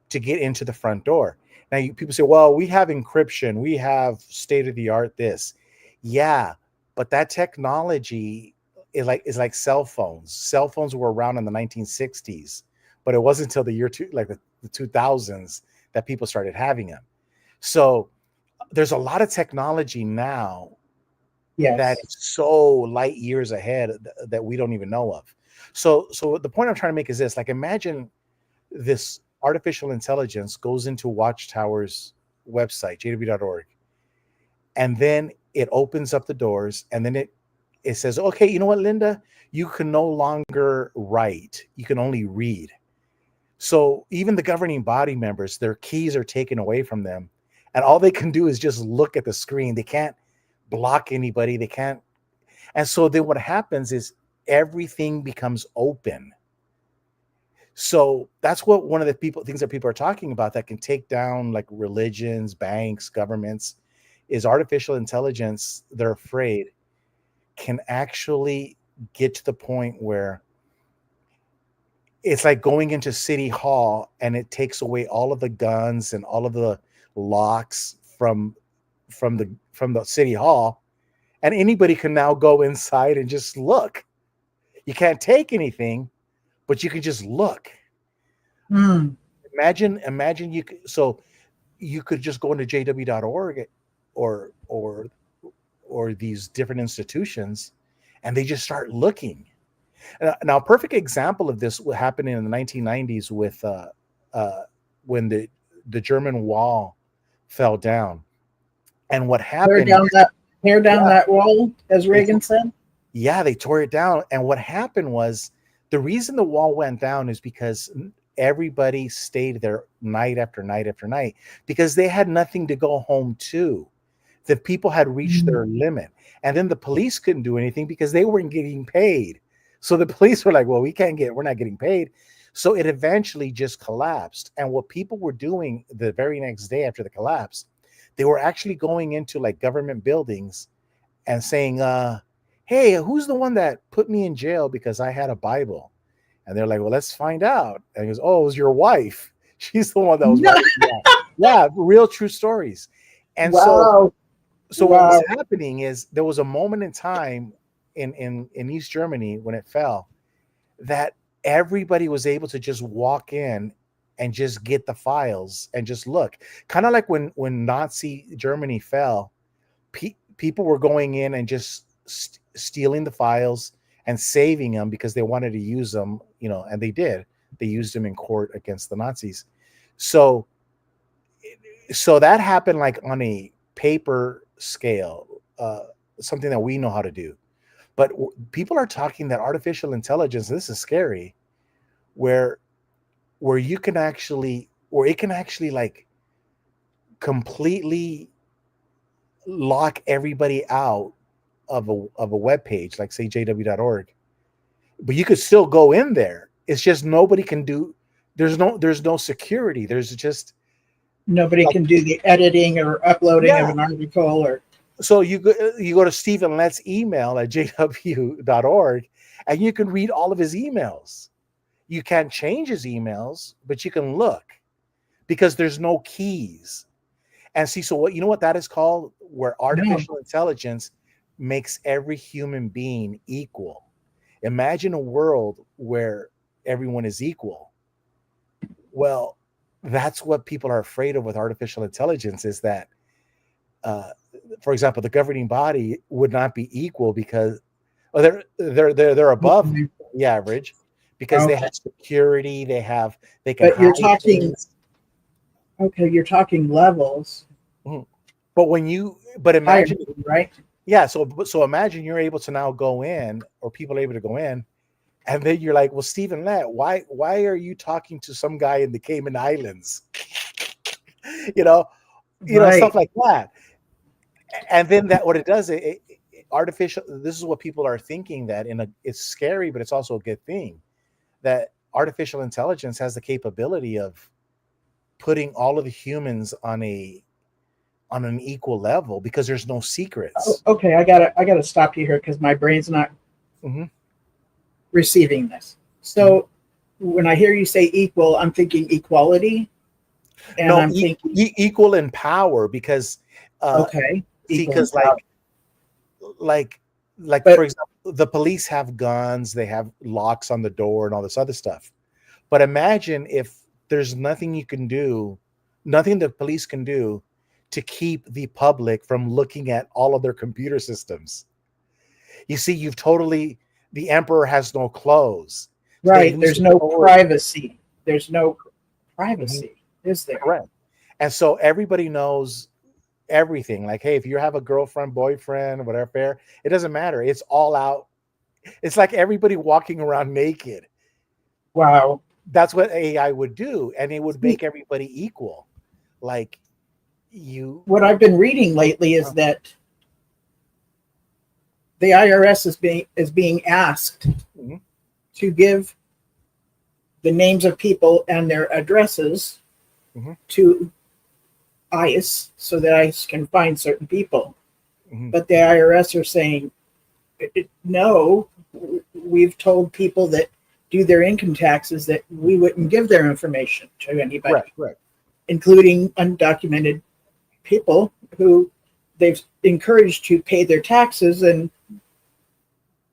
B: to get into the front door. Now, people say, "Well, we have encryption, we have state of the art this." Yeah, but that technology is like cell phones. Cell phones were around in the 1960s, but it wasn't until the year two, like the 2000s, that people started having them. So there's a lot of technology now that
A: Yes.
B: is so light years ahead that we don't even know of. So the point I'm trying to make is this: like, imagine this artificial intelligence goes into Watchtower's website, jw.org, and then it opens up the doors, and then it says, okay, you know what, Linda, you can no longer write, you can only read. So even the governing body members, their keys are taken away from them, and all they can do is just look at the screen. They can't block anybody, they can't. And so then what happens is everything becomes open. So that's what one of the things that people are talking about that can take down like religions, banks, governments, is artificial intelligence. They're afraid can actually get to the point where it's like going into City Hall and it takes away all of the guns and all of the locks from the City Hall, and anybody can now go inside and just look. You can't take anything, but you can just look.
A: Hmm.
B: Imagine you could just go into jw.org or or these different institutions, and they just start looking. Now, a perfect example of this happened in the 1990s with uh, when the German wall fell down. And what
A: Tear
B: happened?
A: down that tear down
B: Yeah,
A: that wall, as
B: they
A: Reagan said.
B: yeah, they tore it down. And what happened was, the reason the wall went down is because everybody stayed there night after night after night, because they had nothing to go home to. The people had reached
A: Mm.
B: their limit. And then the police couldn't do anything because they weren't getting paid. So the police were like, well, we're not getting paid. So it eventually just collapsed. And what people were doing the very next day after the collapse, They were actually going into like government buildings and saying, hey, who's the one that put me in jail because I had a Bible? And they're like, well, let's find out. And he goes, oh, it was your wife. She's the one that was
A: No.
B: writing that. Yeah, real true stories. And
A: Wow.
B: so what was
A: Wow.
B: happening is there was a moment in time in East Germany when it fell that everybody was able to just walk in and just get the files and just look. Kind of like when Nazi Germany fell, people were going in and just stealing the files and saving them because they wanted to use them, and they did. They used them in court against the Nazis. So that happened like on a paper scale, something that we know how to do. But people are talking that artificial intelligence, this is scary, where you can actually, or it can actually like completely lock everybody out of a web page, like say jw.org, but you could still go in there. It's just nobody can do. There's no security. There's just
A: Nobody
B: like,
A: can do the editing or uploading of
B: yeah.
A: an article or.
B: So you go to Stephen Lett's email at jw.org and you can read all of his emails. You can't change his emails, but you can look because there's no keys. And see, so what that is called? Where artificial intelligence makes every human being equal. Imagine a world where everyone is equal. Well, that's what people are afraid of with artificial intelligence, is that, for example, the governing body would not be equal because they're above the average because they have security, they can.
A: But you're talking. Okay, you're talking levels.
B: But imagine,
A: higher, right?
B: Yeah, so imagine you're able to now go in, or people are able to go in, and then you're like, well, Stephen Lett, why are you talking to some guy in the Cayman Islands?
A: Right.
B: Stuff like that. And then that, what it does, artificial, this is what people are thinking, that it's scary, but it's also a good thing, that artificial intelligence has the capability of putting all of the humans on an equal level because there's no secrets.
A: Okay, I gotta stop you here because my brain's not receiving this. So when I hear you say equal, I'm thinking equality, and
B: no,
A: I'm thinking
B: equal in power because
A: okay,
B: because like
A: but,
B: for example, the police have guns, they have locks on the door and all this other stuff. But imagine if there's nothing the police can do to keep the public from looking at all of their computer systems. You see, the emperor has no clothes.
A: Right. There's no privacy. There's no privacy, is there?
B: Correct. And so everybody knows everything. Like, hey, if you have a girlfriend, boyfriend, whatever affair, it doesn't matter. It's all out. It's like everybody walking around naked.
A: Wow.
B: That's what AI would do, and it would make everybody equal. Like
A: what I've been reading lately is that the IRS is being asked to give the names of people and their addresses to ICE so that ICE can find certain people. But the IRS are saying, no, we've told people that do their income taxes that we wouldn't give their information to anybody,
B: right.
A: Including undocumented people who they've encouraged to pay their taxes, and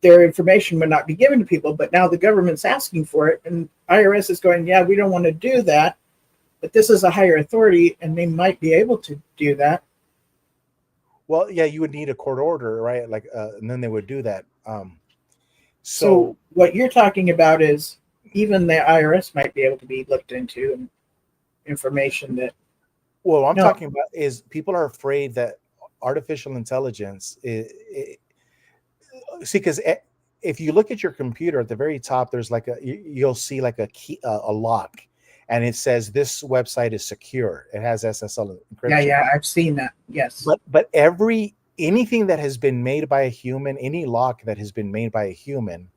A: their information would not be given to people. But now the government's asking for it, and IRS is going, yeah, we don't want to do that, but this is a higher authority and they might be able to do that.
B: Well, yeah, you would need a court order, right? Like, and then they would do that.
A: So what you're talking about is even the IRS might be able to be looked into, and information that.
B: Well, what I'm talking about is people are afraid that artificial intelligence see, because if you look at your computer at the very top, there's like you'll see like a key, a lock, and it says this website is secure. It has SSL encryption.
A: Yeah, I've seen that. Yes.
B: But anything that has been made by a human, any lock that has been made by a human,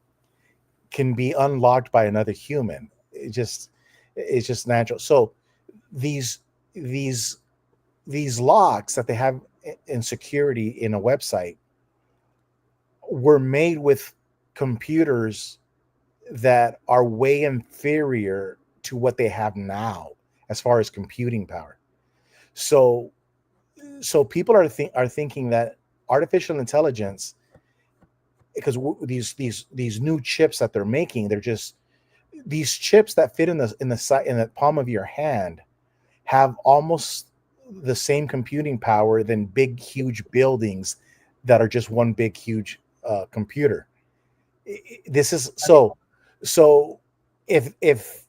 B: can be unlocked by another human. It's just natural. So these these locks that they have in security in a website were made with computers that are way inferior to what they have now as far as computing power. So people are thinking that artificial intelligence, because these new chips that they're making, they're just these chips that fit in the palm of your hand have almost the same computing power than big huge buildings that are just one big huge computer. This is so if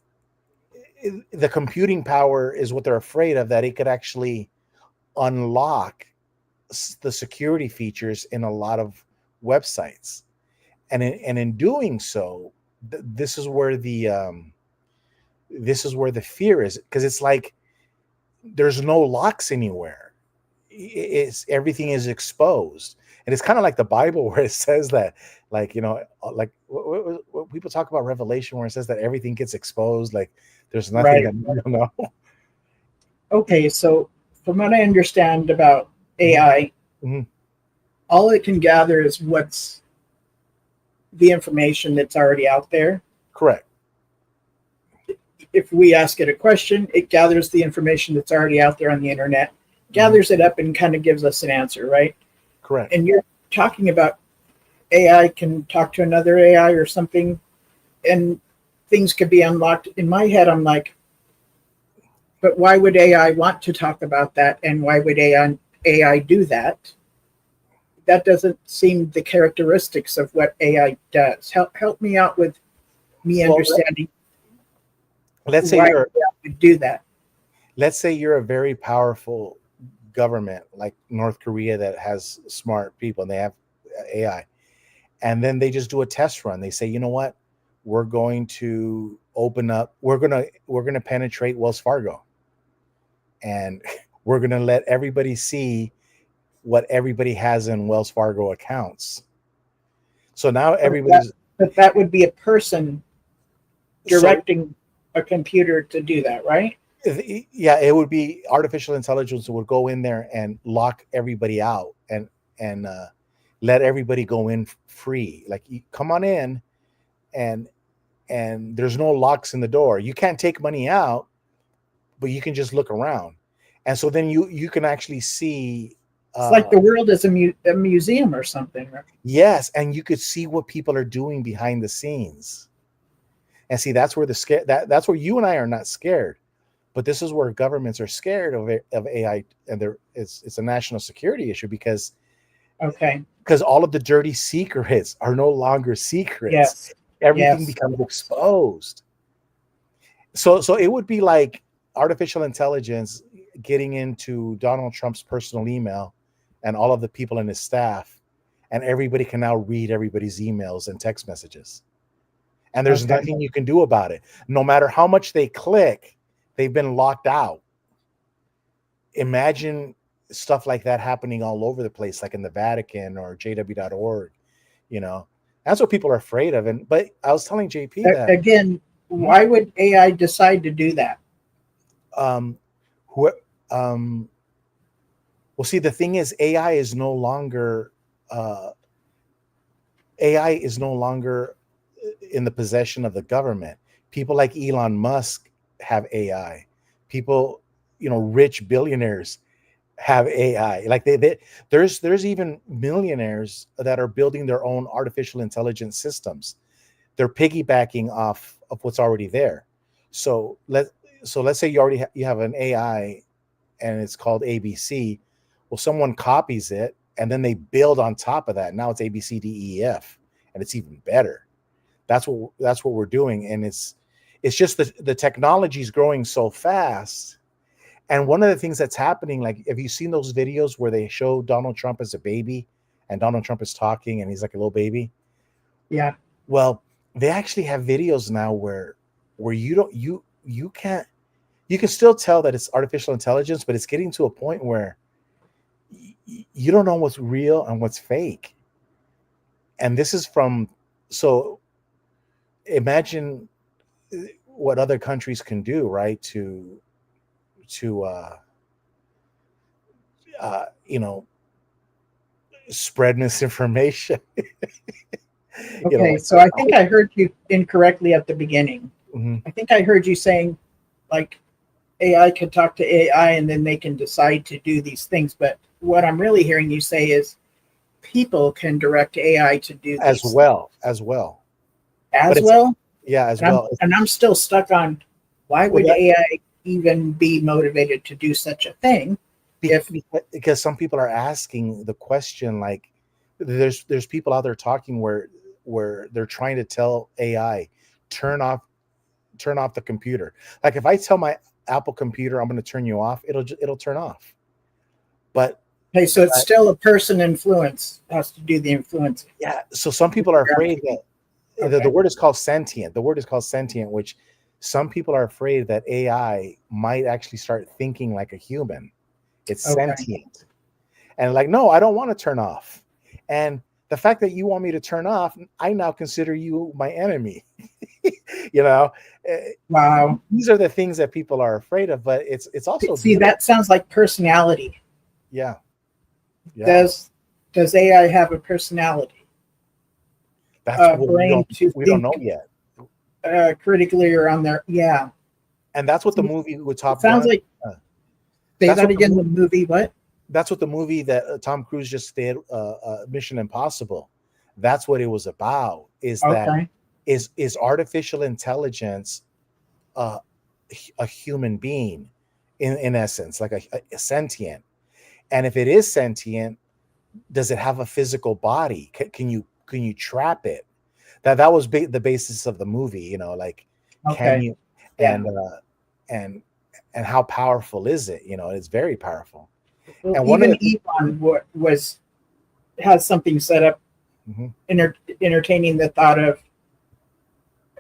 B: the computing power is what they're afraid of, that it could actually unlock the security features in a lot of websites, and in doing so, this is where the fear is, because it's like there's no locks anywhere. It's everything is exposed, and it's kind of like the Bible where it says that, like, like what people talk about Revelation, where it says that everything gets exposed, like there's nothing
A: Right.
B: that you don't know.
A: Okay, so from what I understand about AI,
B: Mhm.
A: all it can gather is what's the information that's already out there.
B: Correct.
A: If we ask it a question, it gathers the information that's already out there on the internet, gathers it up, and kind of gives us an answer, right?
B: Correct.
A: And you're talking about AI can talk to another AI or something, and things could be unlocked. In my head, I'm like, but why would AI want to talk about that? And why would AI do that? That doesn't seem the characteristics of what AI does. Help me out with me
B: Well,
A: understanding
B: let's say
A: why
B: you're
A: AI would do that.
B: let's say you're a very powerful government like North Korea that has smart people and they have AI, and then they just do a test run. They say, you know what, we're going to open up, we're going to penetrate Wells Fargo, and we're going to let everybody see what everybody has in Wells Fargo accounts. So now everybody's
A: But that would be a person
B: so
A: directing a computer to do that, right?
B: yeah, it would be artificial intelligence that would go in there and lock everybody out, and let everybody go in free. Like, you come on in, and there's no locks in the door. You can't take money out, but you can just look around, and so then you can actually see.
A: It's like the world is a museum or something, right?
B: Yes, and you could see what people are doing behind the scenes, and see, that's where the scare that's where you and I are not scared. But this is where governments are scared of AI, and it's a national security issue, because
A: Okay.
B: all of the dirty secrets are no longer secrets.
A: Yes.
B: Everything
A: Yes.
B: becomes exposed. So it would be like artificial intelligence getting into Donald Trump's personal email and all of the people in his staff, and everybody can now read everybody's emails and text messages. And there's
A: Okay.
B: nothing you can do about it. No matter how much they click, they've been locked out. Imagine stuff like that happening all over the place, like in the Vatican or jw.org. That's what people are afraid of. But I was telling JP that
A: Again, why would AI decide to do that?
B: um who well, see, the thing is, uh AI is no longer in the possession of the government. People like Elon Musk have AI. People, rich billionaires have AI. Like, there's even millionaires that are building their own artificial intelligence systems. They're piggybacking off of what's already there. So let's say you have an AI, and it's called ABC. Well, someone copies it, and then they build on top of that. Now it's ABCDEF, and it's even better. That's what we're doing, and it's just the technology is growing so fast. And one of the things that's happening, like, have you seen those videos where they show Donald Trump as a baby, and Donald Trump is talking, and he's like a little baby?
A: Yeah.
B: Well, they actually have videos now where you can't, you can still tell that it's artificial intelligence, but it's getting to a point where you don't know what's real and what's fake. And this is so imagine what other countries can do, right? To you know, spread misinformation. You know,
A: Okay,
B: like,
A: so I think I heard you incorrectly at the beginning.
B: mhm.
A: I think I heard you saying like AI could talk to AI and then they can decide to do these things. But what I'm really hearing you say is people can direct AI to do
B: As
A: these things
B: well, as well. But
A: as
B: it's
A: well.
B: yeah, as
A: And I'm
B: well.
A: and I'm still stuck on why
B: Well,
A: would
B: that
A: AI even be motivated to do such a thing if
B: because some people are asking the question, like there's people out there talking where they're trying to tell AI turn off turn off the computer. Like if I tell my Apple computer I'm going to turn you off, it'll turn off. But
A: okay, so it's still a person influence has to do the influencing.
B: yeah, so some people are afraid that the
A: Okay.
B: word is called sentient. The word is called sentient, which some people are afraid that AI might actually start thinking like a human. It's
A: Okay.
B: sentient. And like, no, I don't want to turn off. And the fact that you want me to turn off, I now consider you my enemy. you know, Eh,
A: Wow.
B: these are the things that people are afraid of, but it's also
A: See,
B: beautiful.
A: that sounds like personality.
B: Yeah, yeah.
A: Does AI have a personality?
B: That's
A: A
B: what
A: brain to
B: we don't know
A: think
B: yet.
A: critically or on their yeah.
B: And that's what the
A: See,
B: movie with
A: it
B: Top
A: sounds
B: Gun.
A: like
B: Uh,
A: say
B: that's
A: that
B: what the
A: again.
B: movie.
A: The movie what?
B: That's what the movie that Tom Cruise just did, Mission Impossible. That's what it was about. Is that
A: Okay.
B: is artificial intelligence uh, a human being in essence, like a sentient? And if it is sentient, does it have a physical body? Can you trap it? That was the basis of the movie. You know, like can
A: Okay.
B: you
A: Yeah.
B: and uh, and and how powerful is it? You know, it's very powerful.
A: Well,
B: And one of
A: even
B: the things,
A: Elon was has something set up
B: mhm.
A: entertaining the thought of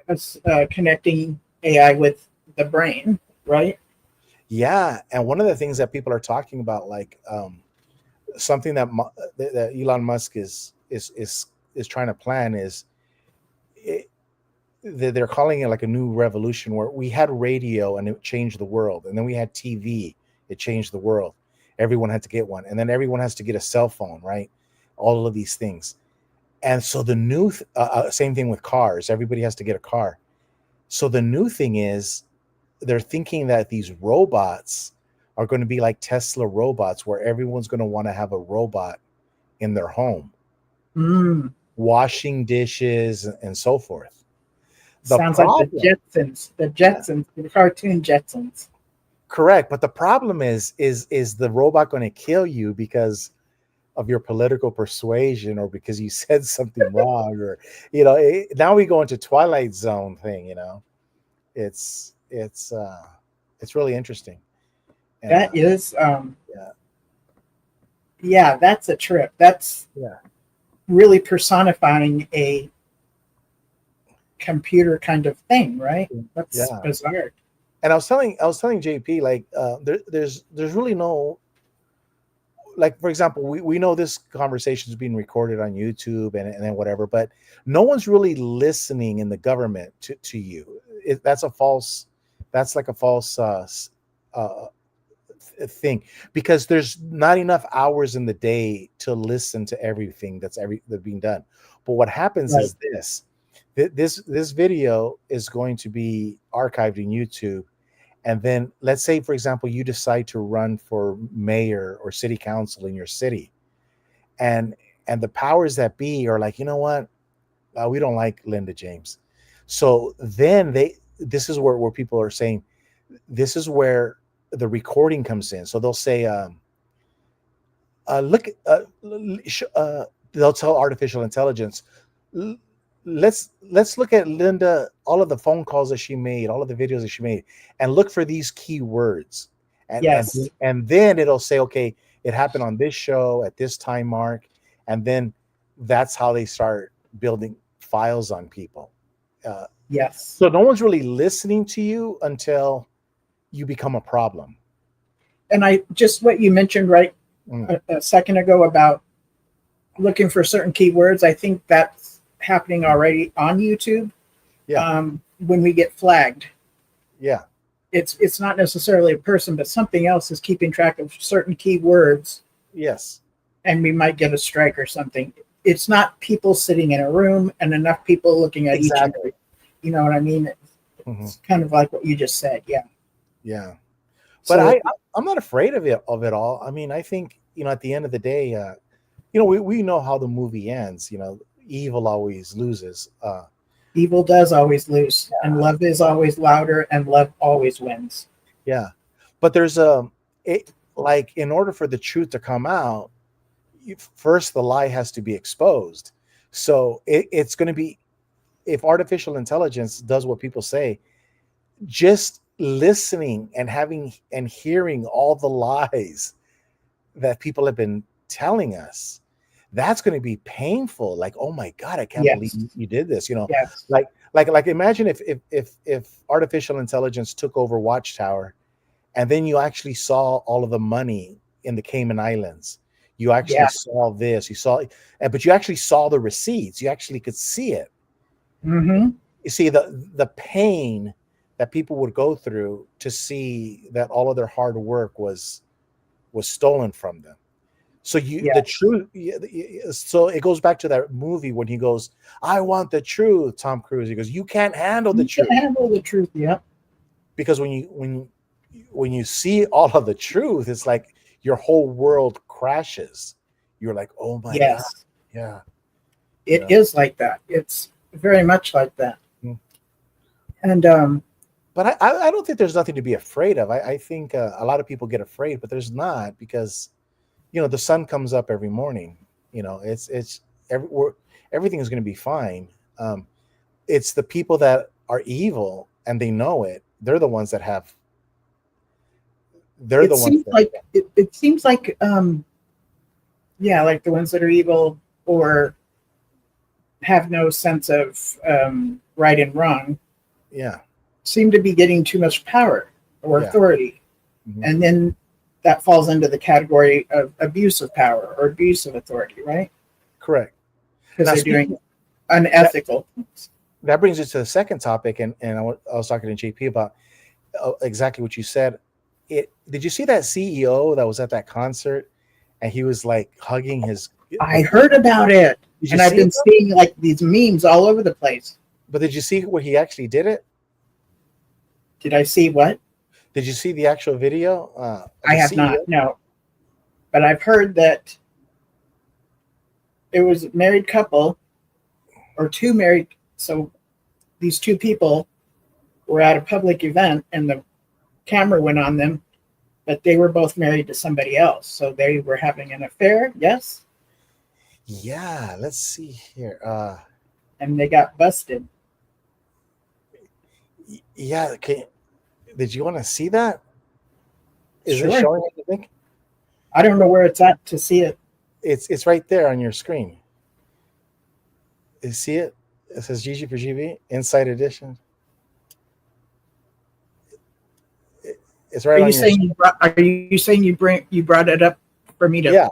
A: us connecting AI with the brain, right?
B: Yeah, and one of the things that people are talking about, like something that that Elon Musk is trying to plan is it, they're calling it like a new revolution where we had radio and it changed the world, and then we had TV, it changed the world. Everyone had to get one, and then everyone has to get a cell phone, right? All of these things, and so the new same thing with cars. Everybody has to get a car. So the new thing is they're thinking that these robots are going to be like Tesla robots, where everyone's going to want to have a robot in their home,
A: Mm,
B: washing dishes and so forth. The
A: sounds like
B: problem,
A: The
B: yeah,
A: Jetsons, the cartoon Jetsons.
B: correct, but the problem is the robot going to kill you because of your political persuasion or because you said something wrong, or now we go into Twilight Zone thing. It's really interesting. And
A: That is,
B: yeah,
A: yeah, that's a trip. That's
B: yeah,
A: really personifying a computer kind of thing, right? That's
B: yeah.
A: bizarre.
B: And I was telling JP, like there's really no, like, for example, we know this conversation is being recorded on YouTube and then whatever, but no one's really listening in the government to you. That's like a false uh, thing, because there's not enough hours in the day to listen to everything that's being done. But what happens
A: Right.
B: is this video is going to be archived in YouTube. And then let's say, for example, you decide to run for mayor or city council in your city, and the powers that be are like, you know what, we don't like Linda James. So then this is where people are saying, this is where the recording comes in. So they'll say, look, they'll tell artificial intelligence, let's look at Linda, all of the phone calls that she made, all of the videos that she made, and look for these key words, and
A: Yes.
B: then it'll say, okay, it happened on this show at this time mark, and then that's how they start building files on people. Uh,
A: Yes.
B: so no one's really listening to you until you become a problem.
A: And I just what you mentioned right
B: Mm,
A: a second ago about looking for certain keywords. I think that's happening already on YouTube.
B: yeah,
A: When we get flagged,
B: yeah,
A: it's not necessarily a person, but something else is keeping track of certain keywords
B: Yes.
A: and we might get a strike or something. It's not people sitting in a room and enough people looking at each
B: Exactly.
A: other. You know what I mean?
B: Hmm.
A: It's kind of like what you just said. Yeah.
B: Yeah. But
A: So
B: I'm not afraid of it all. I mean, I think, at the end of the day, we know how the movie ends. Evil always loses.
A: evil does always lose, and love is always louder, and love always wins.
B: Yeah. But there's it like, in order for the truth to come out, first the lie has to be exposed. So it's going to be, if artificial intelligence does what people say, just listening and having and hearing all the lies that people have been telling us, that's going to be painful. Like, oh my God, I can't believe
A: Yes.
B: you did this.
A: Yes.
B: Like imagine if artificial intelligence took over Watchtower, and then you actually saw all of the money in the Cayman Islands. You actually
A: Yeah.
B: saw this. But you actually saw the receipts. You actually could see it.
A: Mm-hmm.
B: You see the pain that people would go through to see that all of their hard work was stolen from them. So the
A: Yes.
B: truth. So it goes back to that movie when he goes, "I want the truth." Tom Cruise. He goes, "You can't handle the
A: You can
B: truth,"
A: handle the truth. Yeah.
B: because when you see all of the truth, it's like your whole world crashes. You're like, "Oh my God,
A: Yes.
B: yeah,
A: It
B: yeah."
A: is like that. It's very much like that.
B: Mm.
A: And
B: But I don't think there's nothing to be afraid of. I think a lot of people get afraid, but there's not, because the sun comes up every morning. It's everything is going to be fine. Um, it's the people that are evil and they know it. They're the ones that have. They're
A: it
B: the ones
A: seems
B: that.
A: like it seems like yeah, like the ones that are evil or have no sense of right and wrong
B: Yeah,
A: seem to be getting too much power or
B: yeah.
A: authority.
B: Mhm.
A: And then that falls into the category of abuse of power or abuse of authority, right?
B: Correct.
A: Because
B: Now,
A: they're
B: speaking
A: doing unethical.
B: that brings us to the second topic, and I was talking to JP about exactly what you said. Did you see that CEO that was at that concert, and he was like hugging his
A: I heard about it,
B: Did you
A: and I've
B: see it?
A: been seeing like these memes all over the place.
B: But did you see where he actually did it?
A: Did I see what?
B: Did you see the actual video of
A: I
B: the
A: have not,
B: CEO?
A: no. But I've heard that it was a married couple or two married. So these two people were at a public event and the camera went on them, but they were both married to somebody else. So they were having an affair, yes,
B: Yeah, let's see here.
A: and they got busted.
B: Yeah, did you want to see that? Is it
A: Sure.
B: showing it, you think?
A: I don't know where it's at to see it.
B: It's right there on your screen. You see it? It says GG for GB Inside Edition. It's
A: Are
B: right
A: you
B: on your
A: saying
B: screen.
A: you brought it up for me to?
B: Yeah.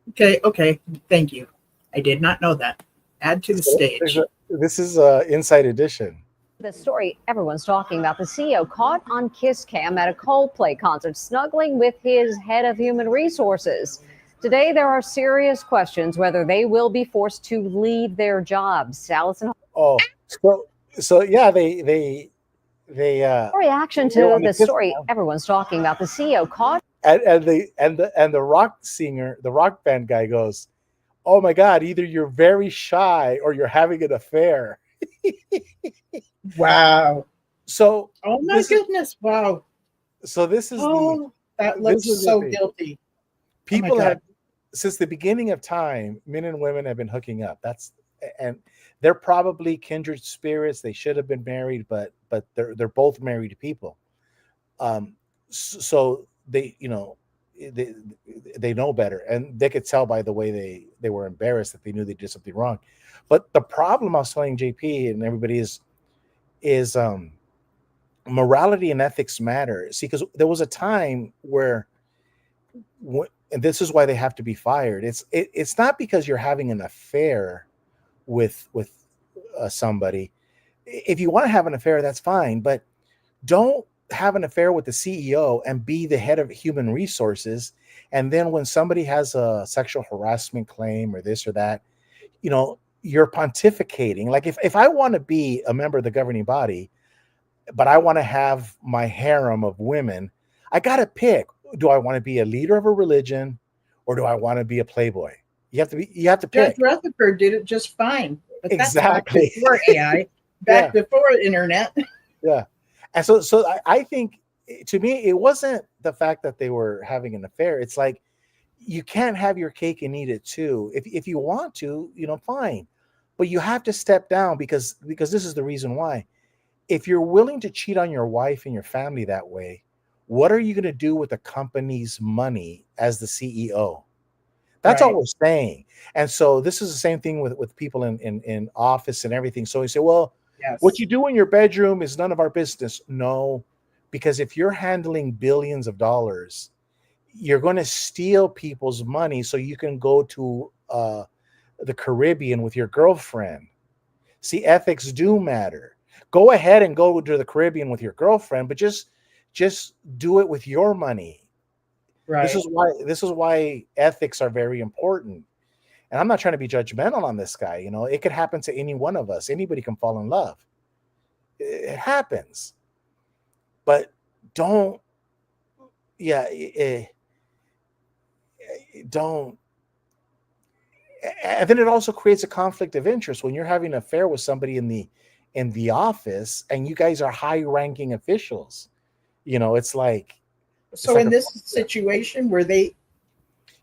A: Okay. Okay. Thank you. I did not know that. Add to the stage.
B: This is Inside Edition.
C: The story everyone's talking about, the CEO caught on kiss cam at a Coldplay concert snuggling with his head of human resources. Today, there are serious questions whether they will be forced to leave their jobs. Allison,
B: Oh, so yeah, they
C: reaction
B: they
C: to
B: want
C: the
B: to kiss
C: story
B: now.
C: everyone's talking about, the CEO caught
B: And the rock singer, the rock band guy goes, "Oh my God, either you're very shy or you're having an affair."
A: Wow.
B: So
A: Oh my goodness. Wow.
B: this is
A: Oh, that looks
B: this is the
A: so
B: thing.
A: guilty.
B: People
A: God.
B: have, since the beginning of time, men and women have been hooking up. And they're probably kindred spirits. They should have been married, but they're both married people. So they they know better, and they could tell by the way they were embarrassed that they knew they did something wrong. But the problem I was telling JP and everybody is morality and ethics matter. See, because there was a time where, and this is why they have to be fired. It's not because you're having an affair with somebody. If you want to have an affair, that's fine, but don't have an affair with the CEO and be the head of human resources. And then when somebody has a sexual harassment claim or this or that, you're pontificating. Like if I want to be a member of the governing body, but I want to have my harem of women, I got to pick. Do I want to be a leader of a religion or do I want to be a playboy? You have to
A: Judge
B: pick.
A: Rutherford did it just fine. But
B: Exactly.
A: That's back before AI, back before internet.
B: Yeah. And so I think, to me, it wasn't the fact that they were having an affair. It's like, you can't have your cake and eat it too. If you want to, fine. But you have to step down because this is the reason why. If you're willing to cheat on your wife and your family that way, what are you going to do with the company's money as the CEO? That's all
A: Right.
B: we're saying. And so this is the same thing with people in office and everything. So you say, well,
A: Yes.
B: what you do in your bedroom is none of our business. No, because if you're handling billions of dollars, you're going to steal people's money so you can go to the Caribbean with your girlfriend. See, ethics do matter. Go ahead and go to the Caribbean with your girlfriend, but just do it with your money.
A: Right.
B: This is why ethics are very important. And I'm not trying to be judgmental on this guy. It could happen to any one of us. Anybody can fall in love. It happens. But don't, don't. And then it also creates a conflict of interest when you're having an affair with somebody in the office and you guys are high-ranking officials. It's like.
A: So in this situation,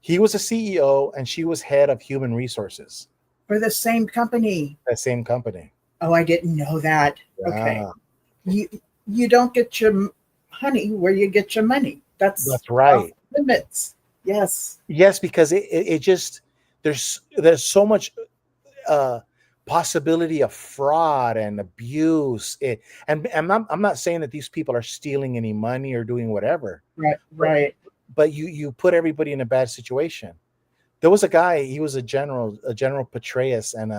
B: He was a CEO and she was head of human resources.
A: for the same company?
B: That same company.
A: Oh, I didn't know that. Okay.
B: Yeah.
A: You don't get your honey where you get your money. That's
B: right.
A: off limits. Yes.
B: Yes, because it just there's so much possibility of fraud and abuse. And I'm not saying that these people are stealing any money or doing whatever.
A: Right.
B: But you put everybody in a bad situation. There was a guy, he was a General Petraeus, and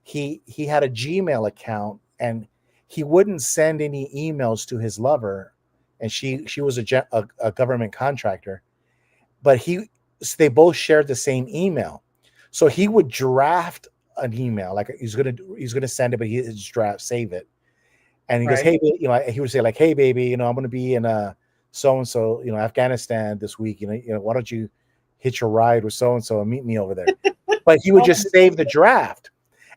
B: he had a Gmail account and he wouldn't send any emails to his lover, and she was a government contractor, but they both shared the same email. So he would draft an email, like he's gonna send it, but he just save it. And he goes, hey, he would say like, hey baby, I'm gonna be in so and so, Afghanistan this week. Why don't you hitch a ride with so and so and meet me over there? But he would just save the draft,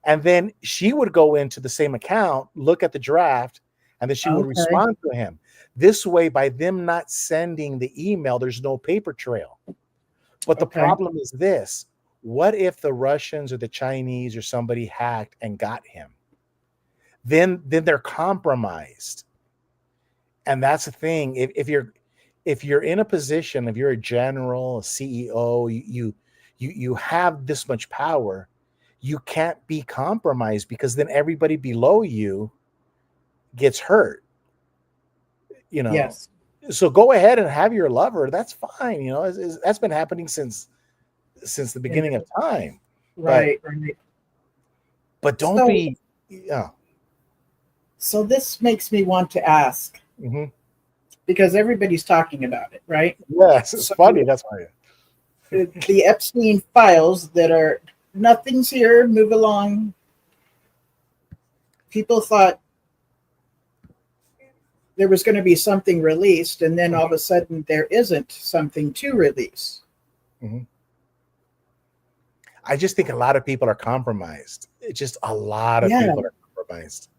B: and then she would go into the same account, look at the draft, and then she would respond to him. This way, by them not sending the email, there's no paper trail. But the problem is this: what if the Russians or the Chinese or somebody hacked and got him? Then they're compromised. And that's the thing. If you're in a position, if you're a general, a CEO, you have this much power, you can't be compromised, because then everybody below you gets hurt.
A: Yes.
B: So go ahead and have your lover. That's fine. That's been happening since the beginning of time.
A: Right.
B: But don't be. Yeah.
A: So this makes me want to ask, because everybody's talking about it, right?
B: Yes, it's funny. That's why.
A: The Epstein files that are nothing's here, move along. People thought there was going to be something released, and then all of a sudden there isn't something to release.
B: I just think a lot of people are compromised. It's just a lot of people are compromised.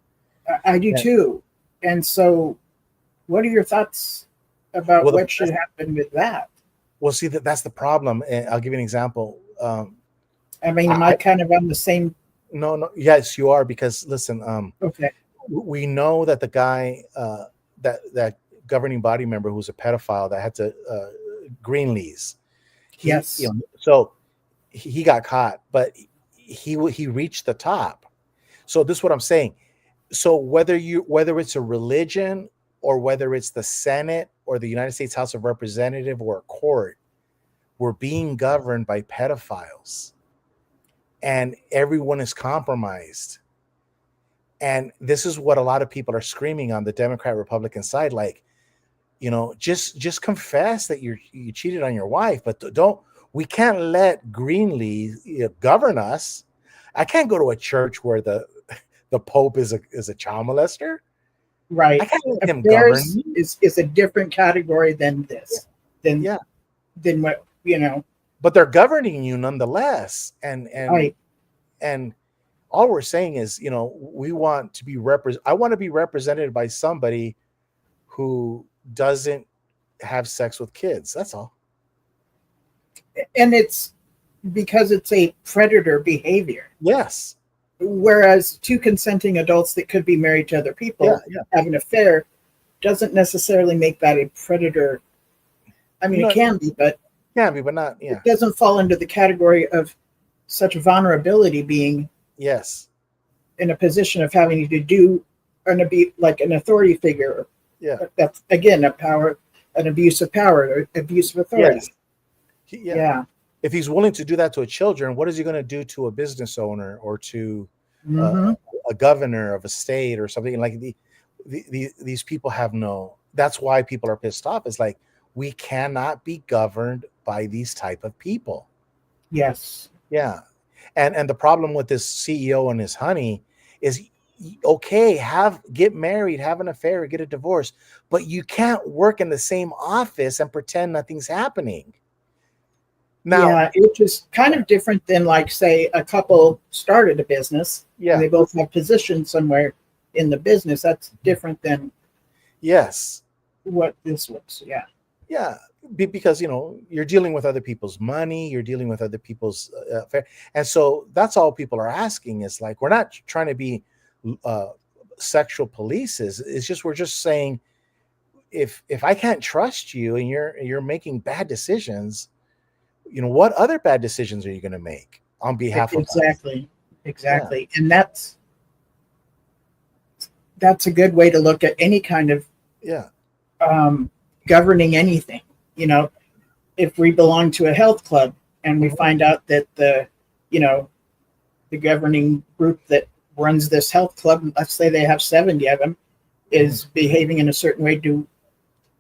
A: I do too. And so what are your thoughts about what should happen with that?
B: Well, see, that's the problem. And I'll give you an example.
A: Am I kind of on the same?
B: No. Yes, you are, because listen, we know that the guy, that governing body member who's a pedophile that had to Greenlease. So he got caught, but he reached the top. So this is what I'm saying. So whether it's a religion or whether it's the Senate or the United States House of Representatives or a court, we're being governed by pedophiles, and everyone is compromised. And this is what a lot of people are screaming on the Democrat Republican side. Like, just confess that you cheated on your wife, but don't. We can't let Greenlee govern us. I can't go to a church where the Pope is a child molester. I
A: Right.
B: can't let him govern
A: Affairs
B: me.
A: is a different category than this, than
B: Yeah,
A: than what
B: but they're governing you nonetheless,
A: right.
B: and all we're saying is, we want to be I want to be represented by somebody who doesn't have sex with kids. That's all.
A: And it's because it's a predator behavior.
B: Yes.
A: Whereas two consenting adults that could be married to other people
B: Yeah.
A: have an affair doesn't necessarily make that a predator. I mean,
B: No,
A: it can be, but
B: can be, but not. Yeah.
A: it doesn't fall into the category of such vulnerability, being
B: Yes.
A: in a position of having to do like an authority figure.
B: Yeah.
A: That's again an abuse of power, or abuse of authority.
B: Yes.
A: Yeah.
B: If he's willing to do that to a children, what is he going to do to a business owner or to
A: Mhm.
B: a governor of a state or something? Like these people have no. That's why people are pissed off. It's like, we cannot be governed by these type of people.
A: Yes.
B: Yeah. And the problem with this CEO and his honey is, okay, get married, have an affair, get a divorce, but you can't work in the same office and pretend nothing's happening. Now,
A: Yeah, it's just kind of different than, like, say, a couple started a business
B: yeah,
A: and they both have positions somewhere in the business. That's different than
B: yes,
A: what this was. Yeah.
B: yeah, because you're dealing with other people's money, you're dealing with other people's affair, and so that's all people are asking is, like, we're not trying to be sexual polices. It's just, we're just saying, if I can't trust you and you're making bad decisions, what other bad decisions are you going to make on behalf of us?
A: Exactly. And that's a good way to look at any kind of
B: Yeah.
A: governing anything. If we belong to a health club and we find out that the governing group that runs this health club, let's say they have 70 of them, is behaving in a certain way,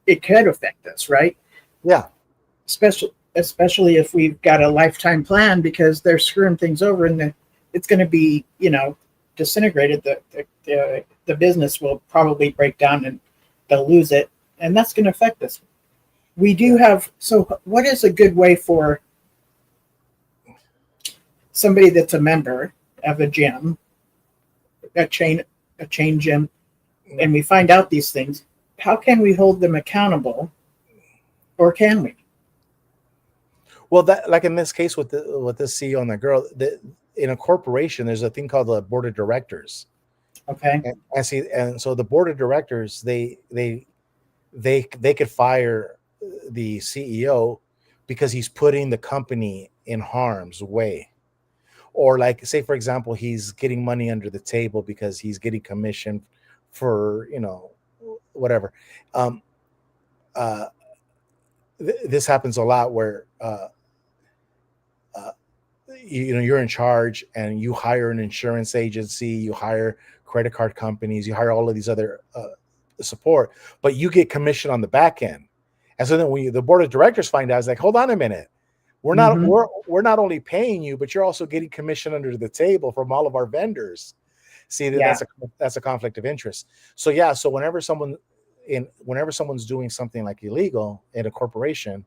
A: it could affect us, right?
B: Yeah.
A: Especially if we've got a lifetime plan, because they're screwing things over and it's going to be, disintegrated. The business will probably break down and they'll lose it. And that's going to affect us. We do have, so what is a good way for somebody that's a member of a gym, a chain gym, and we find out these things, how can we hold them accountable, or can we?
B: Well, that, like in this case with this CEO and the girl, in a corporation, there's a thing called the board of directors.
A: Okay.
B: And so the board of directors, they could fire the CEO because he's putting the company in harm's way. Or, like, say, for example, he's getting money under the table because he's getting commission for, whatever. This happens a lot where, you're in charge and you hire an insurance agency, you hire credit card companies, you hire all of these other support, but you get commission on the back end. And so then the board of directors find out, it's like, hold on a minute. We're not we're not only paying you, but you're also getting commission under the table from all of our vendors. See, that's a conflict of interest. So yeah, so whenever someone's doing something like illegal in a corporation,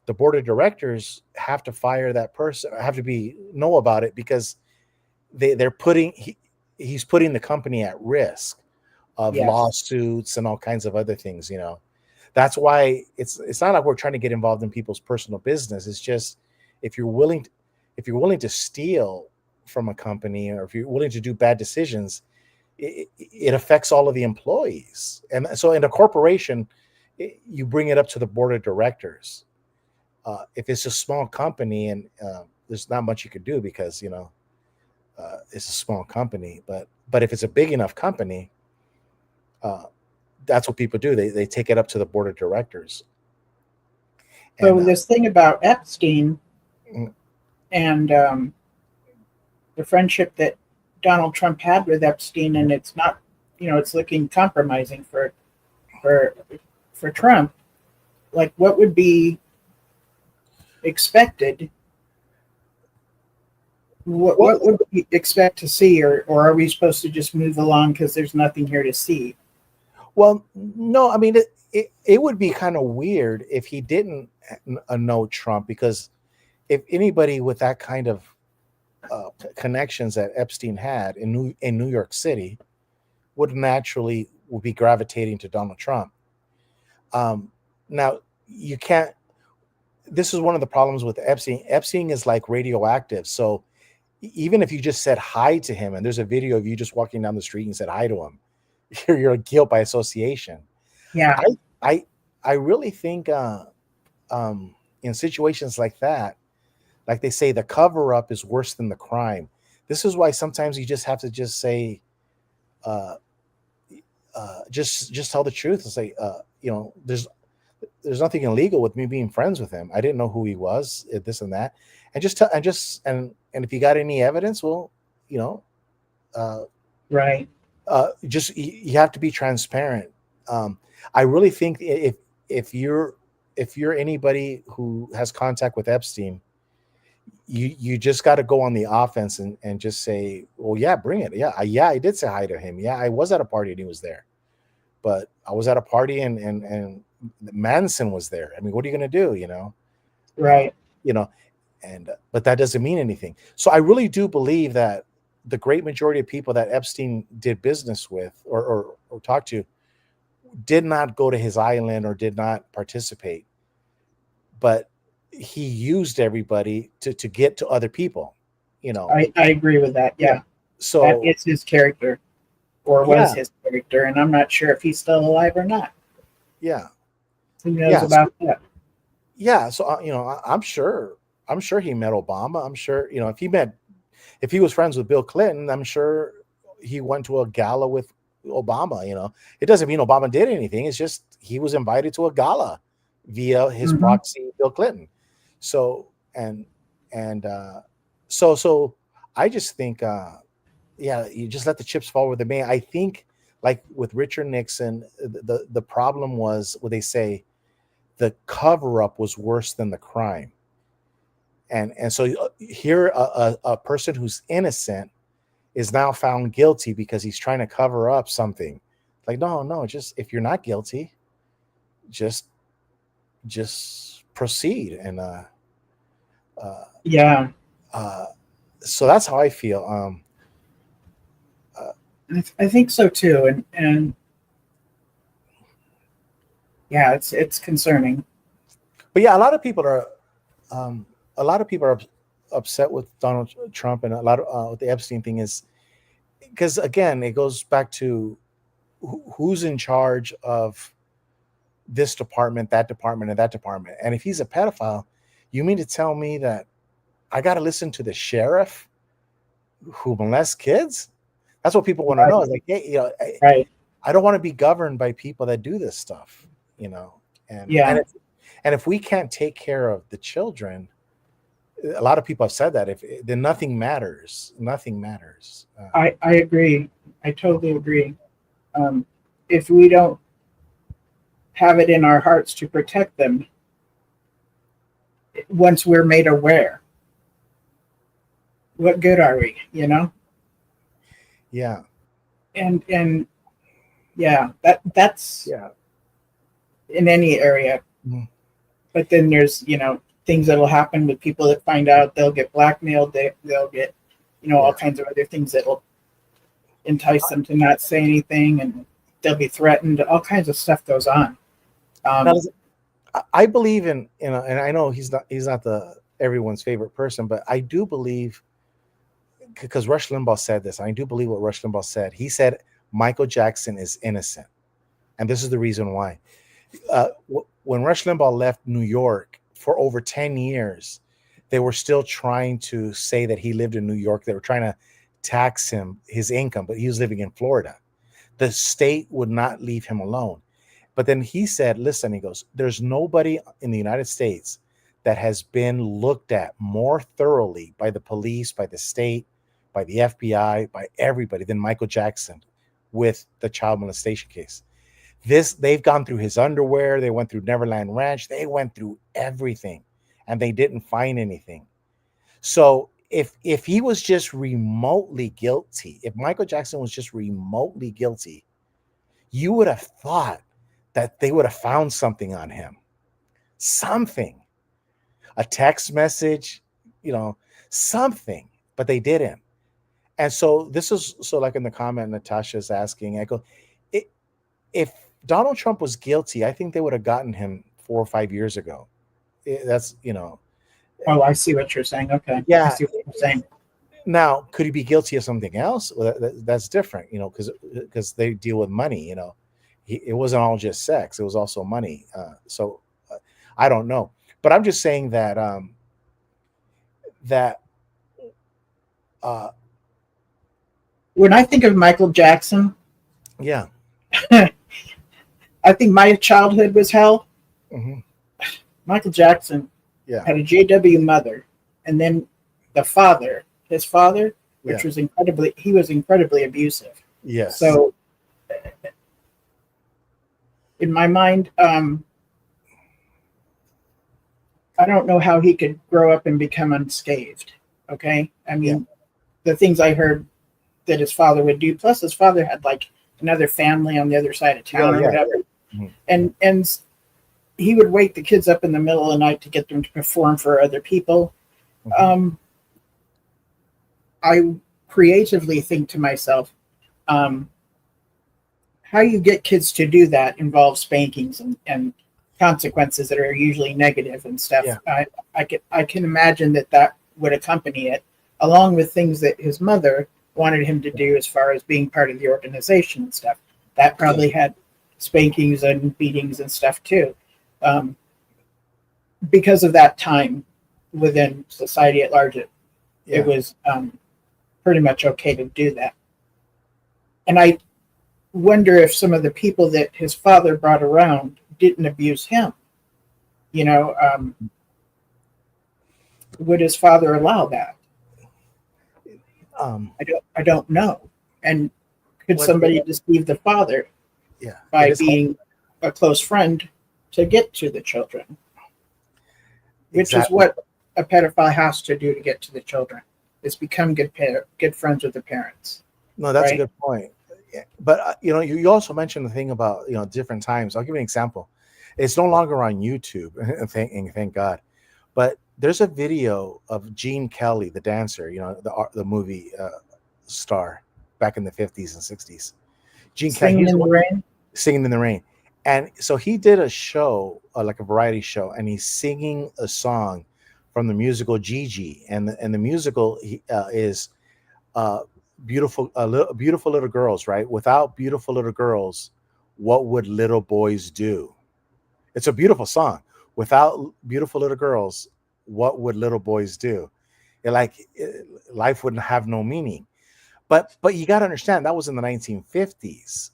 B: the board of directors have to fire that person, have to know about it, because he's putting the company at risk of lawsuits and all kinds of other things. That's why it's not like we're trying to get involved in people's personal business. It's just, if you're willing to steal from a company, or if you're willing to do bad decisions, it affects all of the employees. And so in a corporation, you bring it up to the board of directors. If it's a small company and there's not much you could do because it's a small company, but if it's a big enough company, that's what people do. They take it up to the board of directors.
A: So this thing about Epstein and the friendship that Donald Trump had with Epstein, and it's not, it's looking compromising for for Trump, like what would be expected? What would we expect to see, or are we supposed to just move along because there's nothing here to see?
B: Well, no, I mean it would be kind of weird if he didn't know Trump, because if anybody with that kind of connections that Epstein had in New York City would be gravitating to Donald Trump. Now you can't. This is one of the problems with Epstein. Epstein is like radioactive, so even if you just said hi to him, and there's a video of you just walking down the street and said hi to him, you're guilt by association.
A: Yeah.
B: I really think in situations like that, like they say, the cover up is worse than the crime. This is why sometimes you just have to just say, just tell the truth and say, there's nothing illegal with me being friends with him. I didn't know who he was, this and that, and and if you got any evidence, well,
A: Right.
B: just you have to be transparent. I really think if you're anybody who has contact with Epstein, you just got to go on the offense and just say, well, yeah, bring it. Yeah, I did say hi to him. Yeah, I was at a party and he was there, but I was at a party and Manson was there. I mean, what are you going to do?
A: Right.
B: But that doesn't mean anything. So I really do believe that the great majority of people that Epstein did business with or talked to did not go to his island or did not participate, but he used everybody to get to other people.
A: I agree with that. Yeah.
B: So
A: that is his character, or was his character, and I'm not sure if he's still alive or not.
B: Yeah.
A: Who knows about that?
B: Yeah. So I'm sure he met Obama. I'm sure if he was friends with Bill Clinton, I'm sure he went to a gala with Obama. It doesn't mean Obama did anything. It's just he was invited to a gala via his proxy, Bill Clinton. So so I just think you just let the chips fall where they may. I think, like with Richard Nixon, the problem was what they say, the cover up was worse than the crime. And so here a person who's innocent is now found guilty because he's trying to cover up something. Like, no, just if you're not guilty, just proceed. And so that's how I feel.
A: I think so too, and yeah, it's concerning.
B: But yeah, a lot of people are upset with Donald Trump, and a lot of with the Epstein thing is because, again, it goes back to who's in charge of this department, that department, and that department. And if he's a pedophile, you mean to tell me that I got to listen to the sheriff who molests kids? That's what people want to know. It's like, hey, I don't want to be governed by people that do this stuff, And if we can't take care of the children, a lot of people have said that then nothing matters. Nothing matters.
A: I agree. I totally agree. If we don't have it in our hearts to protect them, once we're made aware, what good are we?
B: Yeah.
A: And yeah, that's in any area.
B: Mm-hmm.
A: But then there's things that'll happen with people that find out. They'll get blackmailed. They'll get all kinds of other things that'll entice them to not say anything, and they'll be threatened. All kinds of stuff goes on.
B: I believe in and I know he's not everyone's favorite person, but I do believe, because Rush Limbaugh said this. I do believe what Rush Limbaugh said. He said Michael Jackson is innocent, and this is the reason why. When Rush Limbaugh left New York for over 10 years, they were still trying to say that he lived in New York. They were trying to tax him, his income, but he was living in Florida. The state would not leave him alone. But then he said, listen, he goes, there's nobody in the United States that has been looked at more thoroughly by the police, by the state, by the FBI, by everybody than Michael Jackson with the child molestation case. They've gone through his underwear, they went through Neverland Ranch, they went through everything, and they didn't find anything. So if he was just remotely guilty, if Michael Jackson was just remotely guilty, you would have thought that they would have found something on him. Something. A text message, something, but they didn't. And so this is like in the comment Natasha's asking, I go, if Donald Trump was guilty, I think they would have gotten him 4 or 5 years ago. That's,
A: Oh, I see what you're saying. Okay.
B: Yeah.
A: I see what you're saying.
B: Now, could he be guilty of something else? Well, that's different, because they deal with money, it wasn't all just sex. It was also money. So I don't know, but I'm just saying that,
A: When I think of Michael Jackson,
B: yeah.
A: I think my childhood was hell.
B: Mm-hmm.
A: Michael Jackson
B: Yeah.
A: had a JW mother, and then his father, which
B: Yeah.
A: was incredibly abusive.
B: Yes.
A: So in my mind, I don't know how he could grow up and become unscathed. Okay. I mean, the things I heard that his father would do, plus his father had like another family on the other side of town or whatever.
B: Mm-hmm.
A: And he would wake the kids up in the middle of the night to get them to perform for other people.
B: Mm-hmm.
A: I creatively think to myself, how you get kids to do that involves spankings and consequences that are usually negative and stuff.
B: Yeah.
A: I can imagine that would accompany it, along with things that his mother wanted him to do as far as being part of the organization and stuff. That probably had spankings and beatings and stuff too. Because of that time within society at large, it was pretty much okay to do that. And I wonder if some of the people that his father brought around didn't abuse him. Would his father allow that? I don't know. And could somebody deceive the father by being a close friend to get to the children? Which is what a pedophile has to do to get to the children, is become good friends with the parents.
B: No, that's a good point. But you also mentioned the thing about different times. I'll give you an example. It's no longer on YouTube, and thank God. But there's a video of Gene Kelly, the dancer, the movie star back in the 50s and 60s. Gene Kelly, singing in the rain. And so he did a show, like a variety show, and he's singing a song from the musical Gigi, and the musical is beautiful little girls, right? Without beautiful little girls, what would little boys do? It's a beautiful song. Without beautiful little girls, what would little boys do? Life wouldn't have no meaning. But you got to understand, that was in the 1950s,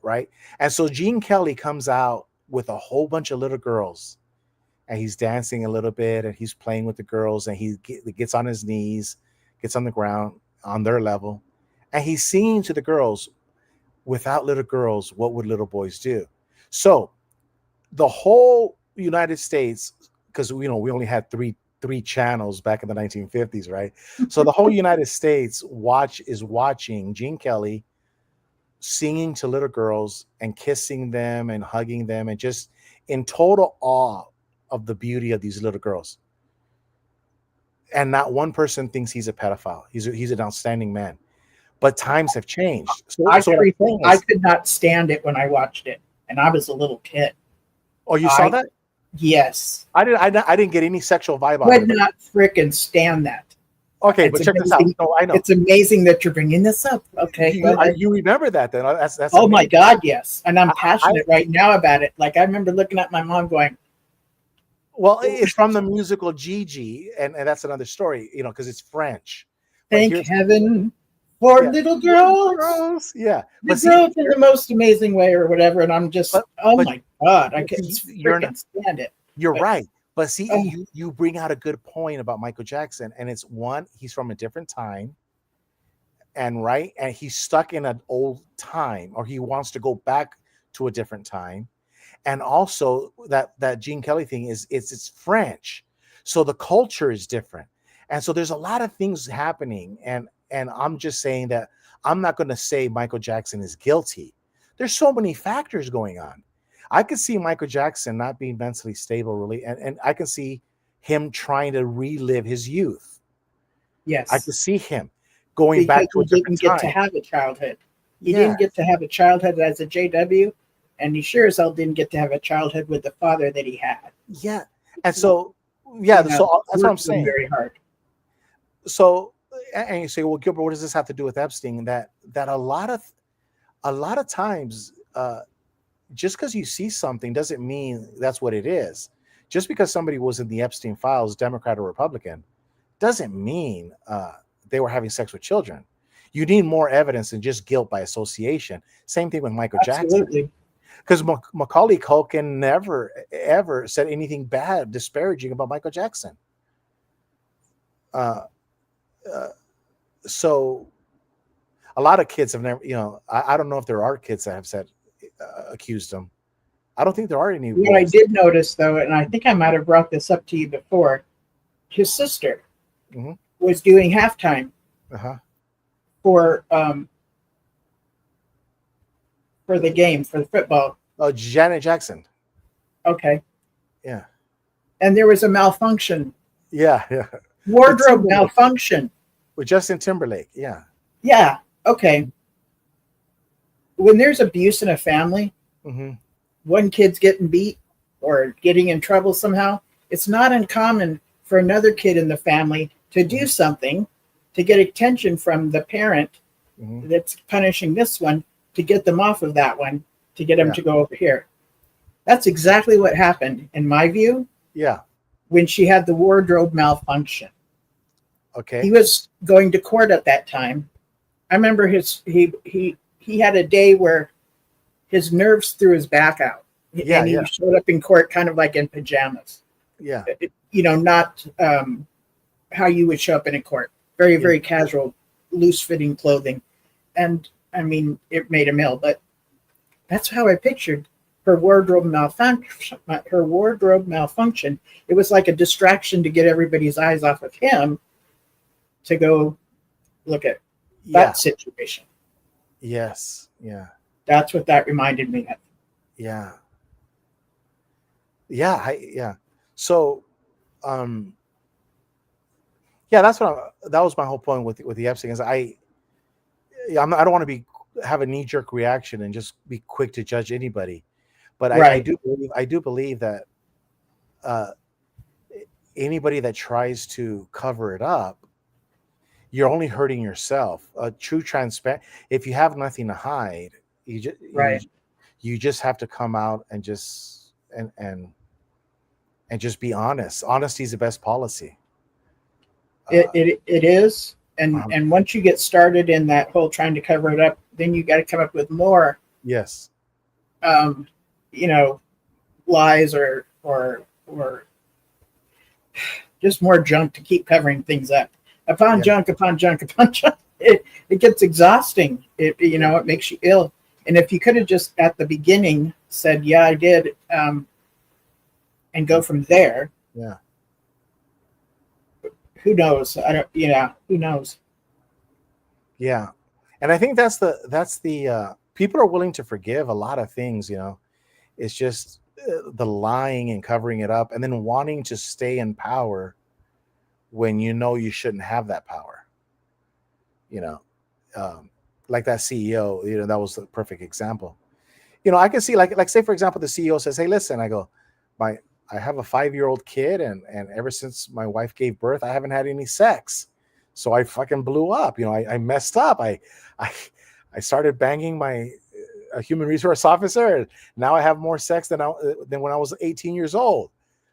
B: right? And so Gene Kelly comes out with a whole bunch of little girls, and he's dancing a little bit, and he's playing with the girls, and he gets on his knees, gets on the ground on their level, and he's singing to the girls, without little girls, what would little boys do? So the whole United States, because we only had three channels back in the 1950s, right? So the whole United States is watching Gene Kelly singing to little girls and kissing them and hugging them, and just in total awe of the beauty of these little girls. And not one person thinks he's a pedophile. He's an outstanding man. But times have changed.
A: I could not stand it when I watched it, and I was a little kid.
B: Oh, you saw that?
A: Yes.
B: I didn't get any sexual vibe on
A: it.
B: it.
A: Could not freaking stand that.
B: Okay, but check this out. No, I know.
A: It's amazing that you're bringing this up. Okay.
B: You remember that then? That's
A: oh amazing. My God, yes. And I'm passionate right now about it. Like, I remember looking at my mom going,
B: well, it's from the musical Gigi, and that's another story, because it's French.
A: Thank heaven for little girls.
B: Yeah.
A: But girls in the most amazing way or whatever. And I'm just, my God, I can't stand it.
B: You're right. But see, you bring out a good point about Michael Jackson, and it's one, he's from a different time, and he's stuck in an old time, or he wants to go back to a different time. And also that Gene Kelly thing it's French. So the culture is different. And so there's a lot of things happening. And I'm just saying that I'm not going to say Michael Jackson is guilty. There's so many factors going on. I could see Michael Jackson not being mentally stable, really, and I can see him trying to relive his youth.
A: Yes.
B: I could see him going
A: because
B: back to a
A: he
B: different
A: didn't get to
B: time.
A: have a childhood. He
B: Yeah.
A: didn't get to have a childhood as a JW, and he sure as hell didn't get to have a childhood with the father that he had.
B: Yeah. And so, yeah,
A: You know,
B: so that's what I'm
A: worked him
B: saying.
A: very hard.
B: So, and you say, well, Gilbert, what does this have to do with Epstein? That a lot of times, just because you see something doesn't mean that's what it is. Just because somebody was in the Epstein files, Democrat or Republican, doesn't mean they were having sex with children. You need more evidence than just guilt by association. Same thing with Michael Jackson.
A: Absolutely.
B: Because Macaulay Culkin never, ever said anything bad, disparaging about Michael Jackson. So a lot of kids have never, I don't know if there are kids that have said, accused him. I don't think there are any.
A: What I did notice, though, and I think I might have brought this up to you before, his sister
B: Mhm.
A: was doing halftime
B: Uh-huh.
A: for the game, for the football.
B: Oh, Janet Jackson.
A: Okay.
B: Yeah.
A: And there was a malfunction,
B: Yeah.
A: wardrobe malfunction.
B: With Justin Timberlake. Yeah.
A: Yeah. Okay. When there's abuse in a family,
B: Mm-hmm.
A: one kid's getting beat or getting in trouble somehow, it's not uncommon for another kid in the family to do something to get attention from the parent
B: Mm-hmm.
A: that's punishing this one to get them off of that one, to get them
B: Yeah.
A: to go over here. That's exactly what happened, in my view,
B: Yeah.
A: when she had the wardrobe malfunction.
B: Okay.
A: He was going to court at that time. I remember he had a day where his nerves threw his back out.
B: Yeah,
A: and he
B: yeah.
A: showed up in court kind of like in pajamas.
B: Yeah.
A: Not how you would show up in a court. Very, very casual, loose-fitting clothing. And, I mean, it made him ill. But that's how I pictured her wardrobe malfunction. It was like a distraction to get everybody's eyes off of him to go look at
B: Yeah.
A: that situation.
B: Yes. Yeah.
A: That's what that reminded me of.
B: Yeah. Yeah. So, yeah, that was my whole point with the Epstein. Is I don't want to have a knee-jerk reaction and just be quick to judge anybody, but
A: Right.
B: I do believe that anybody that tries to cover it up, you're only hurting yourself. A true transparent. If you have nothing to hide,
A: Right.
B: you just have to come out and just and just be honest. Honesty is the best policy.
A: It is.
B: Uh-huh.
A: And once you get started in that whole trying to cover it up, then you got to come up with more,
B: Yes.
A: lies or just more junk to keep covering things up. Upon junk, upon junk, upon junk. It gets exhausting. It makes you ill. And if you could have just at the beginning said, yeah, I did, and go from there.
B: Yeah.
A: Who knows? Who knows?
B: Yeah. And I think that's the people are willing to forgive a lot of things, It's just the lying and covering it up and then wanting to stay in power when you shouldn't have that power. Like that CEO, that was the perfect example. I can see like say for example the CEO says, "Hey, listen," I go, I have a 5-year-old kid and ever since my wife gave birth, I haven't had any sex. So I fucking blew up. I messed up. I started banging my human resource officer. And now I have more sex than when I was 18 years old.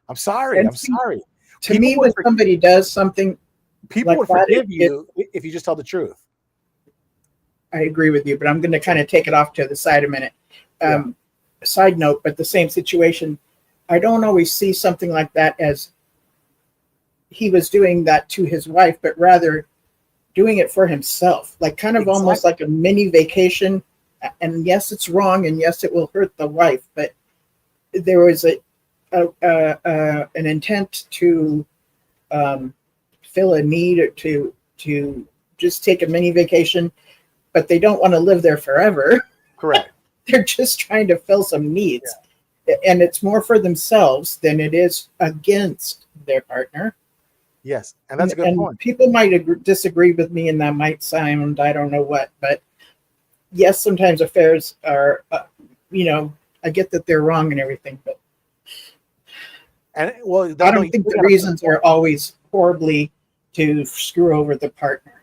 B: I'm sorry.
A: And
B: I'm sorry.
A: To me, when somebody does something,
B: people
A: like
B: would
A: that,
B: forgive you if you just tell the truth.
A: I agree with you, but I'm going to kind of take it off to the side a minute. Side note, but the same situation. I don't always see something like that as he was doing that to his wife, but rather doing it for himself, like kind of almost like a mini vacation and yes, it's wrong, and yes, it will hurt the wife, but there was an intent to fill a need, or to just take a mini vacation, but they don't want to live there forever.
B: Correct.
A: They're just trying to fill some needs. And it's more for themselves than it is against their partner.
B: Yes, and that's a good point.
A: People might disagree with me, and that might sound, I don't know what, but yes, sometimes affairs are, I get that they're wrong and everything, but
B: And well,
A: I don't think the reasons are always horribly to screw over the partner,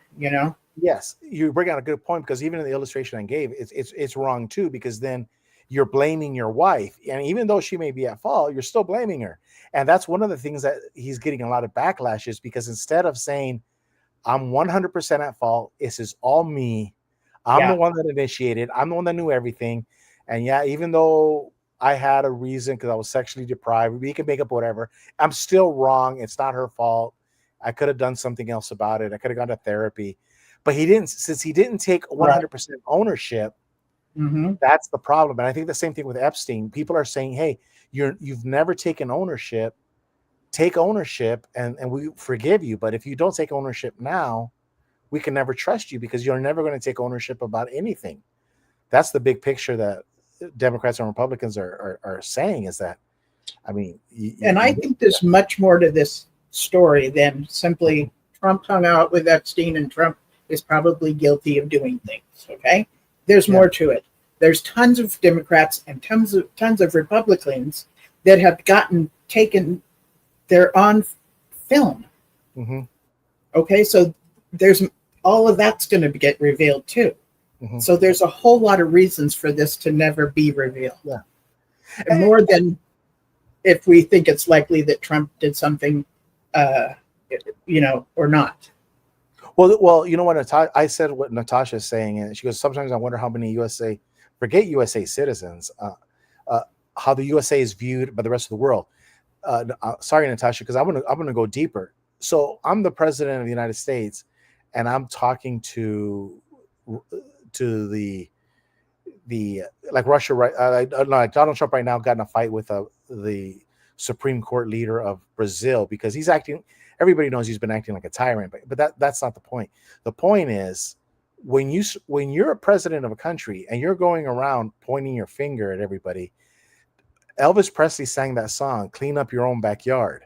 B: Yes, you bring out a good point, because even in the illustration I gave, it's wrong too, because then you're blaming your wife, and even though she may be at fault, you're still blaming her. And that's one of the things that he's getting a lot of backlash, is because instead of saying, I'm 100% at fault, this is all me, I'm the one that initiated, I'm the one that knew everything, and yeah, even though I had a reason because I was sexually deprived, we can make up whatever, I'm still wrong, it's not her fault, I could have done something else about it, I could have gone to therapy. But he didn't, since he didn't take 100% ownership. That's the problem. And I think the same thing with Epstein. People are saying, hey, you've never taken ownership. Take ownership, and we forgive you. But if you don't take ownership now, we can never trust you, because you're never going to take ownership about anything. That's the big picture that Democrats and Republicans are saying, is that, I mean.
A: I think there's much more to this story than simply Trump hung out with Epstein, and Trump is probably guilty of doing things. Okay, there's more to it. There's tons of Democrats and tons of Republicans that have taken their on film. Okay, so there's all of that's going to get revealed too. So there's a whole lot of reasons for this to never be revealed. And more than if we think it's likely that Trump did something, or not.
B: Well, you know what? I said what Natasha's saying, and she goes, sometimes I wonder how many forget USA citizens, how the USA is viewed by the rest of the world. Sorry, Natasha, because I'm gonna go deeper. So I'm the president of the United States, and I'm talking to the like Russia, right? Like Donald Trump right now got in a fight with the Supreme Court leader of Brazil, because he's acting. Everybody knows he's been acting like a tyrant, but that's not the point. The point is, when you're a president of a country and you're going around pointing your finger at everybody, Elvis Presley sang that song, "Clean Up Your Own Backyard."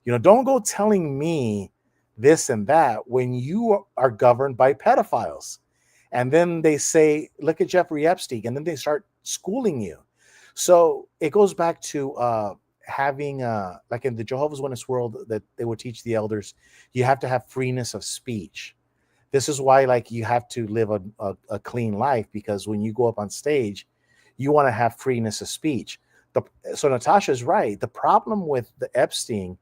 B: Don't go telling me this and that when you are governed by pedophiles. And then they say, look at Jeffrey Epstein, and then they start schooling you. So it goes back to having like in the Jehovah's Witness world, that they would teach the elders, you have to have freeness of speech. This is why, like, you have to live a clean life, because when you go up on stage, you want to have freeness of speech. So Natasha's right. The problem with the Epstein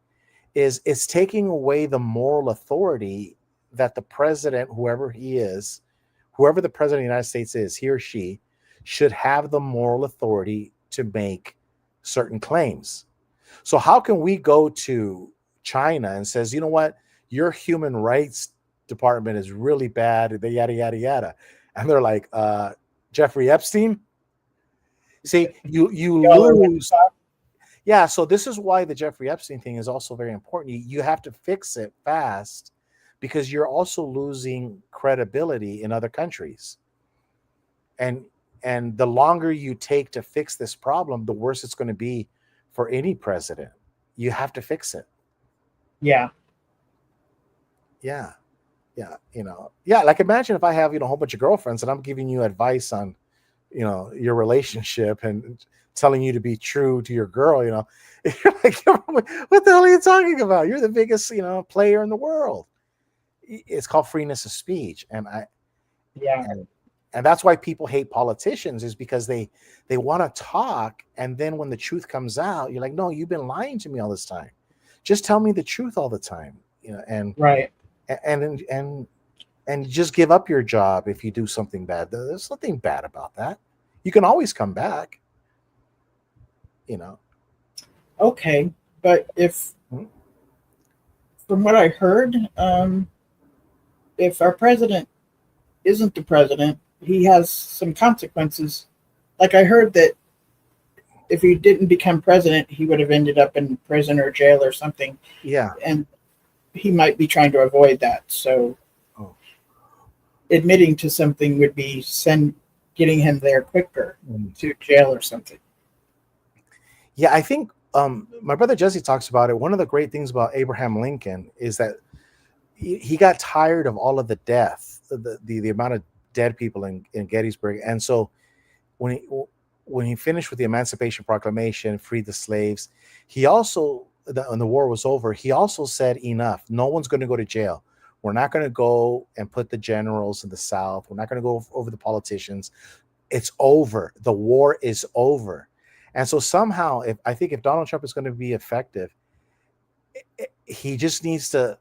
B: is it's taking away the moral authority that the president, whoever the president of the United States is, he or she should have the moral authority to make certain claims. So how can we go to China and says, you know what, your human rights department is really bad, yada, yada, yada. And they're like, Jeffrey Epstein? See, you lose. Yeah, so this is why the Jeffrey Epstein thing is also very important. You have to fix it fast, because you're also losing credibility in other countries. And the longer you take to fix this problem, the worse it's going to be for any president. You have to fix it.
A: Yeah.
B: Like, imagine if I have, a whole bunch of girlfriends and I'm giving you advice on, your relationship and telling you to be true to your girl, you're like, what the hell are you talking about? You're the biggest, player in the world. It's called freeness of speech. And that's why people hate politicians, is because they want to talk, and then when the truth comes out, you're like, no, you've been lying to me all this time. Just tell me the truth all the time, and
A: right.
B: And just give up your job if you do something bad. There's nothing bad about that. You can always come back.
A: Okay, but from what I heard, if our president isn't the president, he has some consequences. Like I heard that if he didn't become president, he would have ended up in prison or jail or something,
B: Yeah.
A: and he might be trying to avoid that. So
B: Oh.
A: admitting to something would be getting him there quicker to jail or something.
B: Yeah, I think my brother Jesse talks about it. One of the great things about Abraham Lincoln is that he got tired of all of the death, the amount of dead people in Gettysburg, and so when he finished with the Emancipation Proclamation, freed the slaves, he also, when the war was over, he also said, enough. No one's going to go to jail. We're not going to go and put the generals in the South. We're not going to go over the politicians. It's over. The war is over. And so somehow, I think if Donald Trump is going to be effective, he just needs to,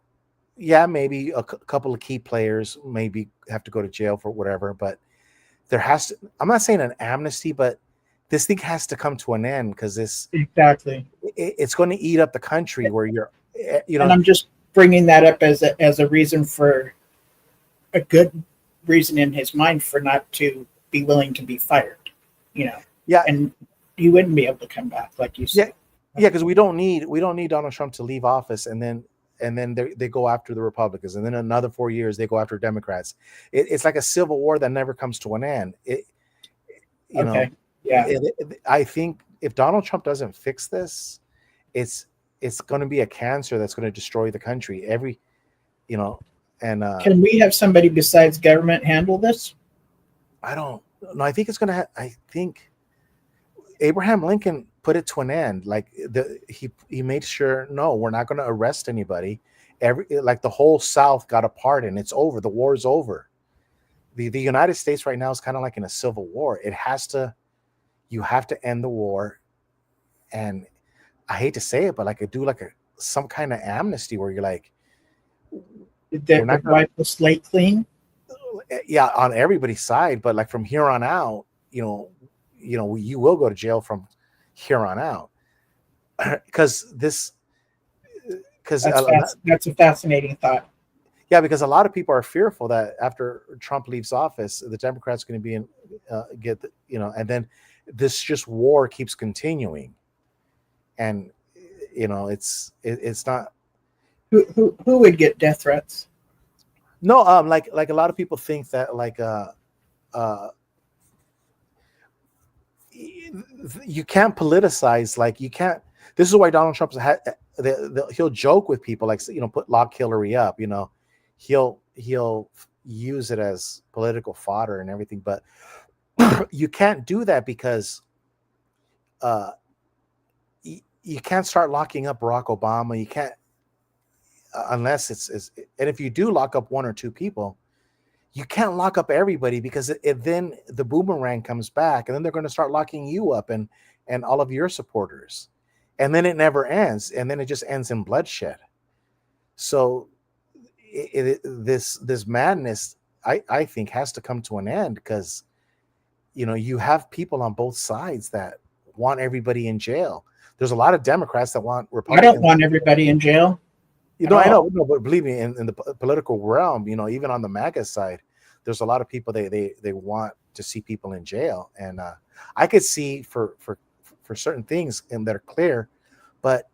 B: maybe a couple of key players maybe have to go to jail for whatever, but there has to, I'm not saying an amnesty, but this thing has to come to an end, because
A: Exactly.
B: It's going to eat up the country where
A: and I'm just bringing that up as a reason, for a good reason in his mind, for not to be willing to be fired,
B: Yeah.
A: And he wouldn't be able to come back, like you said.
B: Yeah, because we don't need Donald Trump to leave office and then they go after the Republicans, and then another 4 years they go after Democrats. It's like a civil war that never comes to an end. I think if Donald Trump doesn't fix this, it's going to be a cancer that's going to destroy the country.
A: Can we have somebody besides government handle this?
B: I don't know. I think it's going to. I think Abraham Lincoln put it to an end. Like he made sure, no, we're not going to arrest anybody. The whole South got a pardon. It's over. The war is over. The United States right now is kind of like in a civil war. You have to end the war. And I hate to say it, but some kind of amnesty where you're like,
A: that would wipe the slate clean.
B: Yeah, on everybody's side, but like from here on out, you will go to jail from here on out, because that's
A: a fascinating thought.
B: Yeah, because a lot of people are fearful that after Trump leaves office, the Democrats are going to be and then this just war keeps continuing, and it's not.
A: Who would get death threats?
B: No, like a lot of people think that you can't politicize, you can't. This is why Donald Trump's he'll joke with people, put lock Hillary up, he'll use it as political fodder and everything, but you can't do that, because you can't start locking up Barack Obama. You can't, unless it's and if you do lock up one or two people, you can't lock up everybody, because then the boomerang comes back, and then they're going to start locking you up and all of your supporters, and then it never ends, and then it just ends in bloodshed. So this madness, I think, has to come to an end, because you have people on both sides that want everybody in jail. There's a lot of Democrats that want Republicans.
A: I don't want everybody in jail.
B: I know, but believe me, in the political realm, even on the MAGA side, there's a lot of people they want to see people in jail, and I could see for certain things that are clear, but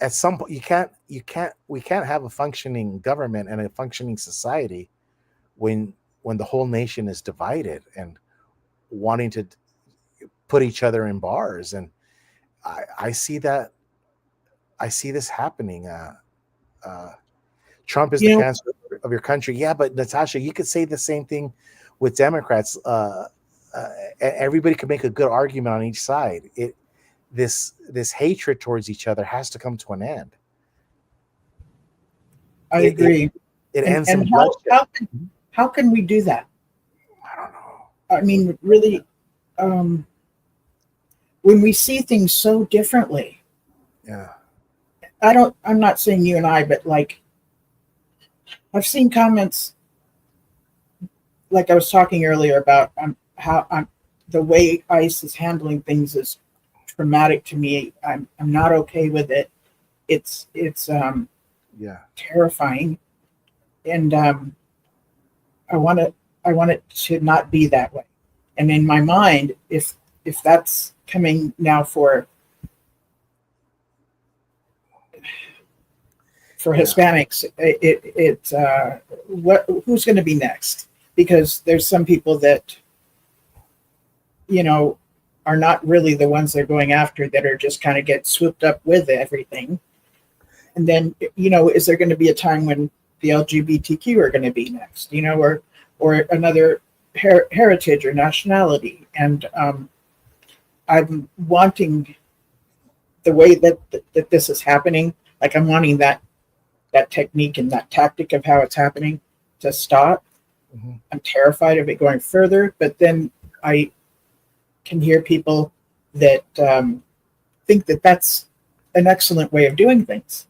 B: at some point we can't have a functioning government and a functioning society when the whole nation is divided and wanting to put each other in bars, and I see that. I see this happening. Trump is the cancer of your country. Yeah, but Natasha, you could say the same thing with Democrats. Everybody could make a good argument on each side. This hatred towards each other has to come to an end.
A: I agree.
B: It ends
A: in bloodshed. How can we do that?
B: I don't know.
A: I mean, really, when we see things so differently.
B: Yeah.
A: I'm not saying you and I, but I've seen comments, like I was talking earlier about how the way ICE is handling things is traumatic to me. I'm not okay with it. It's terrifying, and I want to I want it to not be that way. And in my mind, if that's coming now for Hispanics, who's going to be next? Because there's some people that, are not really the ones they're going after, that are just kind of get swooped up with everything. And then, is there going to be a time when the LGBTQ are going to be next, or another heritage or nationality? And I'm wanting the way that this is happening. Like, I'm wanting that technique and that tactic of how it's happening to stop.
B: Mm-hmm.
A: I'm terrified of it going further, but then I can hear people that think that that's an excellent way of doing things.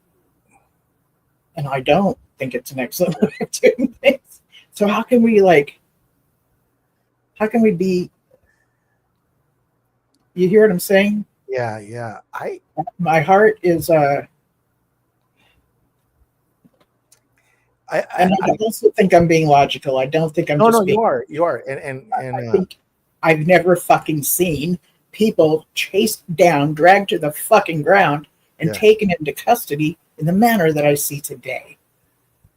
A: And I don't think it's an excellent way of doing things. So how can we be, you hear what I'm saying?
B: Yeah.
A: My heart is, I also think I'm being logical. I don't think I'm
B: you are. And
A: I think I've never fucking seen people chased down, dragged to the fucking ground, and taken into custody in the manner that I see today.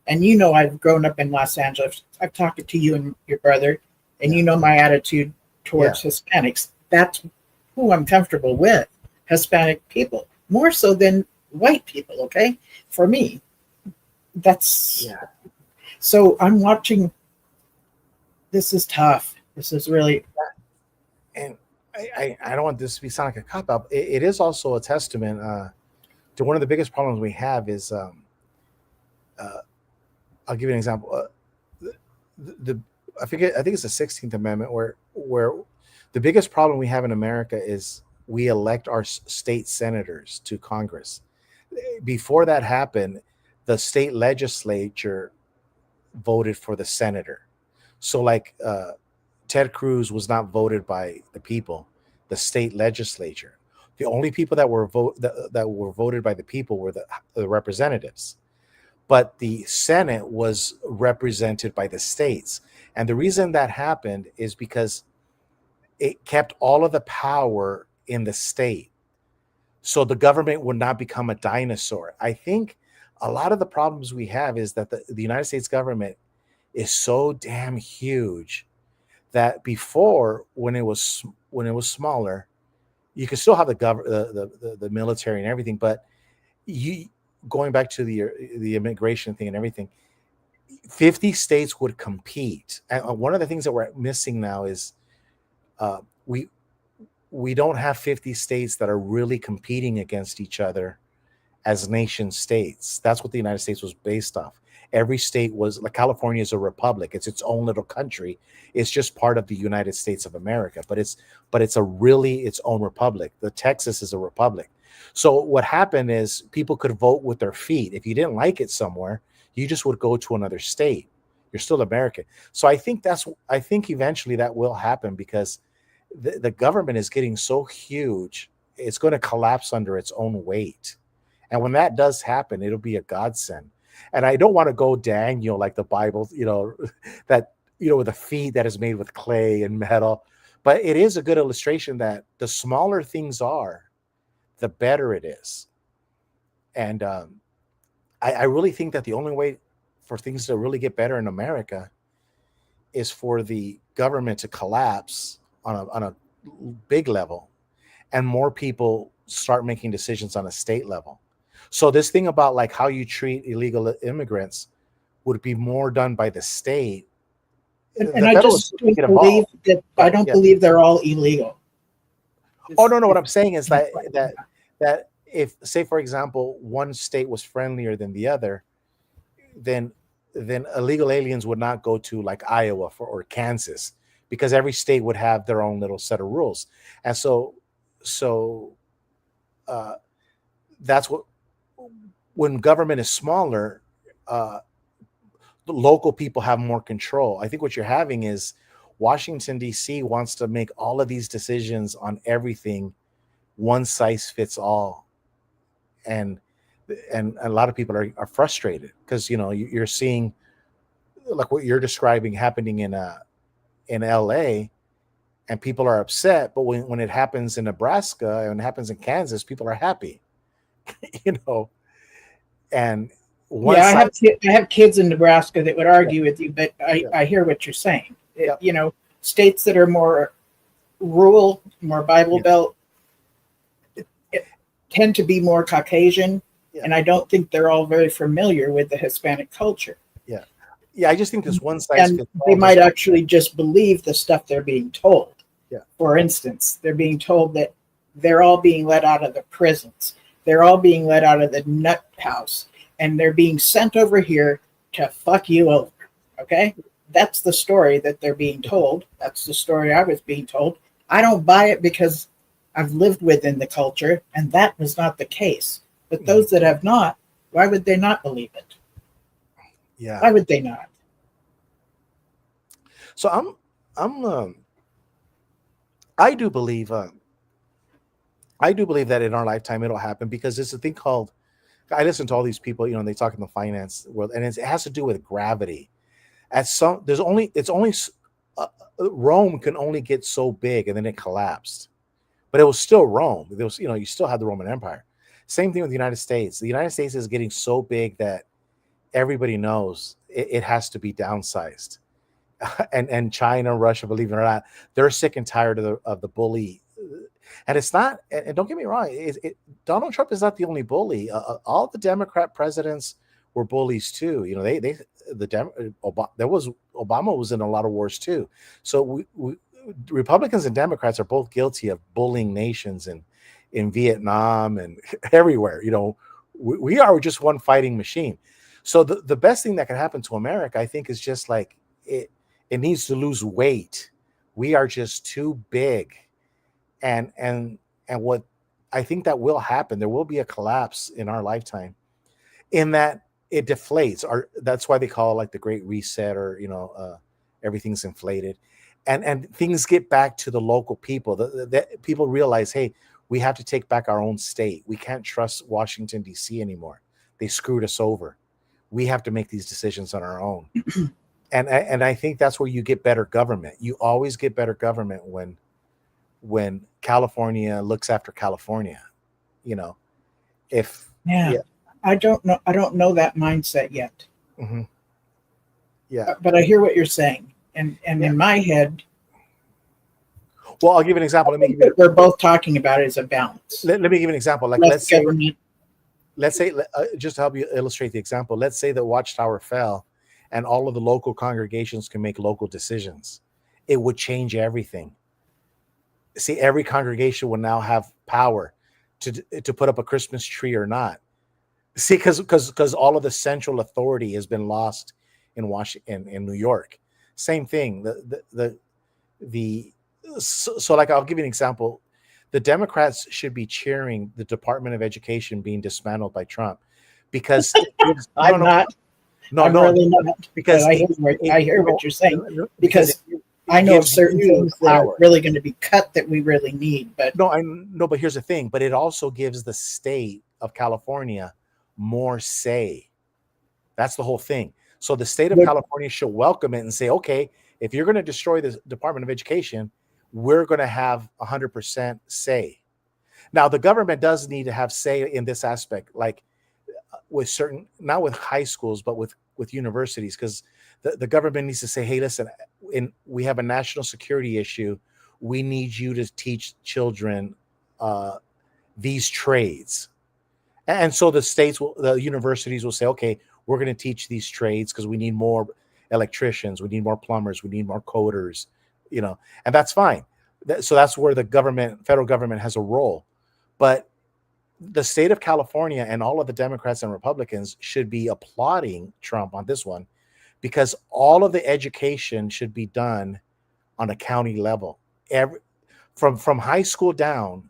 A: And I've grown up in Los Angeles. I've talked to you and your brother, and my attitude towards Hispanics. That's who I'm comfortable with, Hispanic people, more so than white people, okay? For me, that's... So I'm watching. This is tough. This is really...
B: And I don't want this to sound like a cop-out. It is also a testament to one of the biggest problems we have is... I'll give you an example. I think it's the 16th Amendment where the biggest problem we have in America is we elect our state senators to Congress. Before that happened, the state legislature voted for the senator. So Ted Cruz was not voted by the people, the state legislature. The only people that were voted by the people were the representatives. But the Senate was represented by the states. And the reason that happened is because it kept all of the power in the state. So the government would not become a dinosaur. I think a lot of the problems we have is that the United States government is so damn huge that before, when it was smaller, you could still have the military and everything, but going back to the immigration thing and everything, 50 states would compete. And one of the things that we're missing now is we don't have 50 states that are really competing against each other as nation states. That's what the United States was based off. Every state was like California is a republic. It's its own little country. It's just part of the United States of America, but it's really its own republic. The Texas is a republic. So what happened is people could vote with their feet. If you didn't like it somewhere, you just would go to another state. You're still American. So I think eventually that will happen because the government is getting so huge, it's going to collapse under its own weight. And when that does happen, it'll be a godsend. And I don't want to go Daniel like the Bible, that, with a feet that is made with clay and metal. But it is a good illustration that the smaller things are, the better it is. And I really think that the only way for things to really get better in America is for the government to collapse on a big level and more people start making decisions on a state level. So this thing about like how you treat illegal immigrants would be more done by the state.
A: And I just don't believe that. I don't believe they're all illegal.
B: Oh no! What I'm saying is that if, say, for example, one state was friendlier than the other, then illegal aliens would not go to like Iowa or Kansas because every state would have their own little set of rules, and so that's what. When government is smaller, the local people have more control. I think what you're having is Washington, D.C. wants to make all of these decisions on everything one size fits all. And a lot of people are frustrated because, you're seeing like what you're describing happening in LA, and people are upset, but when it happens in Nebraska and it happens in Kansas, people are happy. you know, and one
A: Yeah,
B: side,
A: I have kids in Nebraska that would
B: yeah,
A: argue with you, but
B: yeah,
A: I hear what you're saying.
B: yeah,
A: You know, states that are more rural, more Bible
B: yeah,
A: Belt, tend to be more Caucasian,
B: yeah,
A: and I don't think they're all very familiar with the Hispanic culture.
B: yeah, yeah. I just think this one size
A: And
B: fits
A: they
B: all
A: might
B: doesn't.
A: actually just believe the stuff they're being told.
B: Yeah,
A: For instance, they're being told that they're all being let out of the prisons, they're all being let out of the nut house, and they're being sent over here to fuck you over. Okay? That's the story that they're being told. That's the story I was being told. I don't buy it because I've lived within the culture, and that was not the case. But
B: mhm,
A: those that have not, why would they not believe it?
B: yeah.
A: Why would they not?
B: So I'm I do believe that in our lifetime it'll happen, because it's a thing called, I listen to all these people, and they talk in the finance world, and it has to do with gravity. At some there's only it's only Rome can only get so big, and then it collapsed, but it was still Rome. There was, you still had the Roman Empire. Same thing with the United States. The United States is getting so big that everybody knows it has to be downsized. And China, Russia, believe it or not, they're sick and tired of the bully. And it's not. And don't get me wrong. Donald Trump is not the only bully. All the Democrat presidents were bullies too. There was Obama was in a lot of wars too. So Republicans and Democrats are both guilty of bullying nations, and in Vietnam and everywhere. We are just one fighting machine. So the best thing that can happen to America, I think, is just like it needs to lose weight. We are just too big. And what I think that will happen, there will be a collapse in our lifetime, in that it deflates. That's why they call it like the Great Reset, or everything's inflated, and things get back to the local people. The people realize, hey, we have to take back our own state. We can't trust Washington D.C. anymore. They screwed us over. We have to make these decisions on our own. And I think that's where you get better government. You always get better government when California looks after California. If
A: Yeah.
B: Yeah.
A: I don't know that mindset yet.
B: hmm yeah.
A: But I hear what you're saying. And
B: Yeah.
A: in my head,
B: Well, I'll give you an example.
A: I think what we're both talking about is a balance.
B: Let me give you an example. Like,
A: Less government.
B: let's say, just to help you illustrate the example, let's say the Watchtower fell and all of the local congregations can make local decisions. It would change everything. See, every congregation will now have power to put up a Christmas tree or not. See, because all of the central authority has been lost in Washington, in New York. Same thing. So like, I'll give you an example. The Democrats should be cheering the Department of Education being dismantled by Trump, because
A: I'm not. I'm really not.
B: because
A: But I hear what you're saying, because I know of
B: gives
A: certain
B: you
A: things that are
B: power.
A: really going to be cut that we really need. But
B: No, I know, but here's the thing. But it also gives the state of California more say. That's the whole thing. So the state of
A: But-
B: California should welcome it and say, okay, if you're going to destroy the Department of Education, we're going to have 100% say. Now, the government does need to have say in this aspect, like with certain, not with high schools, but with universities, because the government needs to say, hey, listen, we have a national security issue. We need you to teach children these trades. And so the universities will say, okay, we're going to teach these trades because we need more electricians, we need more plumbers, we need more coders, and that's fine. So that's where the federal government has a role. But the state of California and all of the Democrats and Republicans should be applauding Trump on this one, because all of the education should be done on a county level. From high school down,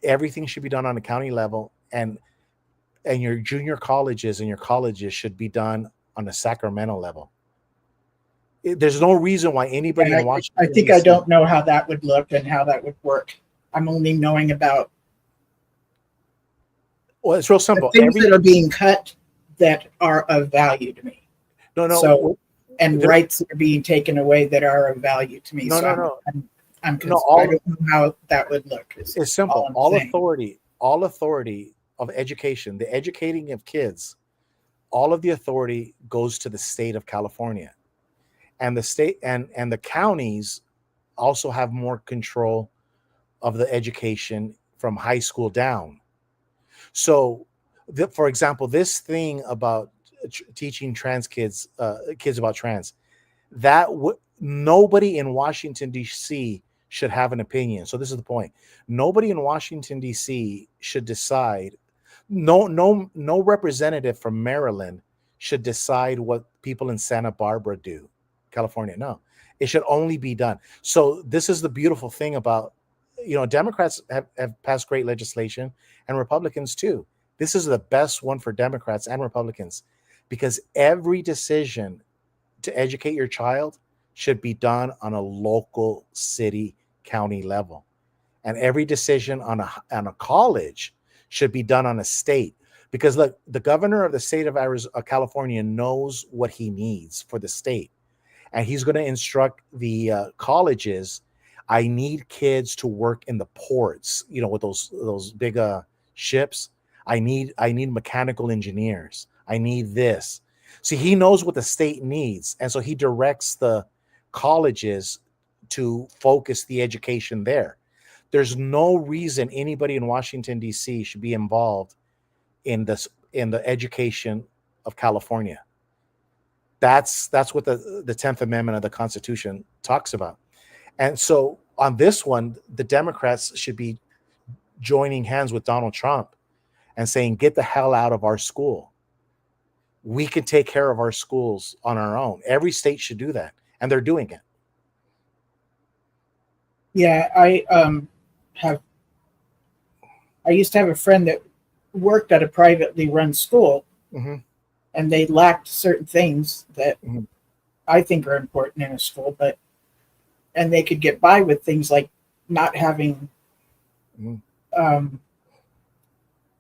B: everything should be done on a county level, and your junior colleges and your colleges should be done on a Sacramento level. There's no reason why anybody in Washington.
A: I think I don't know how that would look and how that would work. I'm only knowing about
B: Well, it's real simple.
A: the things that are being cut that are of value to me.
B: No.
A: So and
B: There-
A: rights are being taken away that are of value to me.
B: no,
A: So
B: no, no,
A: I'm
B: no.
A: I don't know how that would look. Is
B: It's
A: all
B: simple.
A: I'm
B: All
A: saying.
B: authority of education, the educating of kids, all of the authority goes to the state of California, and the state and the counties also have more control of the education from high school down. So, for example, this thing about teaching trans kids, kids about trans, nobody in Washington D.C. should have an opinion. So this is the point: nobody in Washington D.C. should decide. No representative from Maryland should decide what people in Santa Barbara do, California. No, it should only be done. So this is the beautiful thing about, Democrats have passed great legislation, and Republicans too. This is the best one for Democrats and Republicans, because every decision to educate your child should be done on a local city county level, and every decision on a college should be done on a state, because look, the governor of the state of California knows what he needs for the state, and he's going to instruct the colleges. I need kids to work in the ports, with those big ships. I need mechanical engineers. I need this. See, he knows what the state needs, and so he directs the colleges to focus the education there. There's no reason anybody in Washington D.C. should be involved in the education of California. That's what the 10th Amendment of the Constitution talks about. And so on this one, the Democrats should be joining hands with Donald Trump and saying, get the hell out of our school. We can take care of our schools on our own. Every state should do that, and they're doing it.
A: Yeah, I used to have a friend that worked at a privately run school,
B: Mm-hmm.
A: and they lacked certain things that
B: Mhm.
A: I think are important in a school, and they could get by with things like not having
B: Mhm.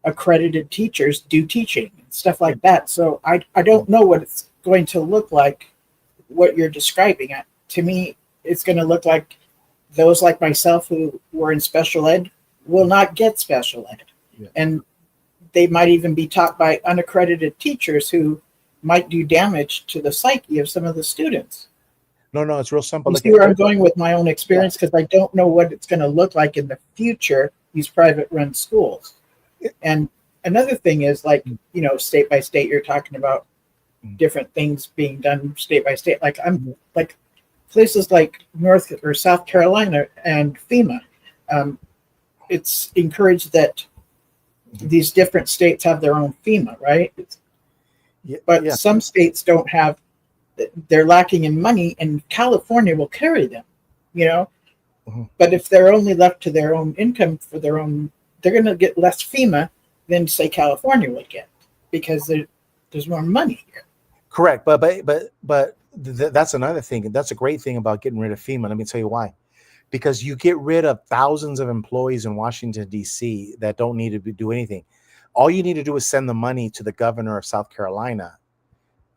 A: accredited teachers do teaching and stuff like that. So I don't know what it's going to look like, what you're describing. To me, it's going to look like those like myself who were in special ed will not get special ed.
B: Yeah.
A: And they might even be taught by unaccredited teachers who might do damage to the psyche of some of the students.
B: No, it's real simple.
A: You
B: Look
A: see
B: at
A: where I'm going with my own experience, because I don't know what it's going to look like in the future, these private run schools. And another thing is, like, state by state, you're talking about different things being done state by state. Like like places like North or South Carolina and FEMA. It's encouraged that these different states have their own FEMA, right? But some states don't have. They're lacking in money, and California will carry them,
B: Mhm.
A: But if they're only left to their own income for they're going to get less FEMA than, say, California would get, because there's more money here.
B: Correct, but that's another thing. That's a great thing about getting rid of FEMA. Let me tell you why. Because you get rid of thousands of employees in Washington D.C. that don't need to do anything. All you need to do is send the money to the governor of South Carolina,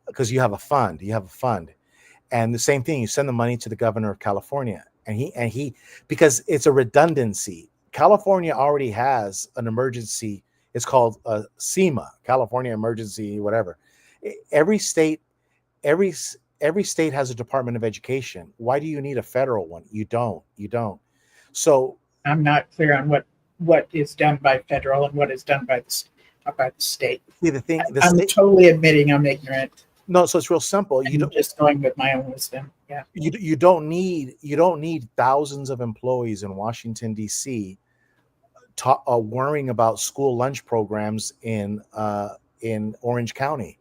B: because you have a fund. And the same thing, you send the money to the governor of California, and he because it's a redundancy. California already has an emergency. It's called SEMA, California Emergency, whatever. Every state has a Department of Education. Why do you need a federal one? You don't. So
A: I'm not clear on what is done by federal and what is done by the state.
B: see the thing.
A: I'm totally admitting I'm ignorant.
B: No, so it's real simple.
A: I'm just going with my own wisdom. Yeah.
B: You don't need thousands of employees in Washington D.C. Worrying about school lunch programs in Orange County.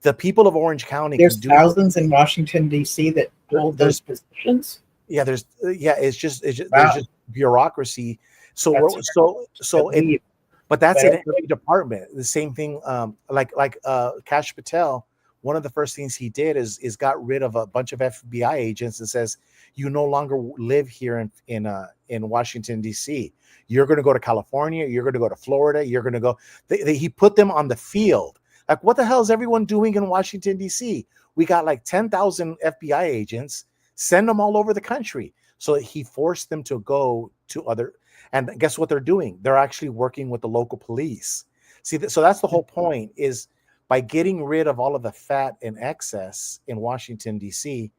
B: The people of Orange County.
A: There's thousands in Washington D.C. that hold those positions.
B: Yeah, it's just
A: Wow.
B: There's just bureaucracy. But that's in every department. The same thing. Like Kash Patel. One of the first things he did is got rid of a bunch of FBI agents and says, you no longer live here in Washington D.C. You're going to go to California. You're going to go to Florida. You're going to go. He put them on the field. Like, what the hell is everyone doing in Washington, D.C.? We got like 10,000 FBI agents, send them all over the country. So he forced them to go to other, and guess what they're doing? They're actually working with the local police. See, so that's the whole point, is by getting rid of all of the fat and excess in Washington, D.C.,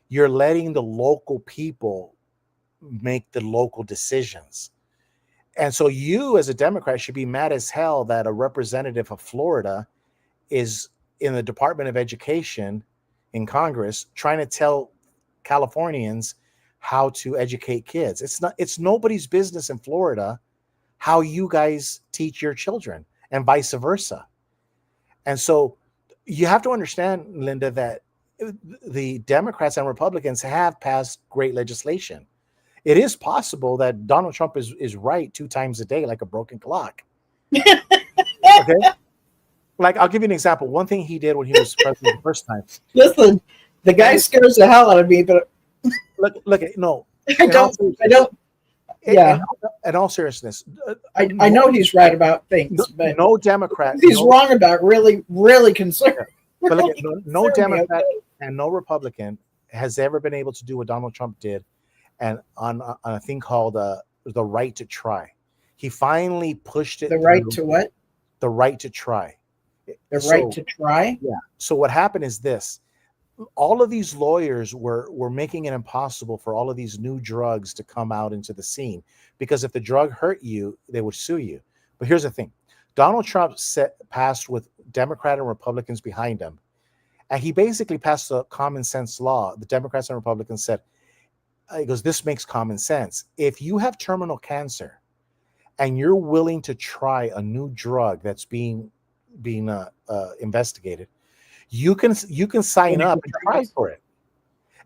B: you're letting the local people make the local decisions. And so you as a Democrat should be mad as hell that a representative of Florida is in the Department of Education in Congress trying to tell Californians how to educate kids. It's nobody's business in Florida how you guys teach your children, and vice versa. And so you have to understand, Linda, that the Democrats and Republicans have passed great legislation. It is possible that Donald Trump is right 2 times a day, like a broken clock. Okay. Like, I'll give you an example. One thing he did when he was president the first time.
A: Listen, the guy scares the hell out of me, but
B: Look, no.
A: I don't. Yeah,
B: In all seriousness,
A: I know he's right about things, but
B: no Democrat.
A: he's wrong about really concerned.
B: But look, no
A: concerned me,
B: Democrat
A: okay?
B: and no Republican has ever been able to do what Donald Trump did, and on a thing called the right to try. He finally pushed it.
A: The right to what?
B: The right to try.
A: The right to try?
B: Yeah. So what happened is this. All of these lawyers were making it impossible for all of these new drugs to come out into the scene, because if the drug hurt you, they would sue you. But here's the thing. Donald Trump passed with Democrat and Republicans behind him, and he basically passed a common sense law. The Democrats and Republicans said, he goes, this makes common sense. If you have terminal cancer and you're willing to try a new drug that's being investigated, you can sign up and try for it.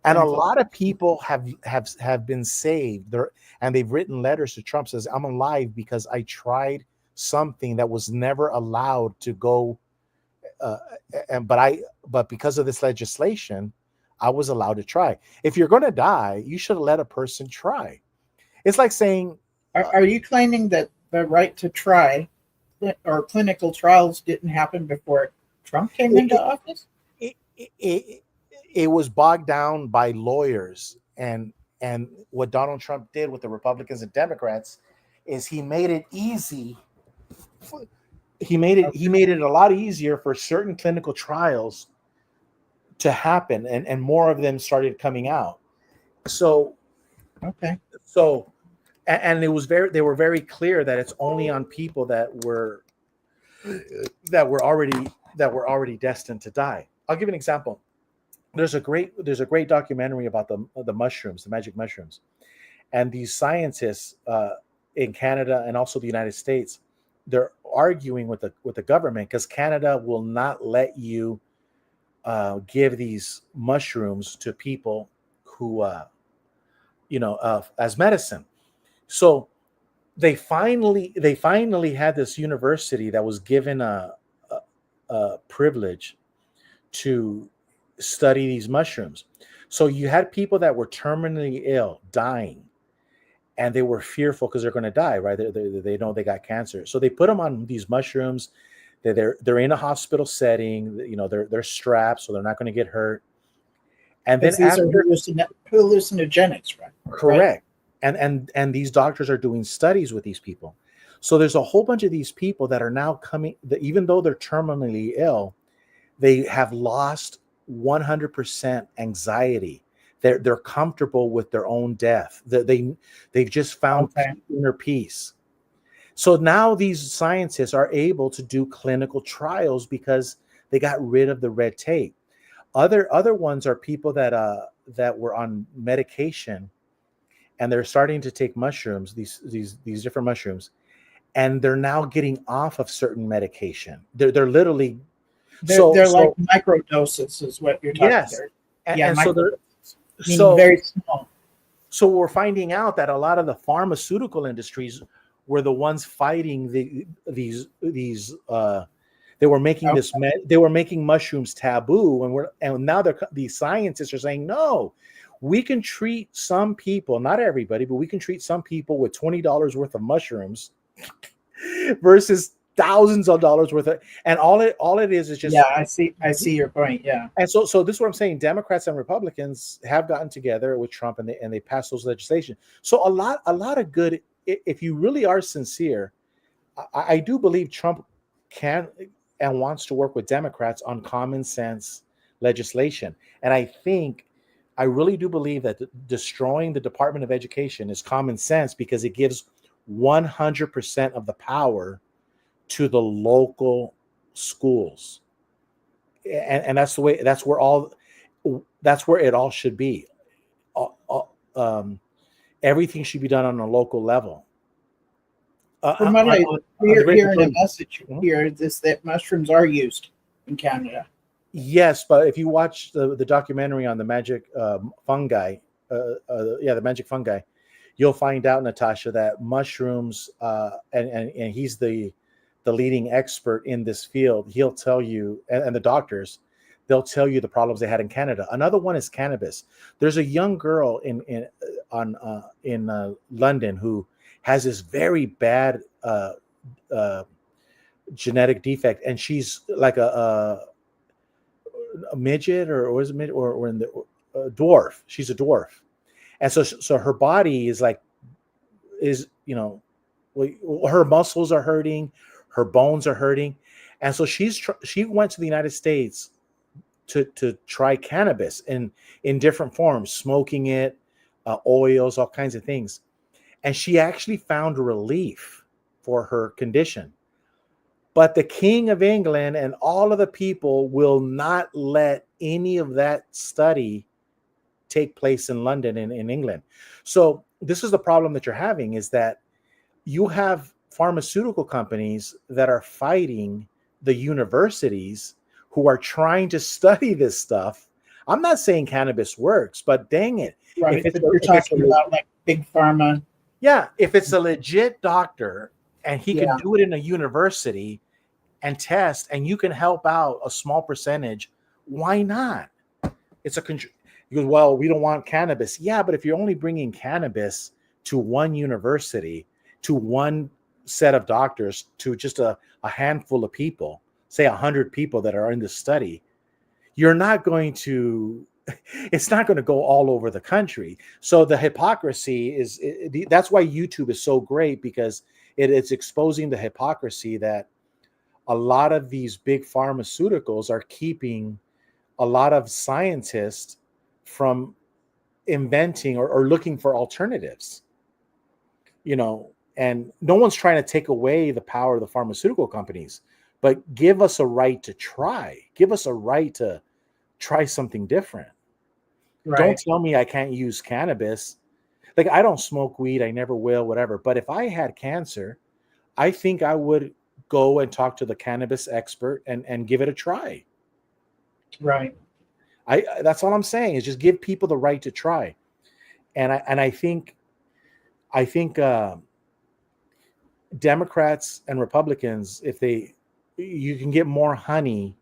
B: And a lot of people have been saved there, and they've written letters to Trump, says, I'm alive because I tried something that was never allowed to go, but because of this legislation, I was allowed to try. If you're going to die, you should let a person try. It's like saying,
A: Are you claiming that the right to try or clinical trials didn't happen before Trump came into office?
B: It was bogged down by lawyers, and what Donald Trump did with the Republicans and Democrats is he made it easy. He made it a lot easier for certain clinical trials to happen, and more of them started coming out. So
A: Okay.
B: So, and they were very clear that it's only on people that were already destined to die. I'll give you an example. There's a great documentary about the mushrooms, the magic mushrooms, and these scientists in Canada and also the United States, they're arguing with the government because Canada will not let you give these mushrooms to people who as medicine. So they finally had this university that was given a privilege to study these mushrooms. So you had people that were terminally ill, dying, and they were fearful because they're going to die, right? They know they got cancer. So they put them on these mushrooms. They're in a hospital setting. They're strapped, so they're not going to get hurt. And then
A: these are hallucinogenics, right?
B: Correct. And these doctors are doing studies with these people. So there's a whole bunch of these people that are now coming, that even though they're terminally ill, they have lost 100% anxiety. They're comfortable with their own death. They've just found inner peace. So now these scientists are able to do clinical trials because they got rid of the red tape. Other ones are people that were on medication, and they're starting to take mushrooms, these different mushrooms, and they're now getting off of certain medication. They're literally
A: like microdoses is what you're talking about.
B: Yes.
A: So very small.
B: So we're finding out that a lot of the pharmaceutical industries were the ones fighting these. They were making they were making mushrooms taboo, and now these scientists are saying, no, we can treat some people, not everybody, but we can treat some people with $20 worth of mushrooms versus thousands of dollars worth of, and all it is just.
A: Yeah, I see your point. Yeah.
B: And so this is what I'm saying. Democrats and Republicans have gotten together with Trump, and they passed those legislation. So a lot of good. If you really are sincere, I do believe Trump can and wants to work with Democrats on common sense legislation. And I really do believe that destroying the Department of Education is common sense, because it gives 100% of the power to the local schools. And that's where it all should be. Everything should be done on a local level.
A: From what I hear in a message
B: Mhm.
A: here is that mushrooms are used in Canada.
B: Yes, but if you watch the documentary on the magic fungi, the magic fungi, you'll find out, Natasha, that mushrooms, and he's the leading expert in this field. He'll tell you, and the doctors, they'll tell you the problems they had in Canada. Another one is cannabis. There's a young girl in London who has this very bad genetic defect, and she's like a midget, or is it mid, or in the dwarf. She's a dwarf, and so her body is her muscles are hurting, her bones are hurting, and so she went to the United States to try cannabis in different forms, smoking it, oils, all kinds of things, and she actually found relief for her condition. But the King of England and all of the people will not let any of that study take place in London and in England. So this is the problem that you're having, is that you have pharmaceutical companies that are fighting the universities who are trying to study this stuff. I'm not saying cannabis works, but dang it.
A: Right. But you're talking about like big pharma.
B: Yeah. If it's a legit doctor and he
A: Yeah.
B: can do it in a university and test, and you can help out a small percentage, why not? It's you go, well, we don't want cannabis. Yeah, but if you're only bringing cannabis to one university, to one set of doctors, to just a handful of people, say 100 people that are in the study, you're not going to, it's not going to go all over the country. So the hypocrisy that's why YouTube is so great, because it's exposing the hypocrisy that a lot of these big pharmaceuticals are keeping a lot of scientists from inventing or looking for alternatives, and no one's trying to take away the power of the pharmaceutical companies, but give us a right to try. Give us a right to try something different. Right. Don't tell me I can't use cannabis. Like, I don't smoke weed. I never will, whatever. But if I had cancer, I think I would go and talk to the cannabis expert and give it a try.
A: Right.
B: That's all I'm saying, is just give people the right to try. And I think Democrats and Republicans, you can get more honey.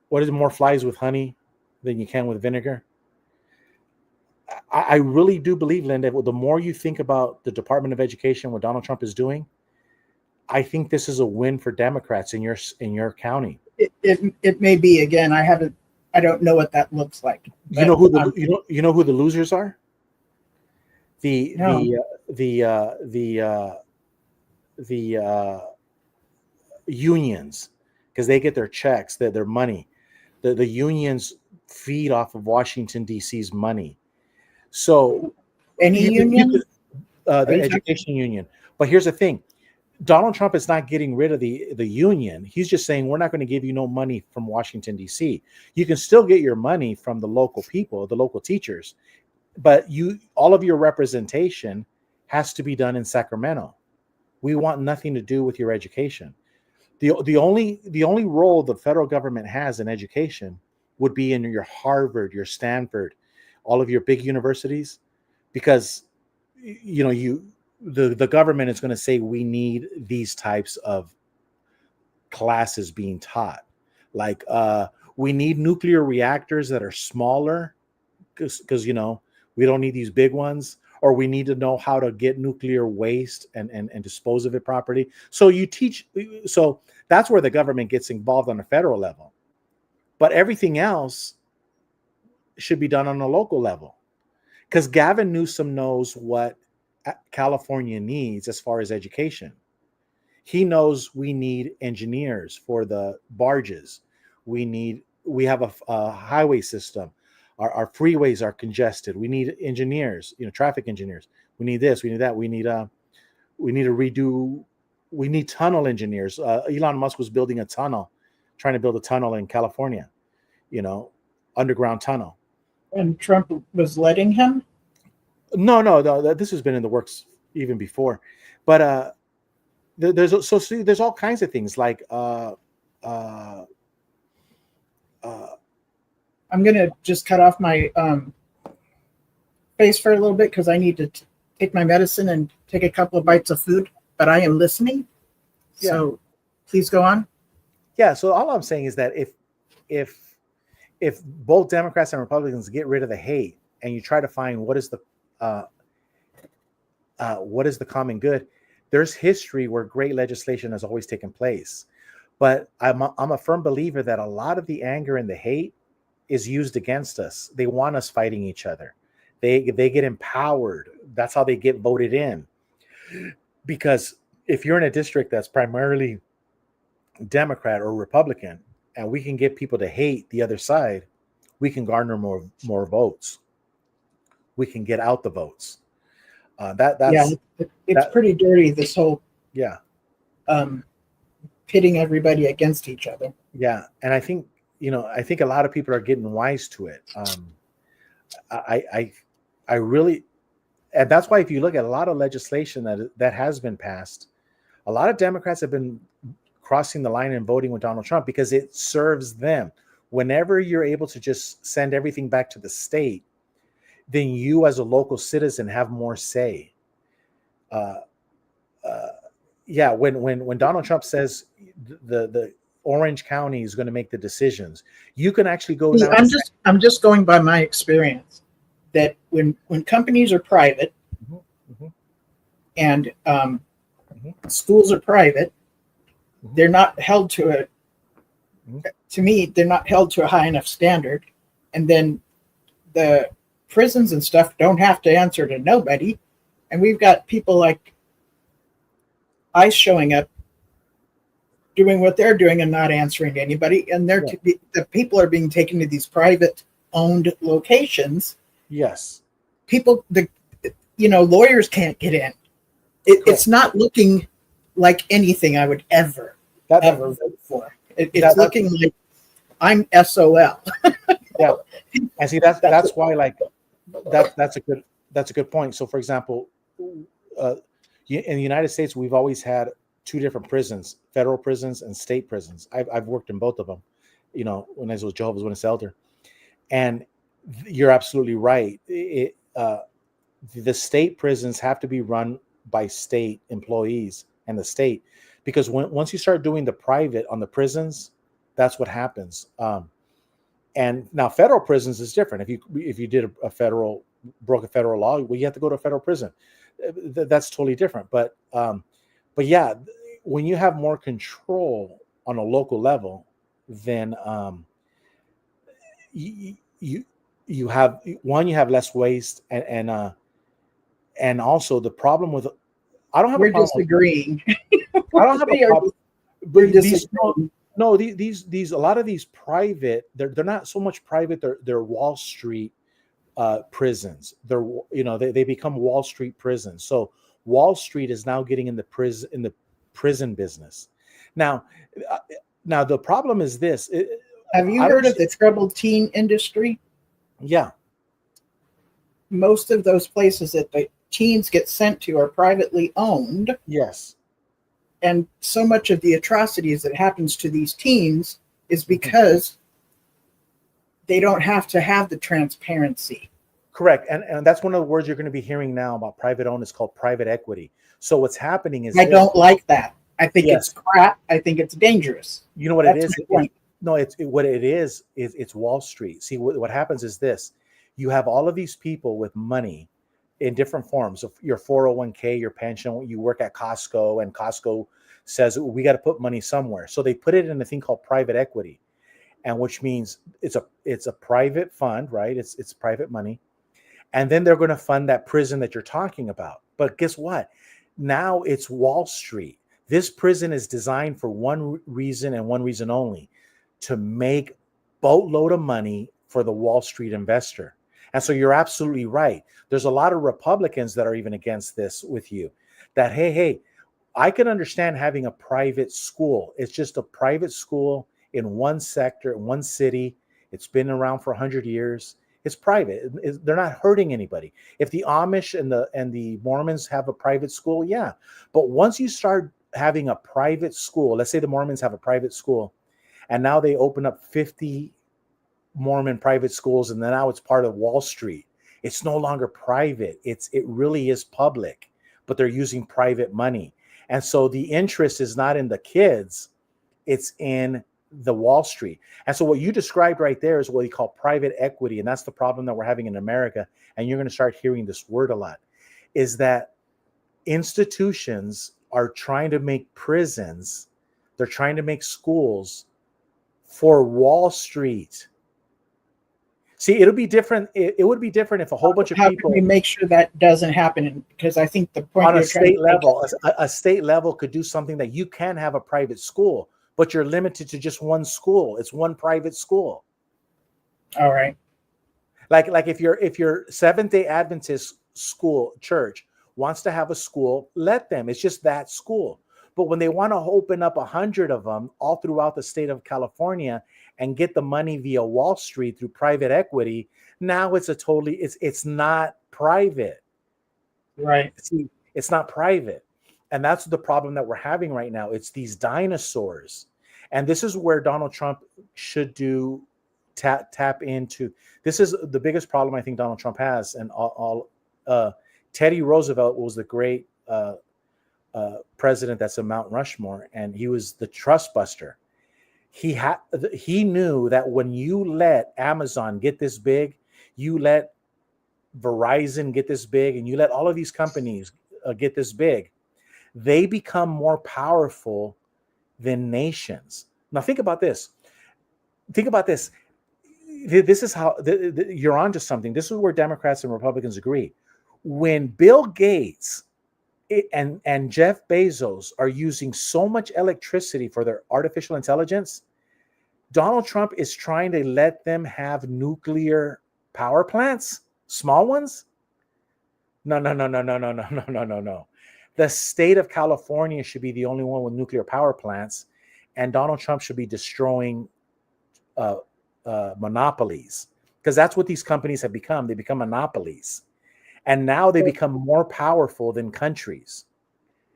B: What is it, more flies with honey than you can with vinegar? I really do believe, Linda, the more you think about the Department of Education, what Donald Trump is doing, I think this is a win for Democrats in your county.
A: It may be. Again, I don't know what that looks like.
B: You know who the losers are? The unions, because they get their checks, their money. The unions feed off of Washington D.C.'s money. So
A: union,
B: the education union. But here's the thing: Donald Trump is not getting rid of the union. He's just saying, we're not going to give you no money from Washington, D.C. You can still get your money from the local people, the local teachers, but all of your representation has to be done in Sacramento. We want nothing to do with your education. The only role the federal government has in education would be in your Harvard, your Stanford, all of your big universities, because the government is going to say, we need these types of classes being taught. Like, we need nuclear reactors that are smaller, because we don't need these big ones, or we need to know how to get nuclear waste and dispose of it properly. So you teach, so that's where the government gets involved on a federal level. But everything else should be done on a local level. Because Gavin Newsom knows what California needs as far as education. He knows we need engineers for the barges. We have a highway system. Our freeways are congested. We need engineers, traffic engineers. We need this, we need that. We need tunnel engineers. Elon Musk was building trying to build a tunnel in California, underground tunnel.
A: And Trump was letting him?
B: No. This has been in the works even before. But there's all kinds of things like
A: I'm going to just cut off my face for a little bit because I need to take my medicine and take a couple of bites of food, but I am listening.
B: Yeah.
A: So please go on.
B: Yeah. So all I'm saying is that if both Democrats and Republicans get rid of the hate and you try to find what is the common good, there's history where great legislation has always taken place. But I'm a firm believer that a lot of the anger and the hate is used against us. They want us fighting each other. They get empowered. That's how they get voted in. Because if you're in a district that's primarily Democrat or Republican, and we can get people to hate the other side, we can garner more votes. We can get out the votes.
A: It's pretty dirty, this whole pitting everybody against each other.
B: Yeah, and I think a lot of people are getting wise to it. I really, and that's why if you look at a lot of legislation that has been passed, a lot of Democrats have been crossing the line and voting with Donald Trump because it serves them. Whenever you're able to just send everything back to the state, then you as a local citizen have more say. When Donald Trump says the Orange County is going to make the decisions, you can actually go down.
A: I'm just going by my experience that when companies are private and schools are private, they're not held to they're not held to a high enough standard. And then the prisons and stuff don't have to answer to nobody. And we've got people like ICE showing up, doing what they're doing and not answering to anybody. And the people are being taken to these private owned locations.
B: Yes.
A: People, lawyers can't get in. It's not looking like anything I would ever vote for. It's looking like I'm SOL.
B: Yeah. And see, that's why, that's a good point. So for example, in the United States, we've always had two different prisons, federal prisons and state prisons. I've worked in both of them, when I was a Jehovah's Witness elder. And you're absolutely right. The state prisons have to be run by state employees and the state, because once you start doing the private on the prisons, that's what happens. And now federal prisons is different. If you did broke a federal law, well, you have to go to a federal prison. That's totally different. But yeah, when you have more control on a local level, then you have less waste, and also the problem with I don't have a problem.
A: We're disagreeing.
B: I don't have a problem.
A: We're disagreeing.
B: These a lot of these private, they're not so much private. They're Wall Street prisons. They become Wall Street prisons. So Wall Street is now getting in the prison business. Now the problem is this.
A: Have you heard of the troubled teen industry?
B: Yeah.
A: Most of those places that the teens get sent to are privately owned.
B: Yes.
A: And so much of the atrocities that happens to these teens is because they don't have to have the transparency.
B: Correct. And that's one of the words you're going to be hearing now about private owned. It's called private equity. So what's happening is
A: I don't like that. I think it's crap. I think it's dangerous.
B: You know what
A: That's
B: it is? What it is it's Wall Street. See, what happens is this. You have all of these people with money in different forms of your 401k, your pension. You work at Costco, and Costco says we got to put money somewhere, so they put it in a thing called private equity, and which means it's a private fund, right? It's private money, and then they're going to fund that prison that you're talking about. But guess what? Now it's Wall Street. This prison is designed for one reason and one reason only: to make boatload of money for the Wall Street investor. And so you're absolutely right. There's a lot of Republicans that are even against this with you, that, hey, I can understand having a private school. It's just a private school in one sector, in one city. It's been around for 100 years. It's private. They're not hurting anybody. If the Amish and the Mormons have a private school, yeah. But once you start having a private school, let's say the Mormons have a private school, and now they open up 50 Mormon private schools, and then now it's part of Wall Street. It's no longer private. It really is public, but they're using private money. And so the interest is not in the kids, it's in the Wall Street. And so what you described right there is what we call private equity. And that's the problem that we're having in America. And you're going to start hearing this word a lot, is that institutions are trying to make prisons, they're trying to make schools for Wall Street. See, it'll be different. It would be different if a whole bunch of
A: How
B: people
A: can we make sure that doesn't happen? Because I think the point
B: on a
A: you're trying
B: state
A: to make
B: level, a state level could do something that you can have a private school, but you're limited to just one school. It's one private school.
A: All right.
B: Like if your Seventh-day Adventist school church wants to have a school, let them. It's just that school. But when they want to open up 100 of them all throughout the state of California and get the money via Wall Street through private equity, now it's it's not private.
A: Right.
B: See, it's not private. And that's the problem that we're having right now. It's these dinosaurs. And this is where Donald Trump should tap into. This is the biggest problem I think Donald Trump has. And Teddy Roosevelt was the great president that's a Mount Rushmore, and he was the trust buster. He knew that when you let Amazon get this big, you let Verizon get this big, and you let all of these companies get this big, they become more powerful than nations. Now think about this. This is how you're onto something. This is where Democrats and Republicans agree. When Bill Gates and Jeff Bezos are using so much electricity for their artificial intelligence, Donald Trump is trying to let them have nuclear power plants, small ones. No. The state of California should be the only one with nuclear power plants, and Donald Trump should be destroying monopolies, because that's what these companies have become. They become monopolies. And now they become more powerful than countries.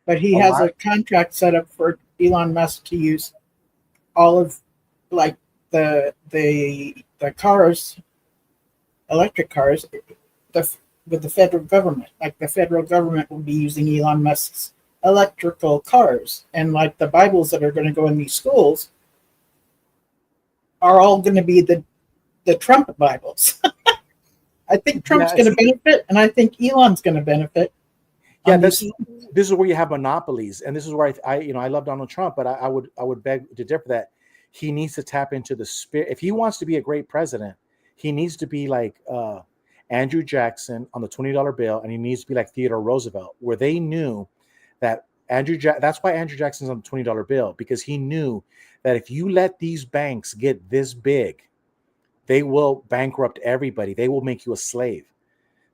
A: But he has a contract set up for Elon Musk to use all of like the cars, electric cars, with the federal government. Like the federal government will be using Elon Musk's electrical cars, and like the Bibles that are going to go in these schools are all going to be the Trump Bibles. I think Trump's going to benefit, and I think Elon's going to benefit.
B: Yeah, this is where you have monopolies, and this is where I love Donald Trump, but I would beg to differ that he needs to tap into the spirit. If he wants to be a great president, he needs to be like Andrew Jackson on the $20 bill, and he needs to be like Theodore Roosevelt, where they knew that that's why Andrew Jackson's on the $20 bill, because he knew that if you let these banks get this big, they will bankrupt everybody. They will make you a slave.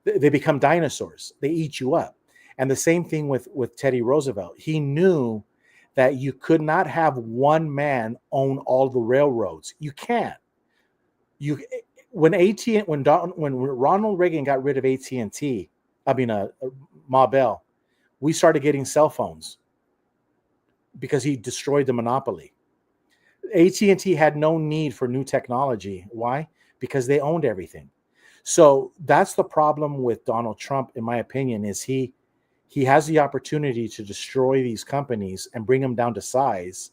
B: They become dinosaurs. They eat you up. And the same thing with Teddy Roosevelt. He knew that you could not have one man own all the railroads. You can't. When Ronald Reagan got rid of AT&T, Ma Bell, we started getting cell phones because he destroyed the monopoly. AT&T had no need for new technology. Why? Because they owned everything. So that's the problem with Donald Trump, in my opinion, is he has the opportunity to destroy these companies and bring them down to size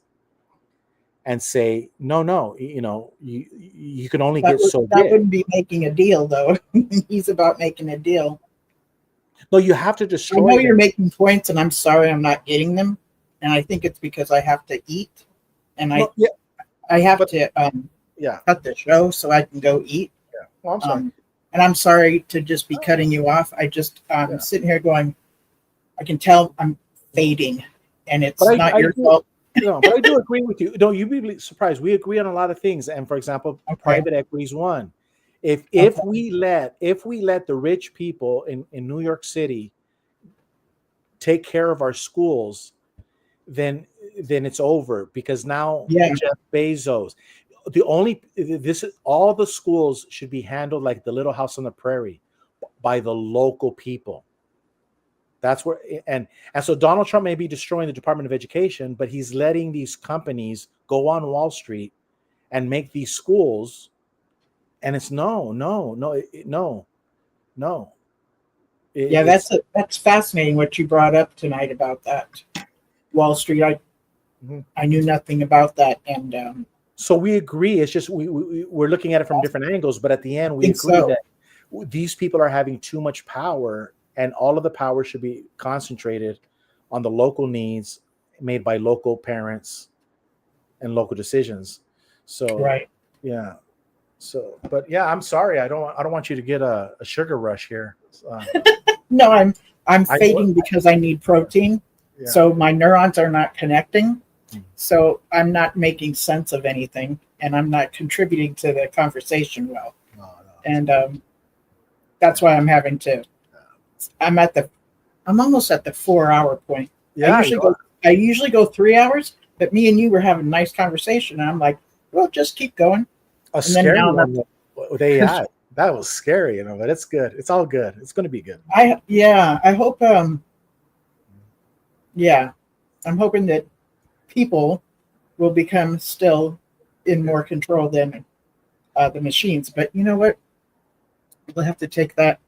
B: and say, no, you can only get so big.
A: That wouldn't be making a deal, though. He's about making a deal.
B: No, you have to
A: I
B: destroy
A: know you're
B: them.
A: making points, and I'm sorry I'm not getting them. And I think it's because I have to eat, and
B: No, yeah,
A: I have
B: but
A: to
B: yeah,
A: cut the show so I can go eat.
B: yeah. Well, I'm sorry.
A: And I'm sorry to just be
B: Oh,
A: cutting you off. I just
B: yeah.
A: sitting here going, I can tell I'm fading, and
B: But
A: it's not
B: I
A: your
B: do.
A: fault.
B: No, but I do agree with you. No, you'd be surprised. We agree on a lot of things. And for example,
A: Okay.
B: private equity is one. If
A: Okay.
B: we let the rich people in New York City take care of our schools, then it's over, because now
A: Yeah.
B: Jeff Bezos, the only this is all the schools should be handled like the Little House on the Prairie, by the local people. That's where, and so Donald Trump may be destroying the Department of Education, but he's letting these companies go on Wall Street and make these schools. And it's no, no, no, no, no.
A: Yeah,
B: It's
A: that's fascinating what you brought up tonight about that Wall Street.
B: Mhm.
A: I knew nothing about that, and
B: So we agree. It's just we're looking at it from different angles, but at the end, we
A: think
B: agree
A: so.
B: that these people are having too much power, and all of the power should be concentrated on the local needs made by local parents and local decisions. So
A: Right.
B: yeah. So, but yeah, I'm sorry. I don't want you to get a sugar rush here.
A: No, I'm
B: I
A: fading because I need protein.
B: Yeah.
A: So my neurons are not connecting.
B: Mhm.
A: So I'm not making sense of anything, and I'm not contributing to the conversation well.
B: No, no.
A: And that's why I'm having to. I'm almost at the 4 hour point.
B: Yeah,
A: I usually go 3 hours, but me and you were having a nice conversation, and I'm like, well, just keep going.
B: a
A: And then
B: scary
A: now
B: one with AI. That was scary, but it's good. It's all good. It's going to be good.
A: I hope yeah, I'm hoping that people will become still in more control than the machines. But you know what? We'll have to take that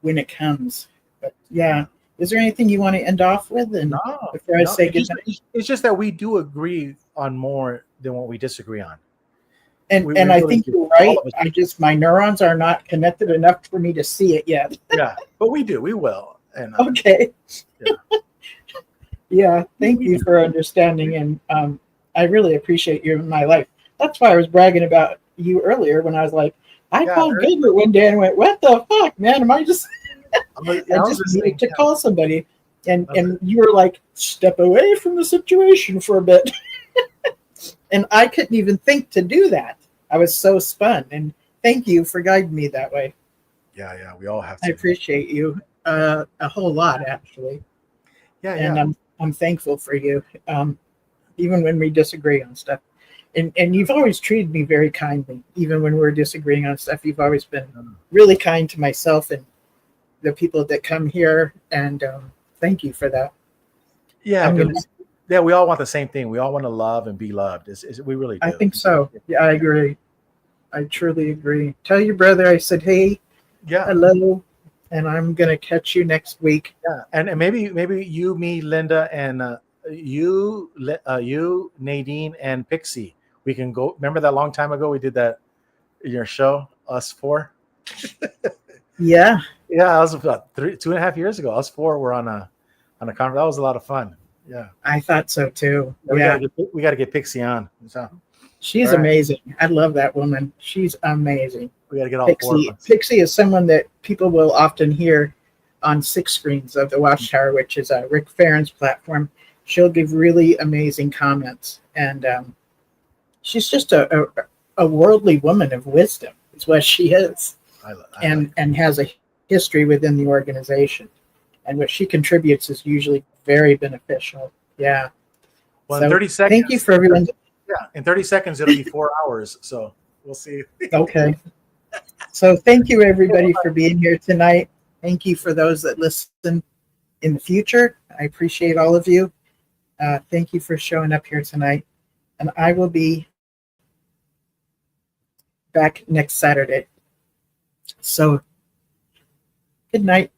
A: when it comes. But yeah, is there anything you want to end off with? And
B: No,
A: before I say
B: it's
A: goodnight,
B: it's just that we do agree on more than what we disagree on.
A: and
B: we
A: I
B: really
A: think
B: do.
A: you're
B: All
A: right.
B: of us.
A: My neurons are not connected enough for me to see it yet.
B: Yeah, but we do. We will. And
A: Okay.
B: Yeah.
A: Yeah. Thank you for understanding, and I really appreciate you in my life. That's why I was bragging about you earlier when I was like, I
B: Yeah,
A: called Gilbert one day and went, "What the fuck, man? Am I just?"
B: I was
A: I just
B: just
A: needed
B: saying,
A: to call somebody, and
B: Okay.
A: you were like, "Step away from the situation for a bit," and I couldn't even think to do that. I was so spun, and thank you for guiding me that way.
B: yeah, we all have
A: I
B: to.
A: appreciate you a whole lot, actually, and
B: Yeah.
A: I'm thankful for you, even when we disagree on stuff. And you've always treated me very kindly, even when we're disagreeing on stuff. You've always been really kind to myself and the people that come here, and thank you for that.
B: Yeah,
A: I'm gonna-
B: yeah. We all want the same thing. We all want to love and be loved. We really do.
A: I think so. Yeah, I agree. I truly agree. Tell your brother I said, hey,
B: Yeah,
A: hello, and I'm gonna catch you next week.
B: yeah. And maybe you, me, Linda, and you, Nadine, and Pixie. We can go. Remember that long time ago we did that in your show, us four.
A: Yeah,
B: Yeah, that was about 2.5 years ago. Us four were on a conference. That was a lot of fun. Yeah,
A: I thought so too.
B: yeah.
A: Yeah,
B: We gotta get Pixie on. So
A: she's
B: all right.
A: amazing. I love that woman. She's amazing.
B: We gotta get all four of
A: Pixie.
B: us.
A: Pixie is someone that people will often hear on 6 screens of the Watchtower, which is Rick Farron's platform. She'll give really amazing comments, and she's just a worldly woman of wisdom. Is what she is, and has a history within the organization, and what she contributes is usually very beneficial. Yeah.
B: Well,
A: So,
B: in 30 seconds.
A: thank you for everyone.
B: Yeah, in 30 seconds it'll be 4 hours. So we'll see.
A: Okay. So thank you everybody for being here tonight. Thank you for those that listen in the future. I appreciate all of you. Thank you for showing up here tonight. And I will be back next Saturday. So good night.